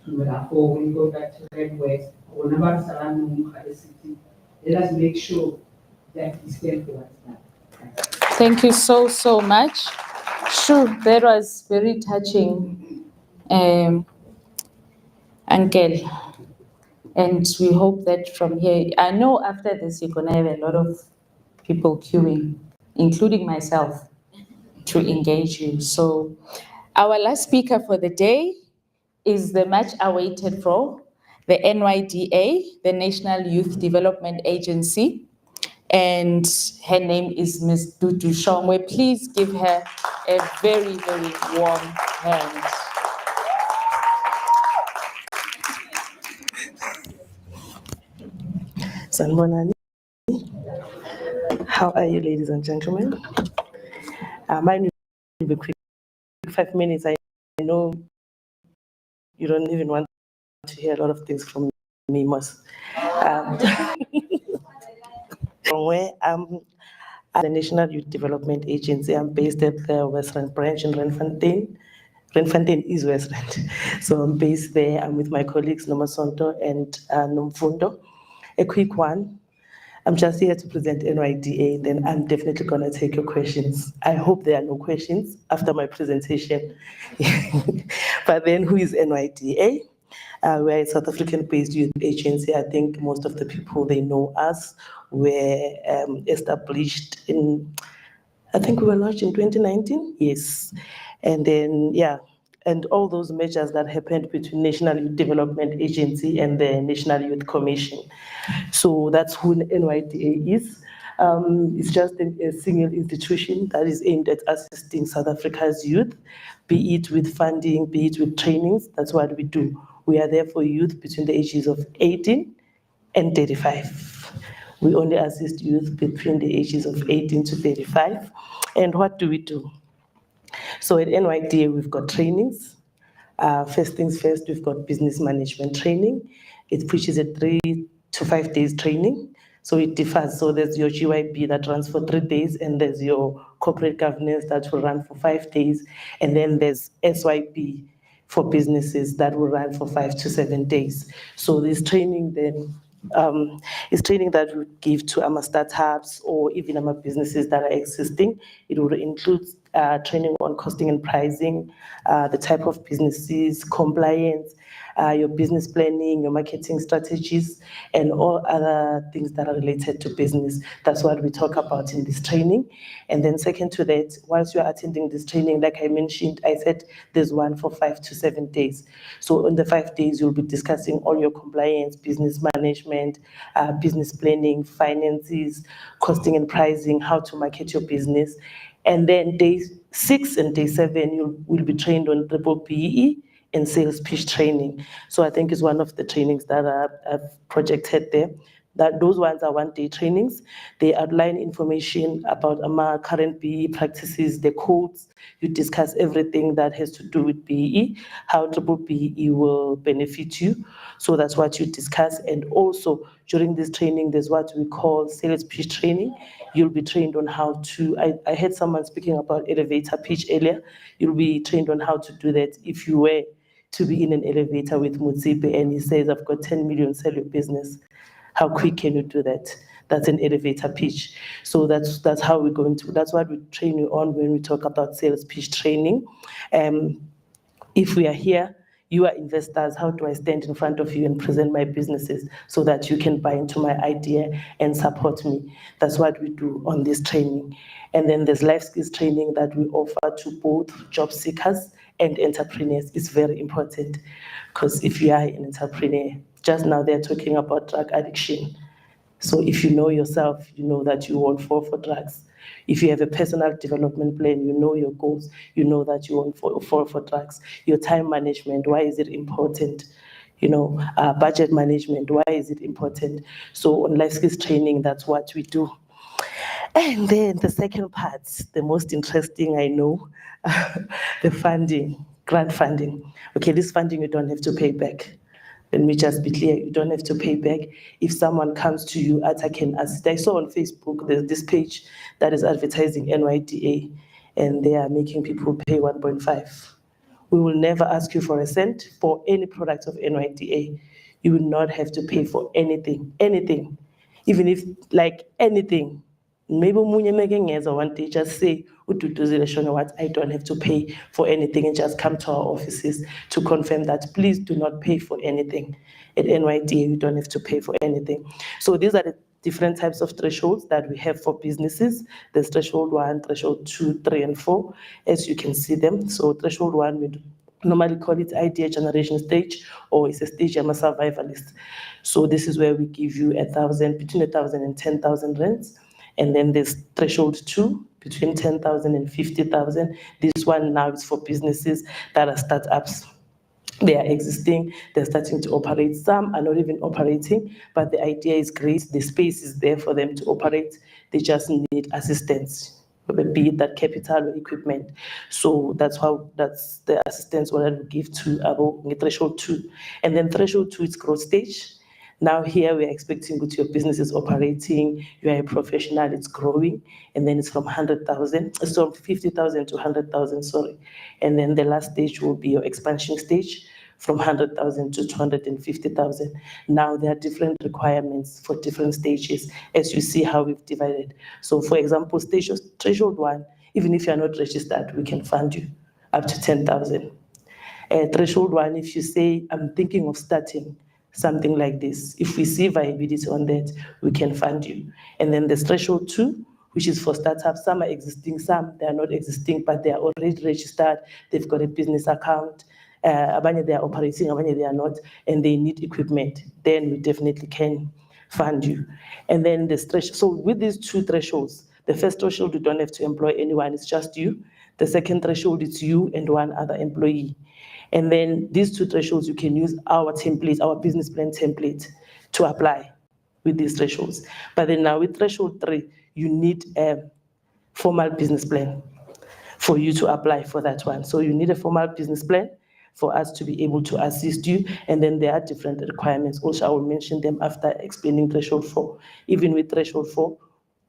Merafo, when we go back to Red West, or whenever the city, let us make sure that we stand for that. Thank you so, so much. Sure, that was very touching, Uncle. And we hope that from here, I know after this, you're going to have a lot of people queuing, including myself, to engage you. So our last speaker for the day is the much awaited for the NYDA, the National Youth Development Agency. And her name is Ms. Dudu Shongwe. Please give her a very, very warm hand. Sanbonani, how are you, ladies and gentlemen? Mine will be quick, 5 minutes. I know you don't even want to hear a lot of things from me, most. From where I'm at the National Youth Development Agency, I'm based at the Western branch in Renfontaine. Renfontaine is Western. So I'm based there. I'm with my colleagues, Nomasonto and Nomfundo. A quick one. I'm just here to present NYDA, then I'm definitely going to take your questions. I hope there are no questions after my presentation. But then who is NYDA? We're a South African-based youth agency. I think most of the people, they know us. We're established in, I think we were launched in 2019, yes. And then, yeah, and all those measures that happened between National Youth Development Agency and the National Youth Commission. So that's who NYDA is. It's just a single institution that is aimed at assisting South Africa's youth, be it with funding, be it with trainings. That's what we do. We are there for youth between the ages of 18 and 35. We only assist youth between the ages of 18 to 35. And what do we do? So at NYDA, we've got trainings. First things first, we've got business management training. Which is a 3 to 5 days training. So it differs. So there's your GYB that runs for 3 days, and there's your corporate governance that will run for 5 days. And then there's SYP for businesses that will run for 5 to 7 days. So this training then It's training that we give to our startups or even our businesses that are existing. It will include training on costing and pricing, the type of businesses, compliance, your business planning, your marketing strategies, and all other things that are related to business. That's what we talk about in this training. And then second to that, whilst you're attending this training, like I mentioned, I said there's one for 5 to 7 days. So in the 5 days, you'll be discussing all your compliance, business management, business planning, finances, costing and pricing, how to market your business. And then day 6 and day 7, you will be trained on triple PE and sales pitch training. So I think it's one of the trainings that I've projected there. That those ones are 1-day trainings. They outline information about our current BE practices, the codes. You discuss everything that has to do with BE, how triple BE will benefit you. So that's what you discuss. And also during this training, there's what we call sales pitch training. You'll be trained on how to, I heard someone speaking about elevator pitch earlier. You'll be trained on how to do that if you were to be in an elevator with Mutsipe and he says, I've got 10 million, sell your business. How quick can you do that? That's an elevator pitch. So that's how we're going to, that's what we train you on when we talk about sales pitch training. If we are here, you are investors, how do I stand in front of you and present my businesses so that you can buy into my idea and support me? That's what we do on this training. And then there's life skills training that we offer to both job seekers and entrepreneurs. It's very important because if you are an entrepreneur, just now they're talking about drug addiction. So if you know yourself, you know that you won't fall for drugs. If you have a personal development plan, you know your goals, you know that you won't fall for drugs. Your time management, why is it important? You know, budget management, why is it important? So on life skills training, that's what we do. And then the second part, the most interesting, I know, the funding, grant funding. Okay, this funding you don't have to pay back. Let me just be clear, you don't have to pay back. If someone comes to you, I can assist. I saw on Facebook, there's this page that is advertising NYDA, and they are making people pay 1.5. We will never ask you for a cent for any product of NYDA. You will not have to pay for anything, even if, like anything. Maybe Munye Megengeza one day just say, what I don't have to pay for anything, and just come to our offices to confirm that please do not pay for anything. At NYDA, you don't have to pay for anything. So these are the different types of thresholds that we have for businesses. There's threshold 1, threshold 2, 3, and 4, as you can see them. So threshold 1, we normally call it idea generation stage, or it's a stage I'm a survivalist. So this is where we give you between 1,000 and 10,000 rands. And then there's threshold 2, between 10,000 and 50,000. This one now is for businesses that are startups. They are existing, they're starting to operate. Some are not even operating, but the idea is great. The space is there for them to operate. They just need assistance, be it that capital or equipment. So that's the assistance that we give to about threshold 2. And then threshold 2 is growth stage. Now here we are expecting that your business is operating, you are a professional, it's growing, and then it's from 100,000, so 50,000 to 100,000, sorry. And then the last stage will be your expansion stage, from 100,000 to 250,000. Now there are different requirements for different stages, as you see how we've divided. So for example, threshold 1, even if you're not registered, we can fund you up to 10,000. Threshold 1, if you say, I'm thinking of starting something like this, if we see viability on that, we can fund you. And then there's threshold 2, which is for startups. Some are existing, some they are not existing, but they are already registered, they've got a business account, abanye they are operating, abanye they are not, and they need equipment. Then we definitely can fund you. And then the threshold, so with these 2 thresholds, the first threshold, you don't have to employ anyone, it's just you. The second threshold, it's you and one other employee. And then these 2 thresholds, you can use our template, our business plan template to apply with these thresholds. But then now with threshold 3, you need a formal business plan for you to apply for that one. So you need a formal business plan for us to be able to assist you. And then there are different requirements. Also, I will mention them after explaining threshold 4. Even with threshold 4,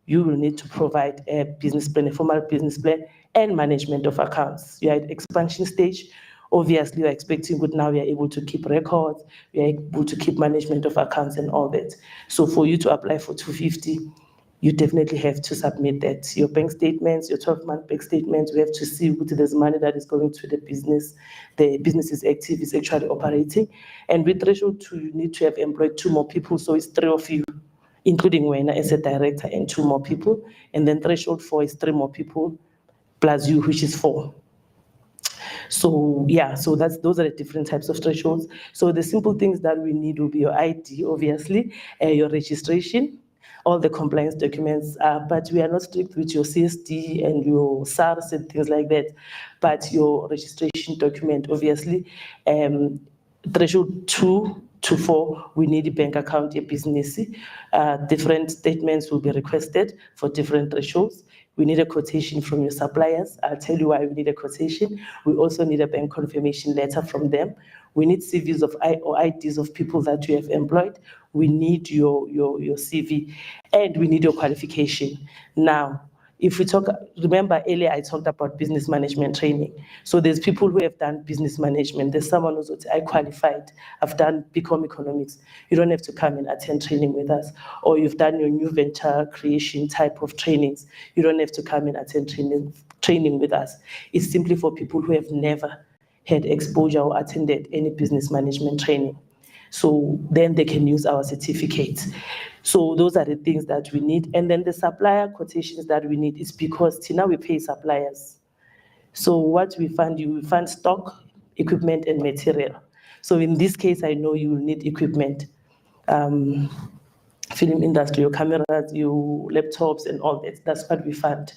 you will need to provide a business plan, a formal business plan, and management of accounts. You're at expansion stage, Obviously, you're expecting good now we are able to keep records, we are able to keep management of accounts and all that. So for you to apply for 250, you definitely have to submit that. Your bank statements, your 12-month bank statements, we have to see whether there's money that is going to the business is active, is actually operating. And with threshold 2, you need to have employed 2 more people, so it's 3 of you, including Wena as a director and 2 more people. And then threshold 4 is 3 more people plus you, which is 4. So yeah, so those are the different types of thresholds. So the simple things that we need will be your ID, obviously, your registration, all the compliance documents, but we are not strict with your CSD and your SARS and things like that, but your registration document, obviously. Threshold 2 to 4, we need a bank account, a business. Different statements will be requested for different thresholds. We need a quotation from your suppliers. I'll tell you why we need a quotation. We also need a bank confirmation letter from them. We need CVs or IDs of people that you have employed. We need your CV, and we need your qualification. Now, if we talk, remember earlier I talked about business management training. So there's people who have done business management. There's someone who's I qualified, I've done BCom economics. You don't have to come and attend training with us. Or you've done your new venture creation type of trainings. You don't have to come and attend training with us. It's simply for people who have never had exposure or attended any business management training. So then they can use our certificates. So those are the things that we need. And then the supplier quotations that we need is because Tina, we pay suppliers. So what we fund, we fund stock, equipment, and material. So in this case, I know you will need equipment, film industry, your cameras, your laptops, and all that. That's what we fund.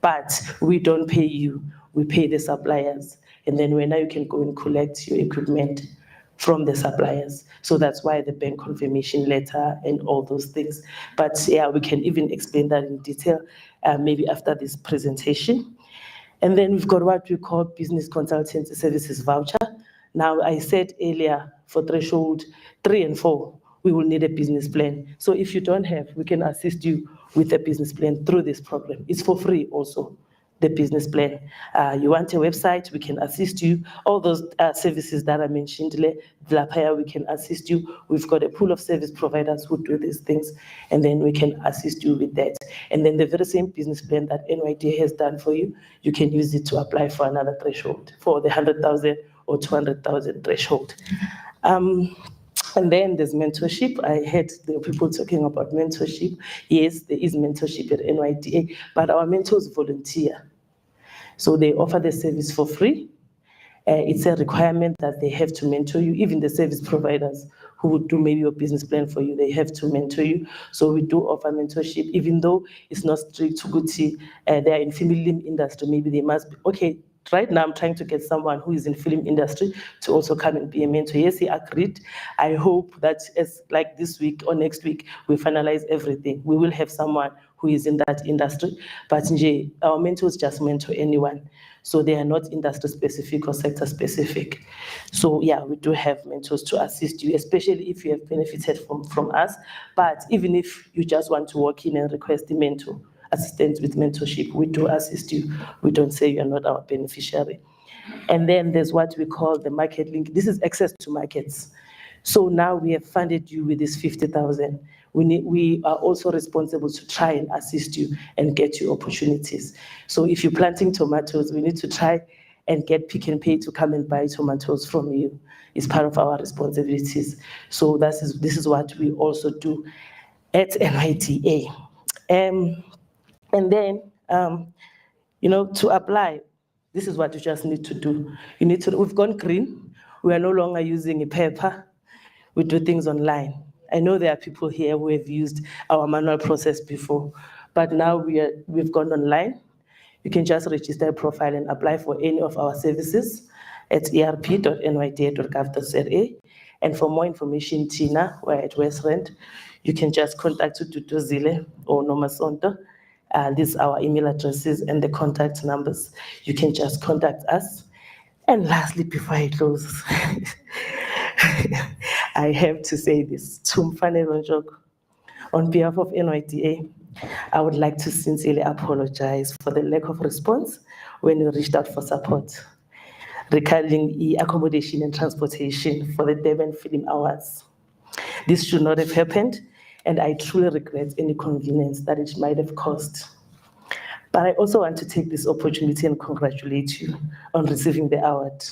But we don't pay you, we pay the suppliers. And then now you can go and collect your equipment from the suppliers. So that's why the bank confirmation letter and all those things. But yeah, we can even explain that in detail, maybe after this presentation. And then we've got what we call business consultancy services voucher. Now, I said earlier, for threshold 3 and 4, we will need a business plan. So if you don't have, we can assist you with a business plan through this program. It's for free also, the business plan. You want a website, we can assist you. All those services that I mentioned, Vlapaya, we can assist you. We've got a pool of service providers who do these things, and then we can assist you with that. And then the very same business plan that NYDA has done for you, you can use it to apply for another threshold, for the 100,000 or 200,000 threshold. And then there's mentorship. I heard the people talking about mentorship. Yes, there is mentorship at NYDA, but our mentors volunteer. So they offer the service for free. It's a requirement that they have to mentor you. Even the service providers who would do maybe your business plan for you, they have to mentor you. So we do offer mentorship, even though it's not strict to Guti. They are in film industry, maybe they must be, okay, right now I'm trying to get someone who is in film industry to also come and be a mentor. Yes, he agreed. I hope that as like this week or next week, we finalize everything. We will have someone who is in that industry, but our mentors just mentor anyone. So they are not industry specific or sector specific. So yeah, we do have mentors to assist you, especially if you have benefited from us. But even if you just want to walk in and request a mentor, assistance with mentorship, we do assist you. We don't say you're not our beneficiary. And then there's what we call the market link. This is access to markets. So now we have funded you with this 50,000. We are also responsible to try and assist you and get you opportunities. So if you're planting tomatoes, we need to try and get Pick n Pay to come and buy tomatoes from you. It's part of our responsibilities. So this is what we also do at NYDA. And then, to apply, this is what you just need to do. We've gone green. We are no longer using a paper. We do things online. I know there are people here who have used our manual process before, but now we've gone online. You can just register a profile and apply for any of our services at erp.nyda.gov.za. And for more information, Tina, we're at West Rand. You can just contact Tutu Zile or Noma Sonto. These are our email addresses and the contact numbers. You can just contact us. And lastly, before I close, I have to say this. Tumfane Ronjok, on behalf of NYDA, I would like to sincerely apologize for the lack of response when we reached out for support. regarding accommodation and transportation for the Durban Film Awards. This should not have happened, and I truly regret any inconvenience that it might have caused. But I also want to take this opportunity and congratulate you on receiving the award.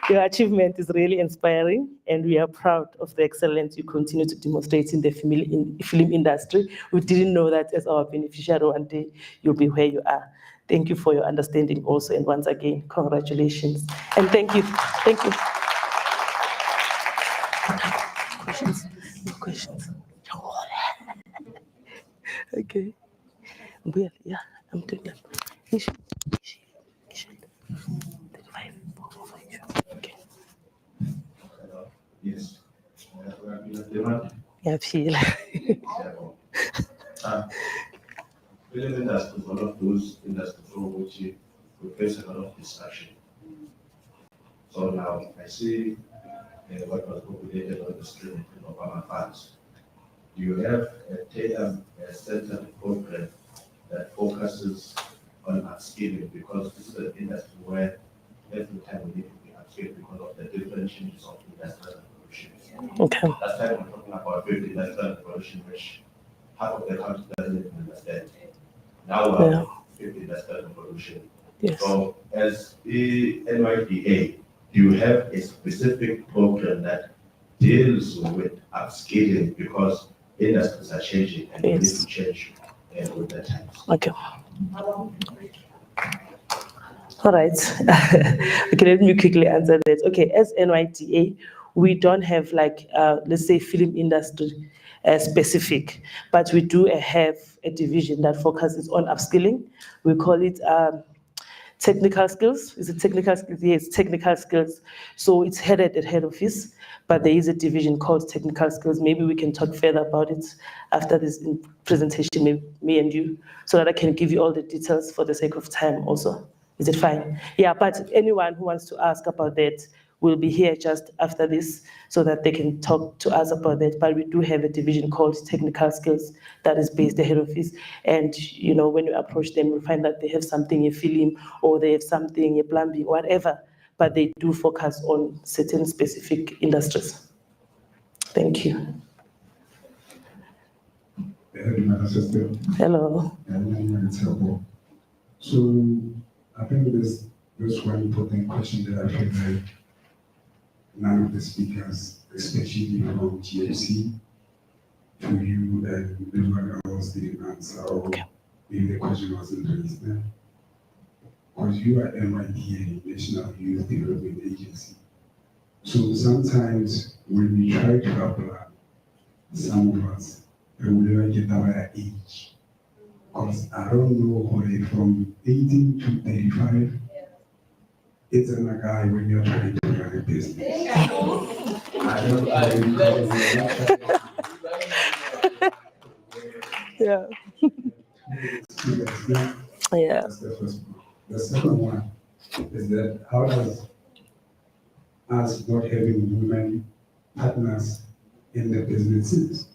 Your achievement is really inspiring, and we are proud of the excellence you continue to demonstrate in the film industry. We didn't know that as our beneficiary one day you'll be where you are. Thank you for your understanding also, and once again, congratulations. And thank you. Thank you. Questions? No questions. Okay. Well, yeah, I'm doing that. Yes. Yeah, feel. Film industry is one of those industries for which we face a lot of distraction. So now I see what was populated on the screen of our funds. You have a center program that focuses on upskilling, because this is an industry where every time we need to be upskilled because of the different changes of industrial revolutions. Okay. Last time we're talking about fifth industrial revolution, which half of the country doesn't even understand. Now we're Yeah. fifth industrial revolution. Yes. So as the NYDA, do you have a specific program that deals with upskilling, because industries are changing and we need to change with the times? Okay. All right. Okay, let me quickly answer that. Okay, as NYDA, we don't have like, let's say, film industry specific, but we do have a division that focuses on upskilling. We call it technical skills. Is it technical skills? Yes, technical skills. So it's headed at head office, but there is a division called technical skills. Maybe we can talk further about it after this presentation, maybe me and you, so that I can give you all the details for the sake of time also. Is it fine? Yeah, but anyone who wants to ask about that will be here just after this so that they can talk to us about that. But we do have a division called technical skills that is based at head office. And, you know, when you approach them, you'll find that they have something in film or they have something in plumbing, whatever, but they do focus on certain specific industries. Thank you. Hello. So I think there's one important question that I feel like none of the speakers, especially from GFC, to you and everyone else didn't answer, or maybe the question wasn't raised there. Because you are NYDA, National Youth Development Agency. So sometimes when we try to apply, some of us, we will never get our age. Because I don't know whether from 18 to 35, it's a guy when you're trying to run a business. I don't Yeah. Yeah. That's the first one. The second one is that how does us not having women partners in the businesses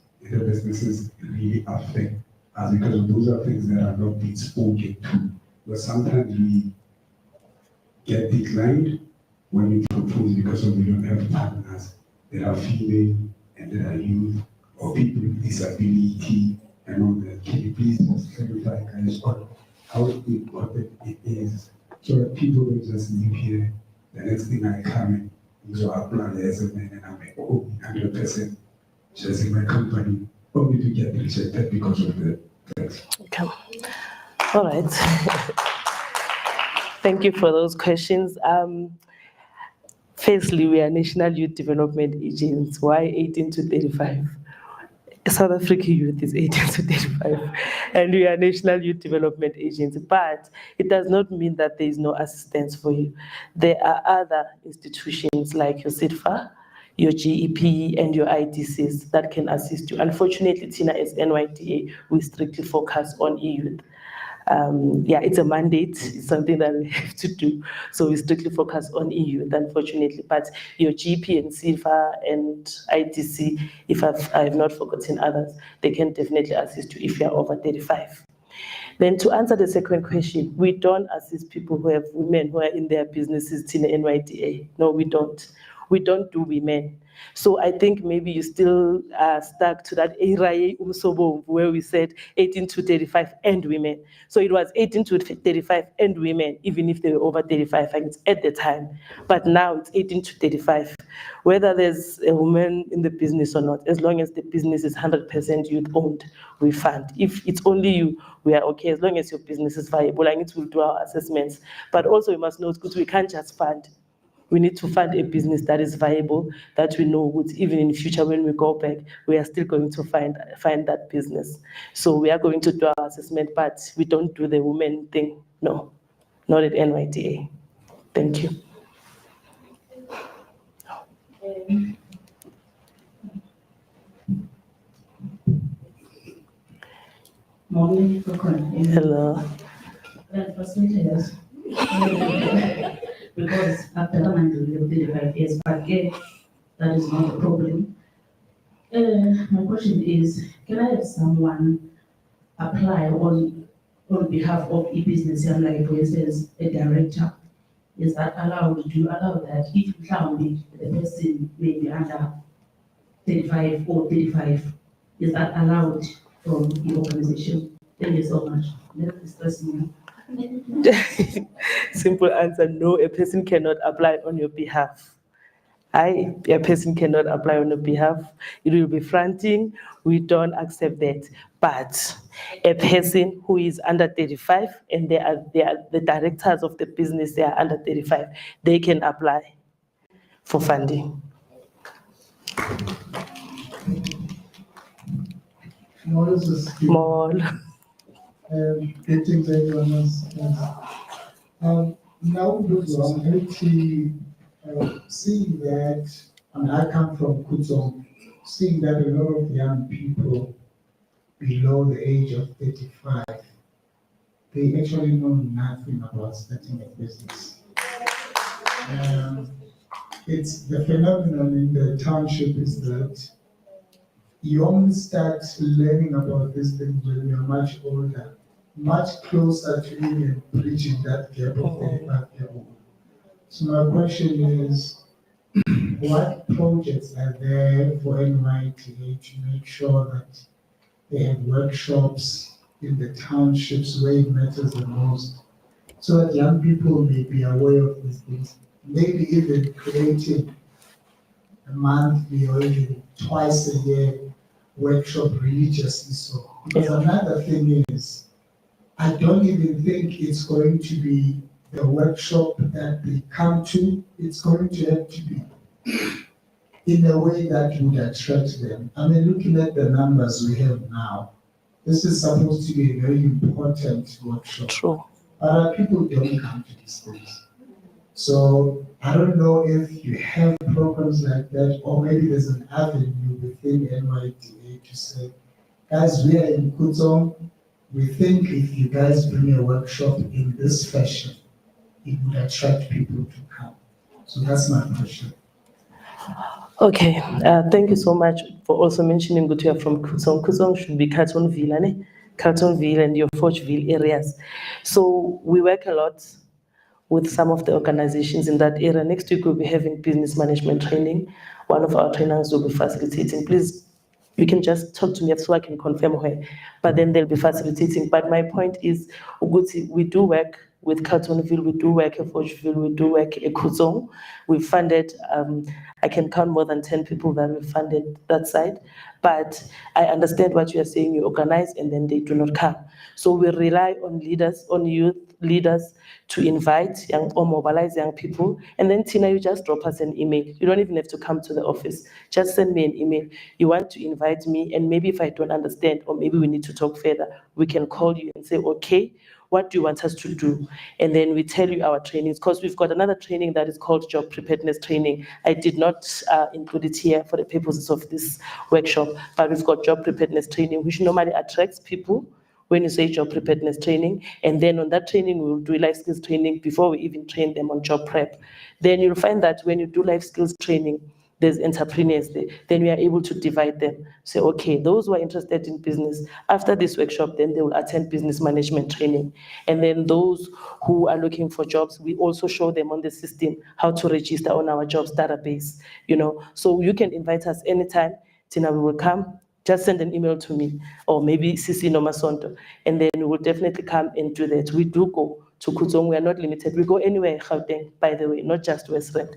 really affect us, because those are things that are not being spoken to. But sometimes we get declined when we propose because we don't have partners that are female and that are youth or people with disability and all that. Can you please just clarify, guys, on how important it is so that people don't just live here? The next thing I come in, so I plan as a man and I'm like, oh, 100% just in my company, only to get rejected because of the text. Okay. All right. Thank you for those questions. Firstly, we are National Youth Development Agents. Why 18 to 35? South African youth is 18 to 35, and we are National Youth Development Agency. But it does not mean that there is no assistance for you. There are other institutions like your SIDFA, your GEP, and your IDCs that can assist you. Unfortunately, Tina, as NYDA, we strictly focus on e-youth. Yeah, it's a mandate, it's something that we have to do. So we strictly focus on e-youth, unfortunately. But your GP and SIFA and ITC, if I have not forgotten others, they can definitely assist you if you're over 35. Then to answer the second question, we don't assist people who have women who are in their businesses in the NYDA. No, we don't. We don't do women. So I think maybe you still are stuck to that era where we said 18 to 35 and women. So it was 18 to 35 and women, even if they were over 35 at the time. But now it's 18 to 35. Whether there's a woman in the business or not, as long as the business is 100% youth owned, we fund. If it's only you, we are okay, as long as your business is viable. I need to do our assessments. But also you must know, because we can't just fund. We need to fund a business that is viable, that we know would, even in the future when we go back, we are still going to find that business. So we are going to do our assessment, but we don't do the women thing. No, not at NYDA. Thank you. Morning, hello. Facilitators. Because after the month we will 35 years, but again, that is not a problem. My question is, can I have someone apply on behalf of a business, like for instance, a director? Is that allowed? Do you allow that if the person may be under 35 or 35? Is that allowed from the organization? Thank you so much. Let me stress me. Simple answer, no, a person cannot apply on your behalf. A person cannot apply on your behalf. It will be fronting. We don't accept that. But a person who is under 35 and they are the directors of the business, they are under 35, they can apply for funding. More. Greetings, everyone else. Now, I'm actually seeing that, and I come from Kutzong, seeing that a lot of young people below the age of 35, they actually know nothing about starting a business. It's the phenomenon in the township is that you only start learning about these things when you're much older, much closer to even bridging that gap of 35-year-old. So my question is, what projects are there for NYDA to make sure that they have workshops in the townships where it matters the most, so that young people may be aware of these things? Maybe even creating a monthly or even twice a year workshop religiously so. Because another thing is, I don't even think it's going to be the workshop that they come to. It's going to have to be in a way that would attract them. I mean, looking at the numbers we have now, this is supposed to be a very important workshop. True. But people don't come to these things. So I don't know if you have programs like that, or maybe there's an avenue within NYDA to say, guys, we are in Kutzong. We think if you guys bring a workshop in this fashion, it would attract people to come. So that's my question. Okay, thank you so much for also mentioning that you are from Kutzong. Kutzong should be Carletonville, Carletonville and your Forgeville areas. So we work a lot with some of the organizations in that area. Next week, we'll be having business management training. One of our trainers will be facilitating. Please, you can just talk to me so I can confirm her, but then they'll be facilitating. But my point is, Uguti, we do work with Carletonville, we do work at Forgeville, we do work at Kutzong. We've funded, I can count more than 10 people that we've funded that side. But I understand what you are saying, you organize and then they do not come. So we rely on leaders, on youth leaders to invite young or mobilize young people. And then Tina, you just drop us an email. You don't even have to come to the office. Just send me an email. You want to invite me, and maybe if I don't understand, or maybe we need to talk further, we can call you and say, okay, what do you want us to do? And then we tell you our trainings, because we've got another training that is called job preparedness training. I did not include it here for the purposes of this workshop, but we've got job preparedness training, which normally attracts people when you say job preparedness training. And then on that training, we will do life skills training before we even train them on job prep. Then you'll find that when you do life skills training, there's entrepreneurs there, then we are able to divide them. Say, okay, those who are interested in business, after this workshop, then they will attend business management training. And then those who are looking for jobs, we also show them on the system how to register on our jobs database, So you can invite us anytime. Tina, we will come. Just send an email to me, or maybe CC Nomasonto, and then we will definitely come and do that. We do go to Kuzong. We are not limited. We go anywhere in Gauteng, by the way, not just Westland.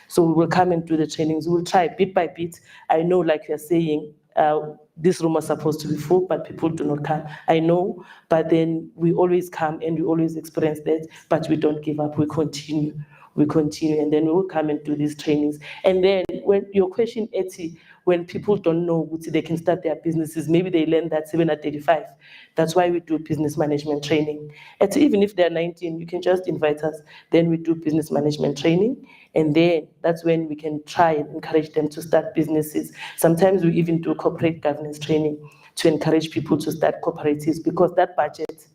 So we will come and do the trainings. We will try bit by bit. I know, like you're saying, this room was supposed to be full, but people do not come. I know, but then we always come and we always experience that, but we don't give up. We continue, and then we will come and do these trainings. And then when your question, Etty, when people don't know what they can start their businesses, maybe they learn that 7 at 35. That's why we do business management training. And even if they're 19, you can just invite us. Then we do business management training. And then that's when we can try and encourage them to start businesses. Sometimes we even do corporate governance training to encourage people to start cooperatives, because that budget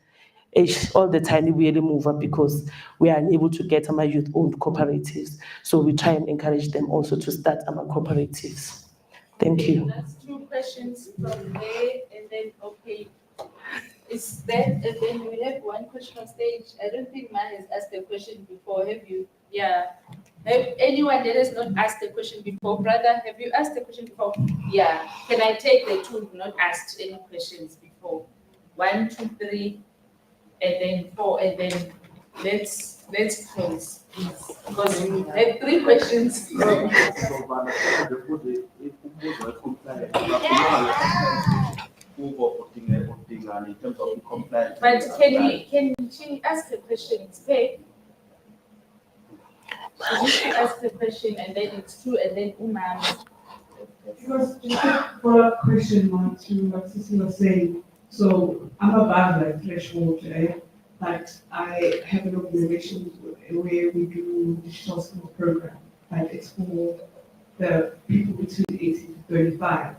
all the time we really move up because we are unable to get our youth-owned cooperatives. So we try and encourage them also to start our cooperatives. Thank you. That's 2 questions from there, and then, okay, is that, and then we have 1 question on stage. I don't think Man has asked a question before, have you? Yeah. Have anyone that has not asked a question before? Brother, have you asked a question before? Yeah. Can I take the 2 not asked any questions before? 1, 2, 3, and then 4, and then let's close, please. Because we have 3 questions from. But can she ask a question? Stay. She needs to ask the question, and then it's 2, and then Umam. Because just a follow-up question on to what Sissy was saying. So I'm above that threshold, but I have an organization where we do digital skills program, but it's for the people between 18 to 35.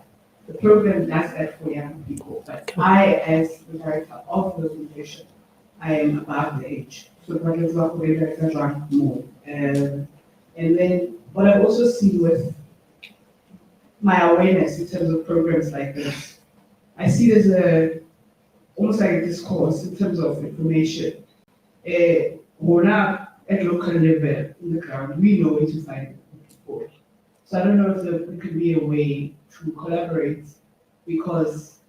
The program does that for young people, but I, as the director of the organization, I am above the age. So what is what we are more. And then what I also see with my awareness in terms of programs like this, I see there's almost like a discourse in terms of information. We're not at local level in the ground, we know where to find people. So I don't know if there could be a way to collaborate, because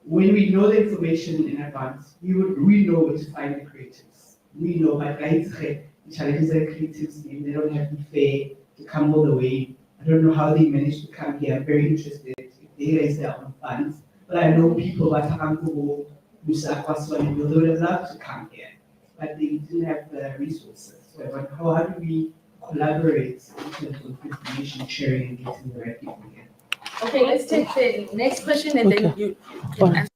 when we know the information in advance, we know where to find the creatives. We know, but the challenges are creatives, they don't have to pay to come all the way. I don't know how they managed to come here. I'm very interested if they raise their own funds. But I know people that have to go they would love to come here, but they didn't have the resources. So how do we collaborate in terms of information sharing and getting the right people here? Okay, let's take the next question, and then you can answer.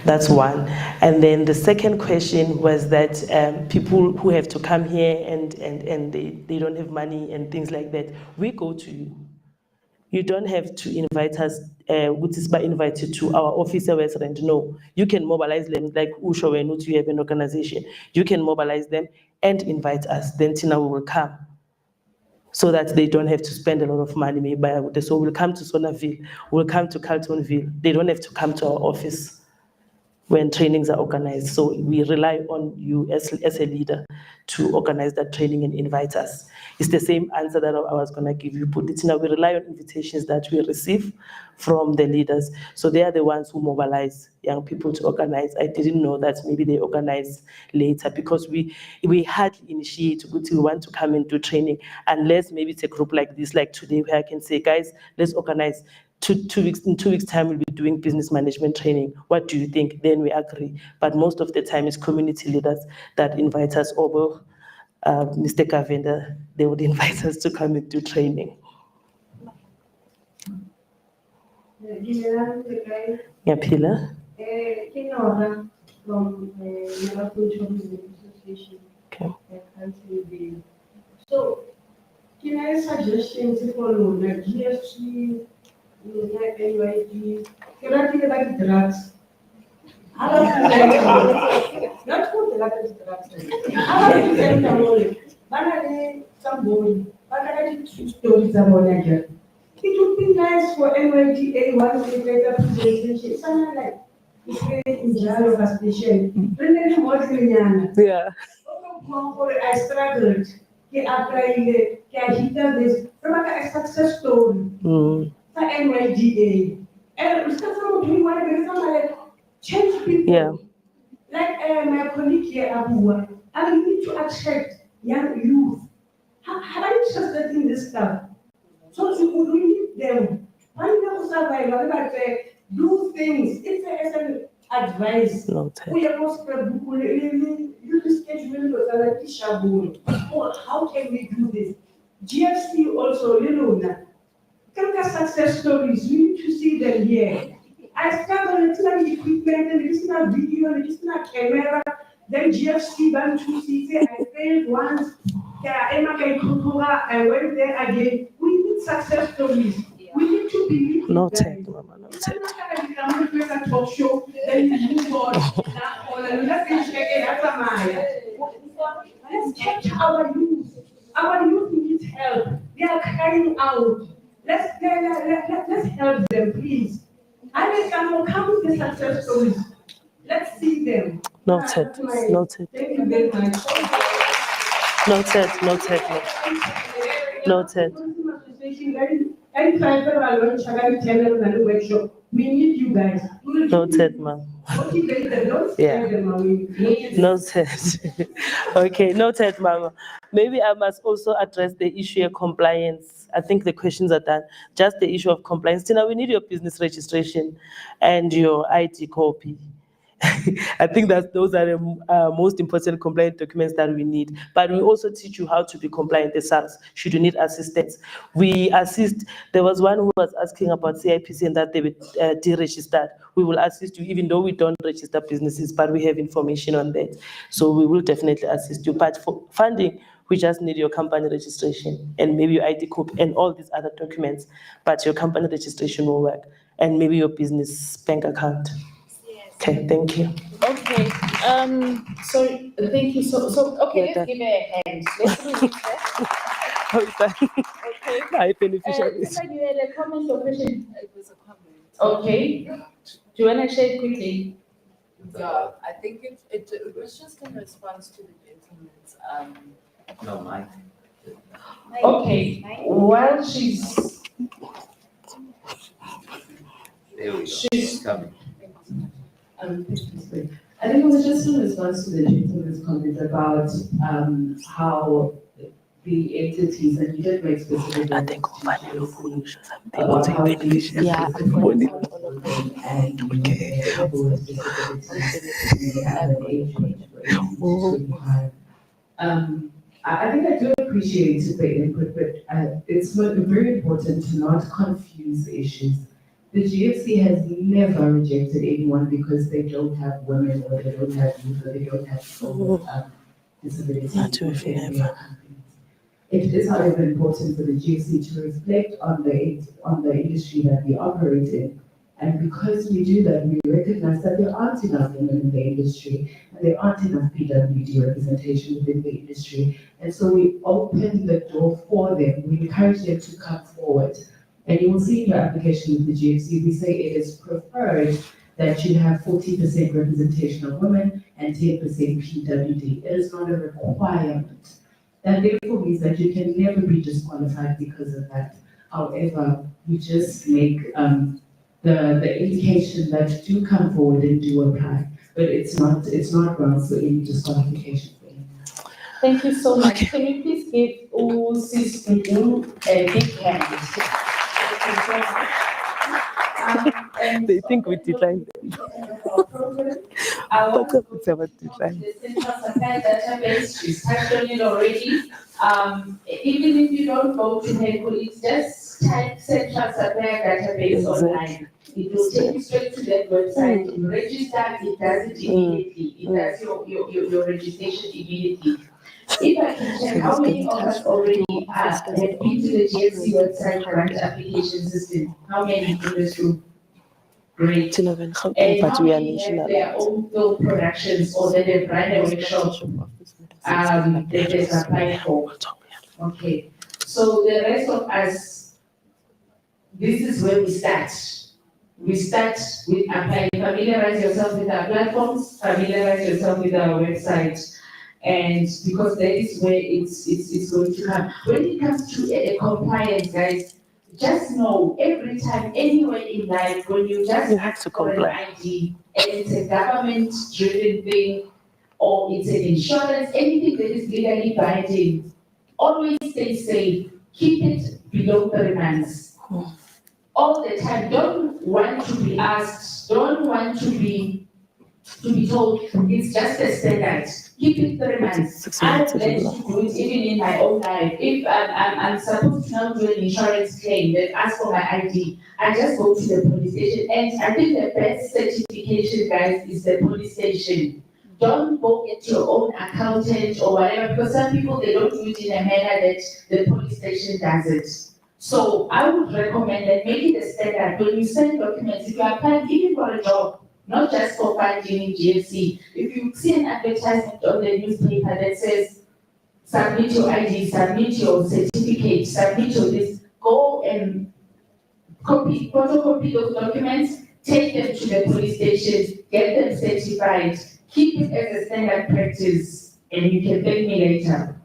That's one. And then the second question was that people who have to come here and they don't have money and things like that, we go to you. You don't have to invite us, which is by invited to our office restaurant. No, you can mobilize them like Usho and you have an organization. You can mobilize them and invite us. Then Tina will come, so that they don't have to spend a lot of money. Maybe so we'll come to Sonaville, we'll come to Carltonville. They don't have to come to our office when trainings are organized. So we rely on you as a leader to organize that training and invite us. It's the same answer that I was going to give you, Puditina. We rely on invitations that we receive from the leaders. So they are the ones who mobilize young people to organize. I didn't know that maybe they organize later, because we hardly initiate, we want to come and do training, unless maybe it's a group like this, like today, where I can say, guys, let's organize. In 2 weeks' time, we'll be doing business management training. What do you think? Then we agree. But most of the time, it's community leaders that invite us over. Mr. Kavenda, they would invite us to come and do training. Yaphila? Kinora from Navajo Tourism Association. Okay. So, can I suggestions for like GST, like NYD, can I think about drugs? Not for the latest drugs. How about the Banana, somebody, Banana stories about Nigeria. It would be nice for NYDA once they get a presentation, something like it's very in Jalo Station. Really, more than yeah. I struggled. I applied, I hit this. Remember a success story. For NYDA. And we start from doing what I change people. Yeah. Like my colleague here, Abuwa, I need to attract young youth. Have I interested in this stuff? So you could read them. Why not survive? Do things. If there is an advice, we are most how can we do this? GFC also, success stories, we need to see them here. I started with equipment, and it's not video, and it's not camera. Then GFC went to see, I failed once. I went there again. We need success stories. We need to believe. Noted, Mama, noted. I'm not a talk show, then you move on. Let's catch our youth. Our youth needs help. They are crying out. Let's help them, please. I can come with the success stories. Let's see them. Noted, noted. Thank you very much. Noted, noted, noted. We need you guys. Noted, ma'am. Yeah. Noted. Okay, noted, Mama. Maybe I must also address the issue of compliance. I think the questions are done. Just the issue of compliance. Tina, we need your business registration and your ID copy. I think that those are the most important compliant documents that we need. But we also teach you how to be compliant as SARS, should you need assistance. We assist. There was one who was asking about CIPC and that they were deregistered. We will assist you, even though we don't register businesses, but we have information on that. So we will definitely assist you. But for funding, we just need your company registration and maybe your ID copy and all these other documents. But your company registration will work, and maybe your business bank account. Okay, thank you. Okay. Sorry, thank you. So okay, let's give her a hand. Let's release her. Okay. My beneficiaries. Somebody had a comment or question? It was a comment. Okay. Do you want to share it quickly? Yeah, I think it was just in response to the gentleman's No, Mike. Okay. While she's There we go. She's coming. I think it was just in response to the gentleman's comment about how the entities, and you did make specific about how these I think I do appreciate the input, but it's very important to not confuse the issues. The GFC has never rejected anyone because they don't have women or they don't have youth or they don't have people with disabilities. within their companies. It is, however, important for the GFC to reflect on the industry that we operate in. And because we do that, we recognize that there aren't enough women in the industry, and there aren't enough PWD representation within the industry. And so we open the door for them. We encourage them to come forward. And you will see in your application with the GFC, we say it is preferred that you have 40% representation of women and 10% PWD. It is not a requirement. That therefore means that you can never be disqualified because of that. However, we just make the indication that do come forward and do apply, but it's not grounds for any disqualification for anyone. Thank you so much. Can you please give Sis Dudu a big hand? They think we declined them. The Central Supply Database, she's touched on it already. Even if you don't go to her colleagues, just type Central Supply Database online. It will take you straight to that website. You register, it does it immediately. It does your registration immediately. If I can check how many of us already have been to the GFC website grant application system, how many in this room? Great. And how many have their own film productions or that they've run a workshop that they've applied for? Okay, so the rest of us, this is where we start. We start with applying. Familiarize yourself with our platforms, familiarize yourself with our website. And because that is where it's going to come. When it comes to a compliance, guys, just know every time, anywhere in life, when you just ask for an ID, and it's a government-driven thing, or it's an insurance, anything that is legally binding, always stay safe. Keep it below 3 months. All the time. Don't want to be asked. Don't want to be told it's just a standard. Keep it 3 months. I've learned to do it even in my own life. If I'm supposed to now do an insurance claim that asks for my ID, I just go to the police station. And I think the best certification, guys, is the police station. Don't go get your own accountant or whatever, because some people, they don't do it in a manner that the police station does it. So I would recommend that make it a standard. When you send documents, if you are applying even for a job, not just for funding in GFC. If you see an advertisement on the newspaper that says, submit your ID, submit your certificate, submit your this, go and photocopy those documents, take them to the police stations, get them certified, keep it as a standard practice, and you can thank me later.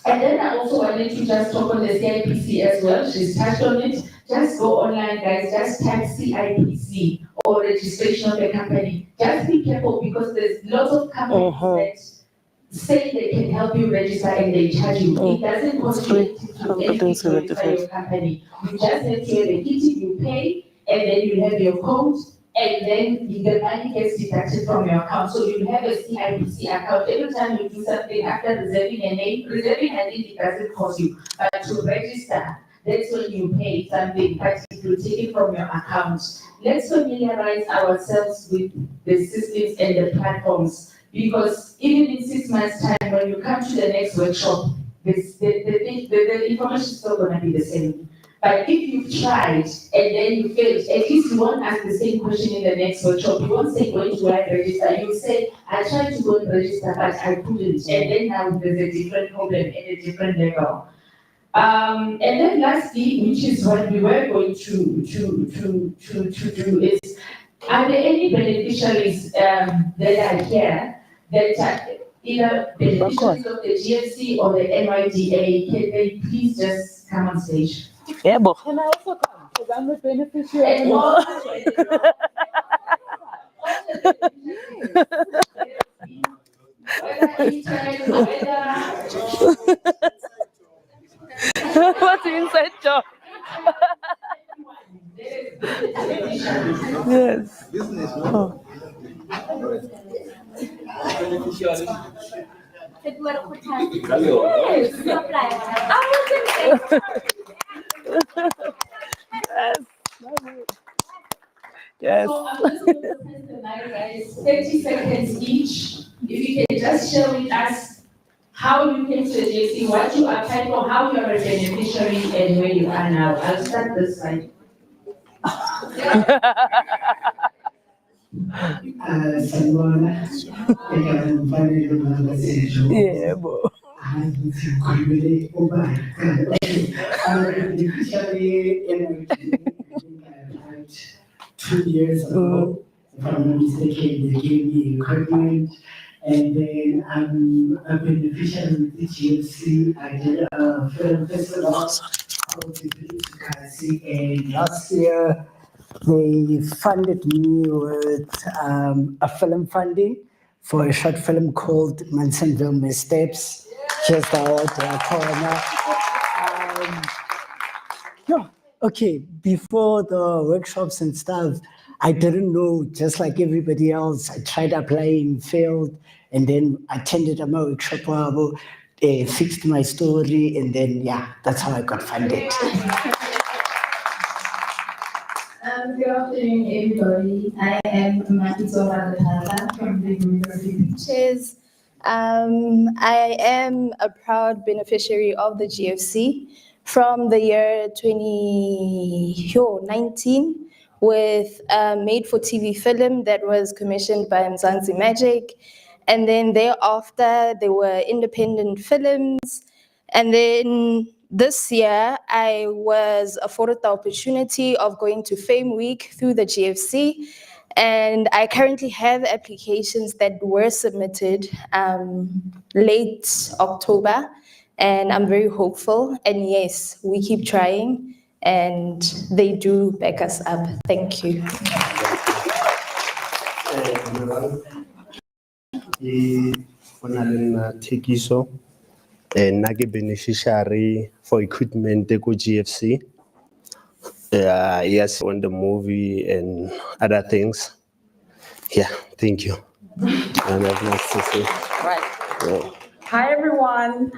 And then I also wanted to just talk on the CIPC as well. She's touched on it. Just go online, guys. Just type CIPC or registration of the company. Just be careful because there's lots of companies that say they can help you register and they charge you. It doesn't cost you anything to register your company. You just have to have a kitty, you pay, and then you have your code, and then the money gets deducted from your account. So you have a CIPC account. Every time you do something after reserving a name, reserving a name, it doesn't cost you. But to register, that's when you pay something, but it will take it from your account. Let's familiarize ourselves with the systems and the platforms, because even in 6 months' time, when you come to the next workshop, the information is still going to be the same. But if you've tried and then you failed, at least you won't ask the same question in the next workshop. You won't say, going to register. You say, I tried to go and register, but I couldn't. And then now there's a different problem at a different level. And then lastly, which is what we were going to do is, are there any beneficiaries that are here that are either beneficiaries of the GFC or the NYDA? Can they please just come on stage? Yeah, but Can I also come? Because I'm a beneficiary. What's the inside job? Yes. Oh. Yes. So I'm just going to present the line, guys, 30 seconds each. If you can just share with us how you came to the JC, what you applied for, how you are a beneficiary, and where you are now. I'll start this side. Sanibona, ngiyakufakela umsebenzi. Yebo. Ngikhulumele ubani. I'm 2 years ago, if I'm not mistaken, they gave me equipment, and then I'm a beneficiary with the GFC. I did a film festival called the Kasi, and last year they funded me with a film funding for a short film called Mansonville Missteps. Just out there, corner. No, okay, before the workshops and stuff, I didn't know, just like everybody else. I tried applying, failed, and then attended a workshop, fixed my story, and then, yeah, that's how I got funded. Good afternoon, everybody. I am Makiso Radhatala from the University of Pictures. I am a proud beneficiary of the GFC from the year 2019 with a made-for-TV film that was commissioned by Mzansi Magic. And then thereafter, there were independent films. And then this year, I was afforded the opportunity of going to Fame Week through the GFC. And I currently have applications that were submitted late October. And I'm very hopeful. And yes, we keep trying. And they do back us up. Thank you. Thekiso nna ke beneficiary for equipment ko GFC. Yes, on the movie and other things. Yeah, thank you. And that's nice to see. Right. Yeah. Hi, everyone.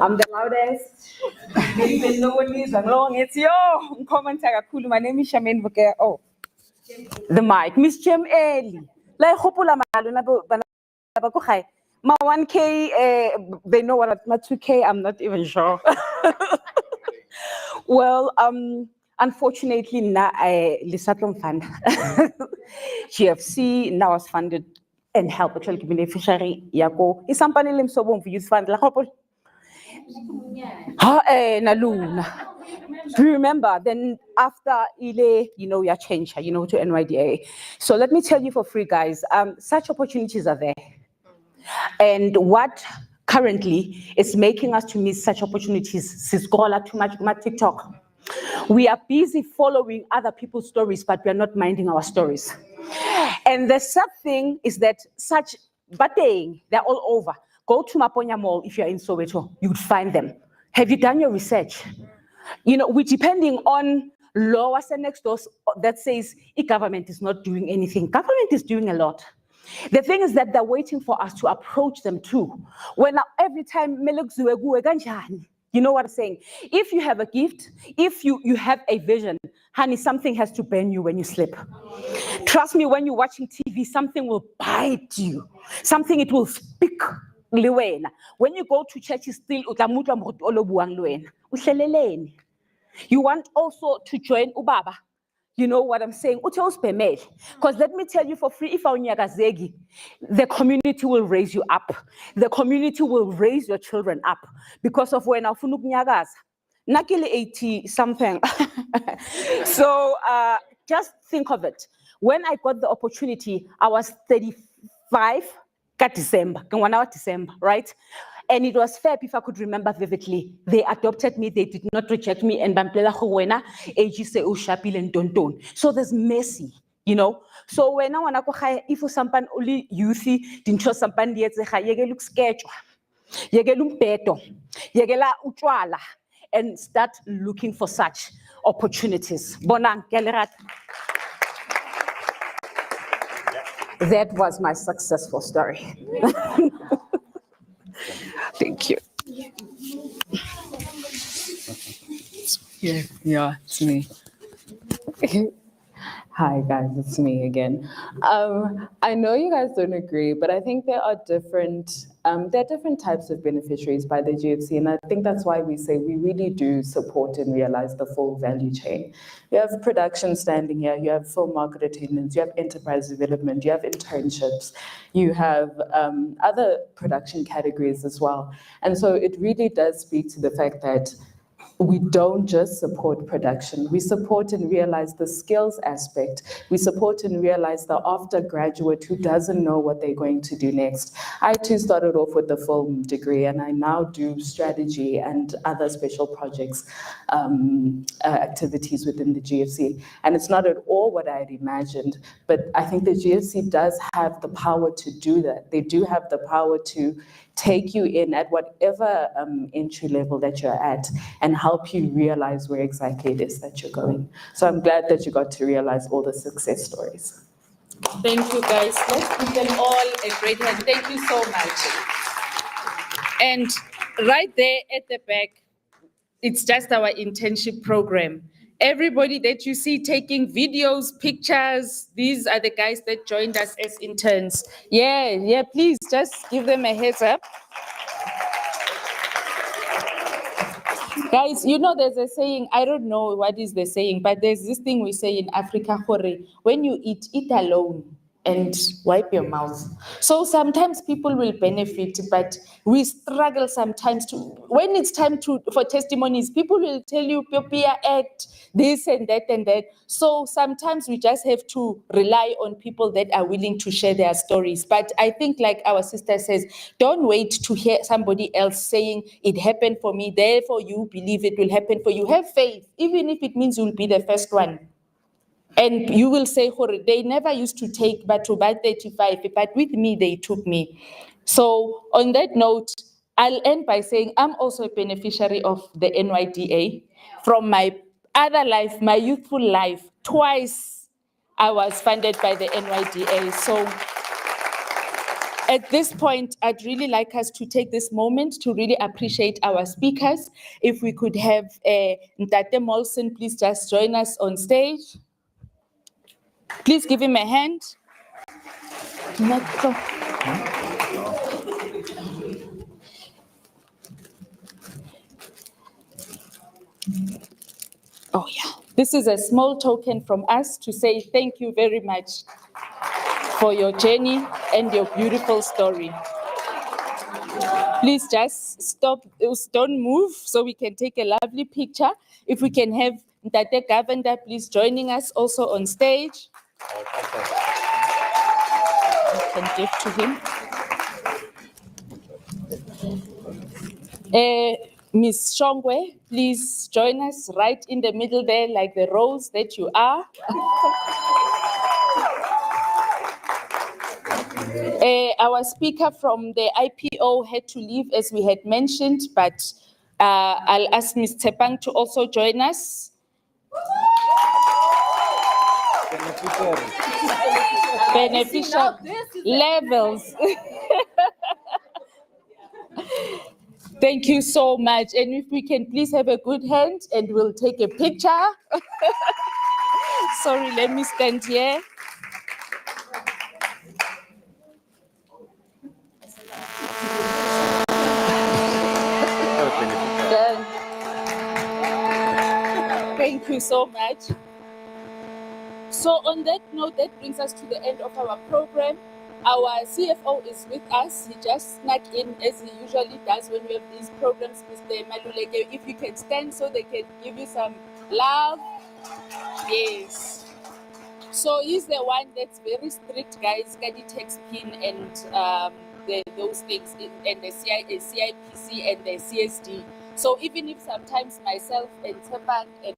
I'm the loudest. Even though it is long, it's yo. My name is Charmaine Bouquet. Oh, the mic. Miss Jem Eli. Like, hopula maluna ba my 1K, they know what my 2K, I'm not even sure. Well, unfortunately, now Lisatlon Fund, GFC now was funded and help actually beneficiary. Yako, is somebody lim so for youth fund la couple. Naluna. Do you remember? Then after Ile, you change, to NYDA. So let me tell you for free, guys, such opportunities are there. And what currently is making us to miss such opportunities, scroll too much on TikTok. We are busy following other people's stories, but we are not minding our stories. And the sad thing is that such batting, they're all over. Go to Maponya Mall if you're in Soweto, you would find them. Have you done your research? We're depending on laws and next doors that says government is not doing anything. Government is doing a lot. The thing is that they're waiting for us to approach them too. When every time, you know what I'm saying? If you have a gift, if you have a vision, honey, something has to burn you when you sleep. Trust me, when you're watching TV, something will bite you. Something, it will speak. When you go to church, still, you want also to join Ubaba. You know what I'm saying? Because let me tell you for free, if the community will raise you up. The community will raise your children up. Because of when Afunuk Nyagas, Nakili 80 something. So just think of it. When I got the opportunity, I was 35 December, right? And it was fair if I could remember vividly. They adopted me, they did not reject me, and so there's mercy, So when I want to go, if you sampan only youthy, didn't show sampan yet, you look schedule, you get beto, you get utwala, and start looking for such opportunities. Bonang, that was my successful story. Thank you. Yeah, it's me. Hi guys, it's me again. I know you guys don't agree, but I think there are different types of beneficiaries by the GFC, and I think that's why we say we really do support and realize the full value chain. You have production standing here, you have full market attendance, you have enterprise development, you have internships, you have other production categories as well. And so it really does speak to the fact that we don't just support production, we support and realize the skills aspect. We support and realize the after graduate who doesn't know what they're going to do next. I too started off with a film degree and I now do strategy and other special projects activities within the GFC. And it's not at all what I had imagined, but I think the GFC does have the power to do that. They do have the power to take you in at whatever entry level that you're at and help you realize where exactly it is that you're going. So I'm glad that you got to realize all the success stories. Thank you, guys. Let's give them all a great hand. Thank you so much. And right there at the back, it's just our internship program. Everybody that you see taking videos, pictures, these are the guys that joined us as interns. Yeah, please just give them a heads up. Guys, you know there's a saying, I don't know what is the saying, but there's this thing we say in Africa, when you eat alone and wipe your mouth. So sometimes people will benefit, but we struggle sometimes to, when it's time for testimonies, people will tell you, Popia act, this and that and that. So sometimes we just have to rely on people that are willing to share their stories. But I think like our sister says, don't wait to hear somebody else saying it happened for me, therefore you believe it will happen for you. Have faith, even if it means you'll be the first one. And you will say, they never used to take but to buy 35, but with me, they took me. So on that note, I'll end by saying I'm also a beneficiary of the NYDA. From my other life, my youthful life, twice I was funded by the NYDA. So at this point, I'd really like us to take this moment to really appreciate our speakers. If we could have Ntate Molson, please just join us on stage. Please give him a hand. Oh yeah, this is a small token from us to say thank you very much for your journey and your beautiful story. Please just stop, don't move so we can take a lovely picture. If we can have Ntate Govender, please joining us also on stage. I can give to him. Ms. Shongwe, please join us right in the middle there, like the rose that you are. Our speaker from the IPO had to leave, as we had mentioned, but I'll ask Ms. Tepang to also join us. Beneficial levels. Thank you so much. And if we can please have a good hand and we'll take a picture. Sorry, let me stand here. Thank you so much. So on that note, that brings us to the end of our program. Our CFO is with us. He just snuck in as he usually does when we have these programs, Mr. Maluleke. If you can stand so they can give you some love. Yes. So he's the one that's very strict, guys. Kadi takes pin and those things, and the CIPC and the CSD. So even if sometimes myself and Tepang and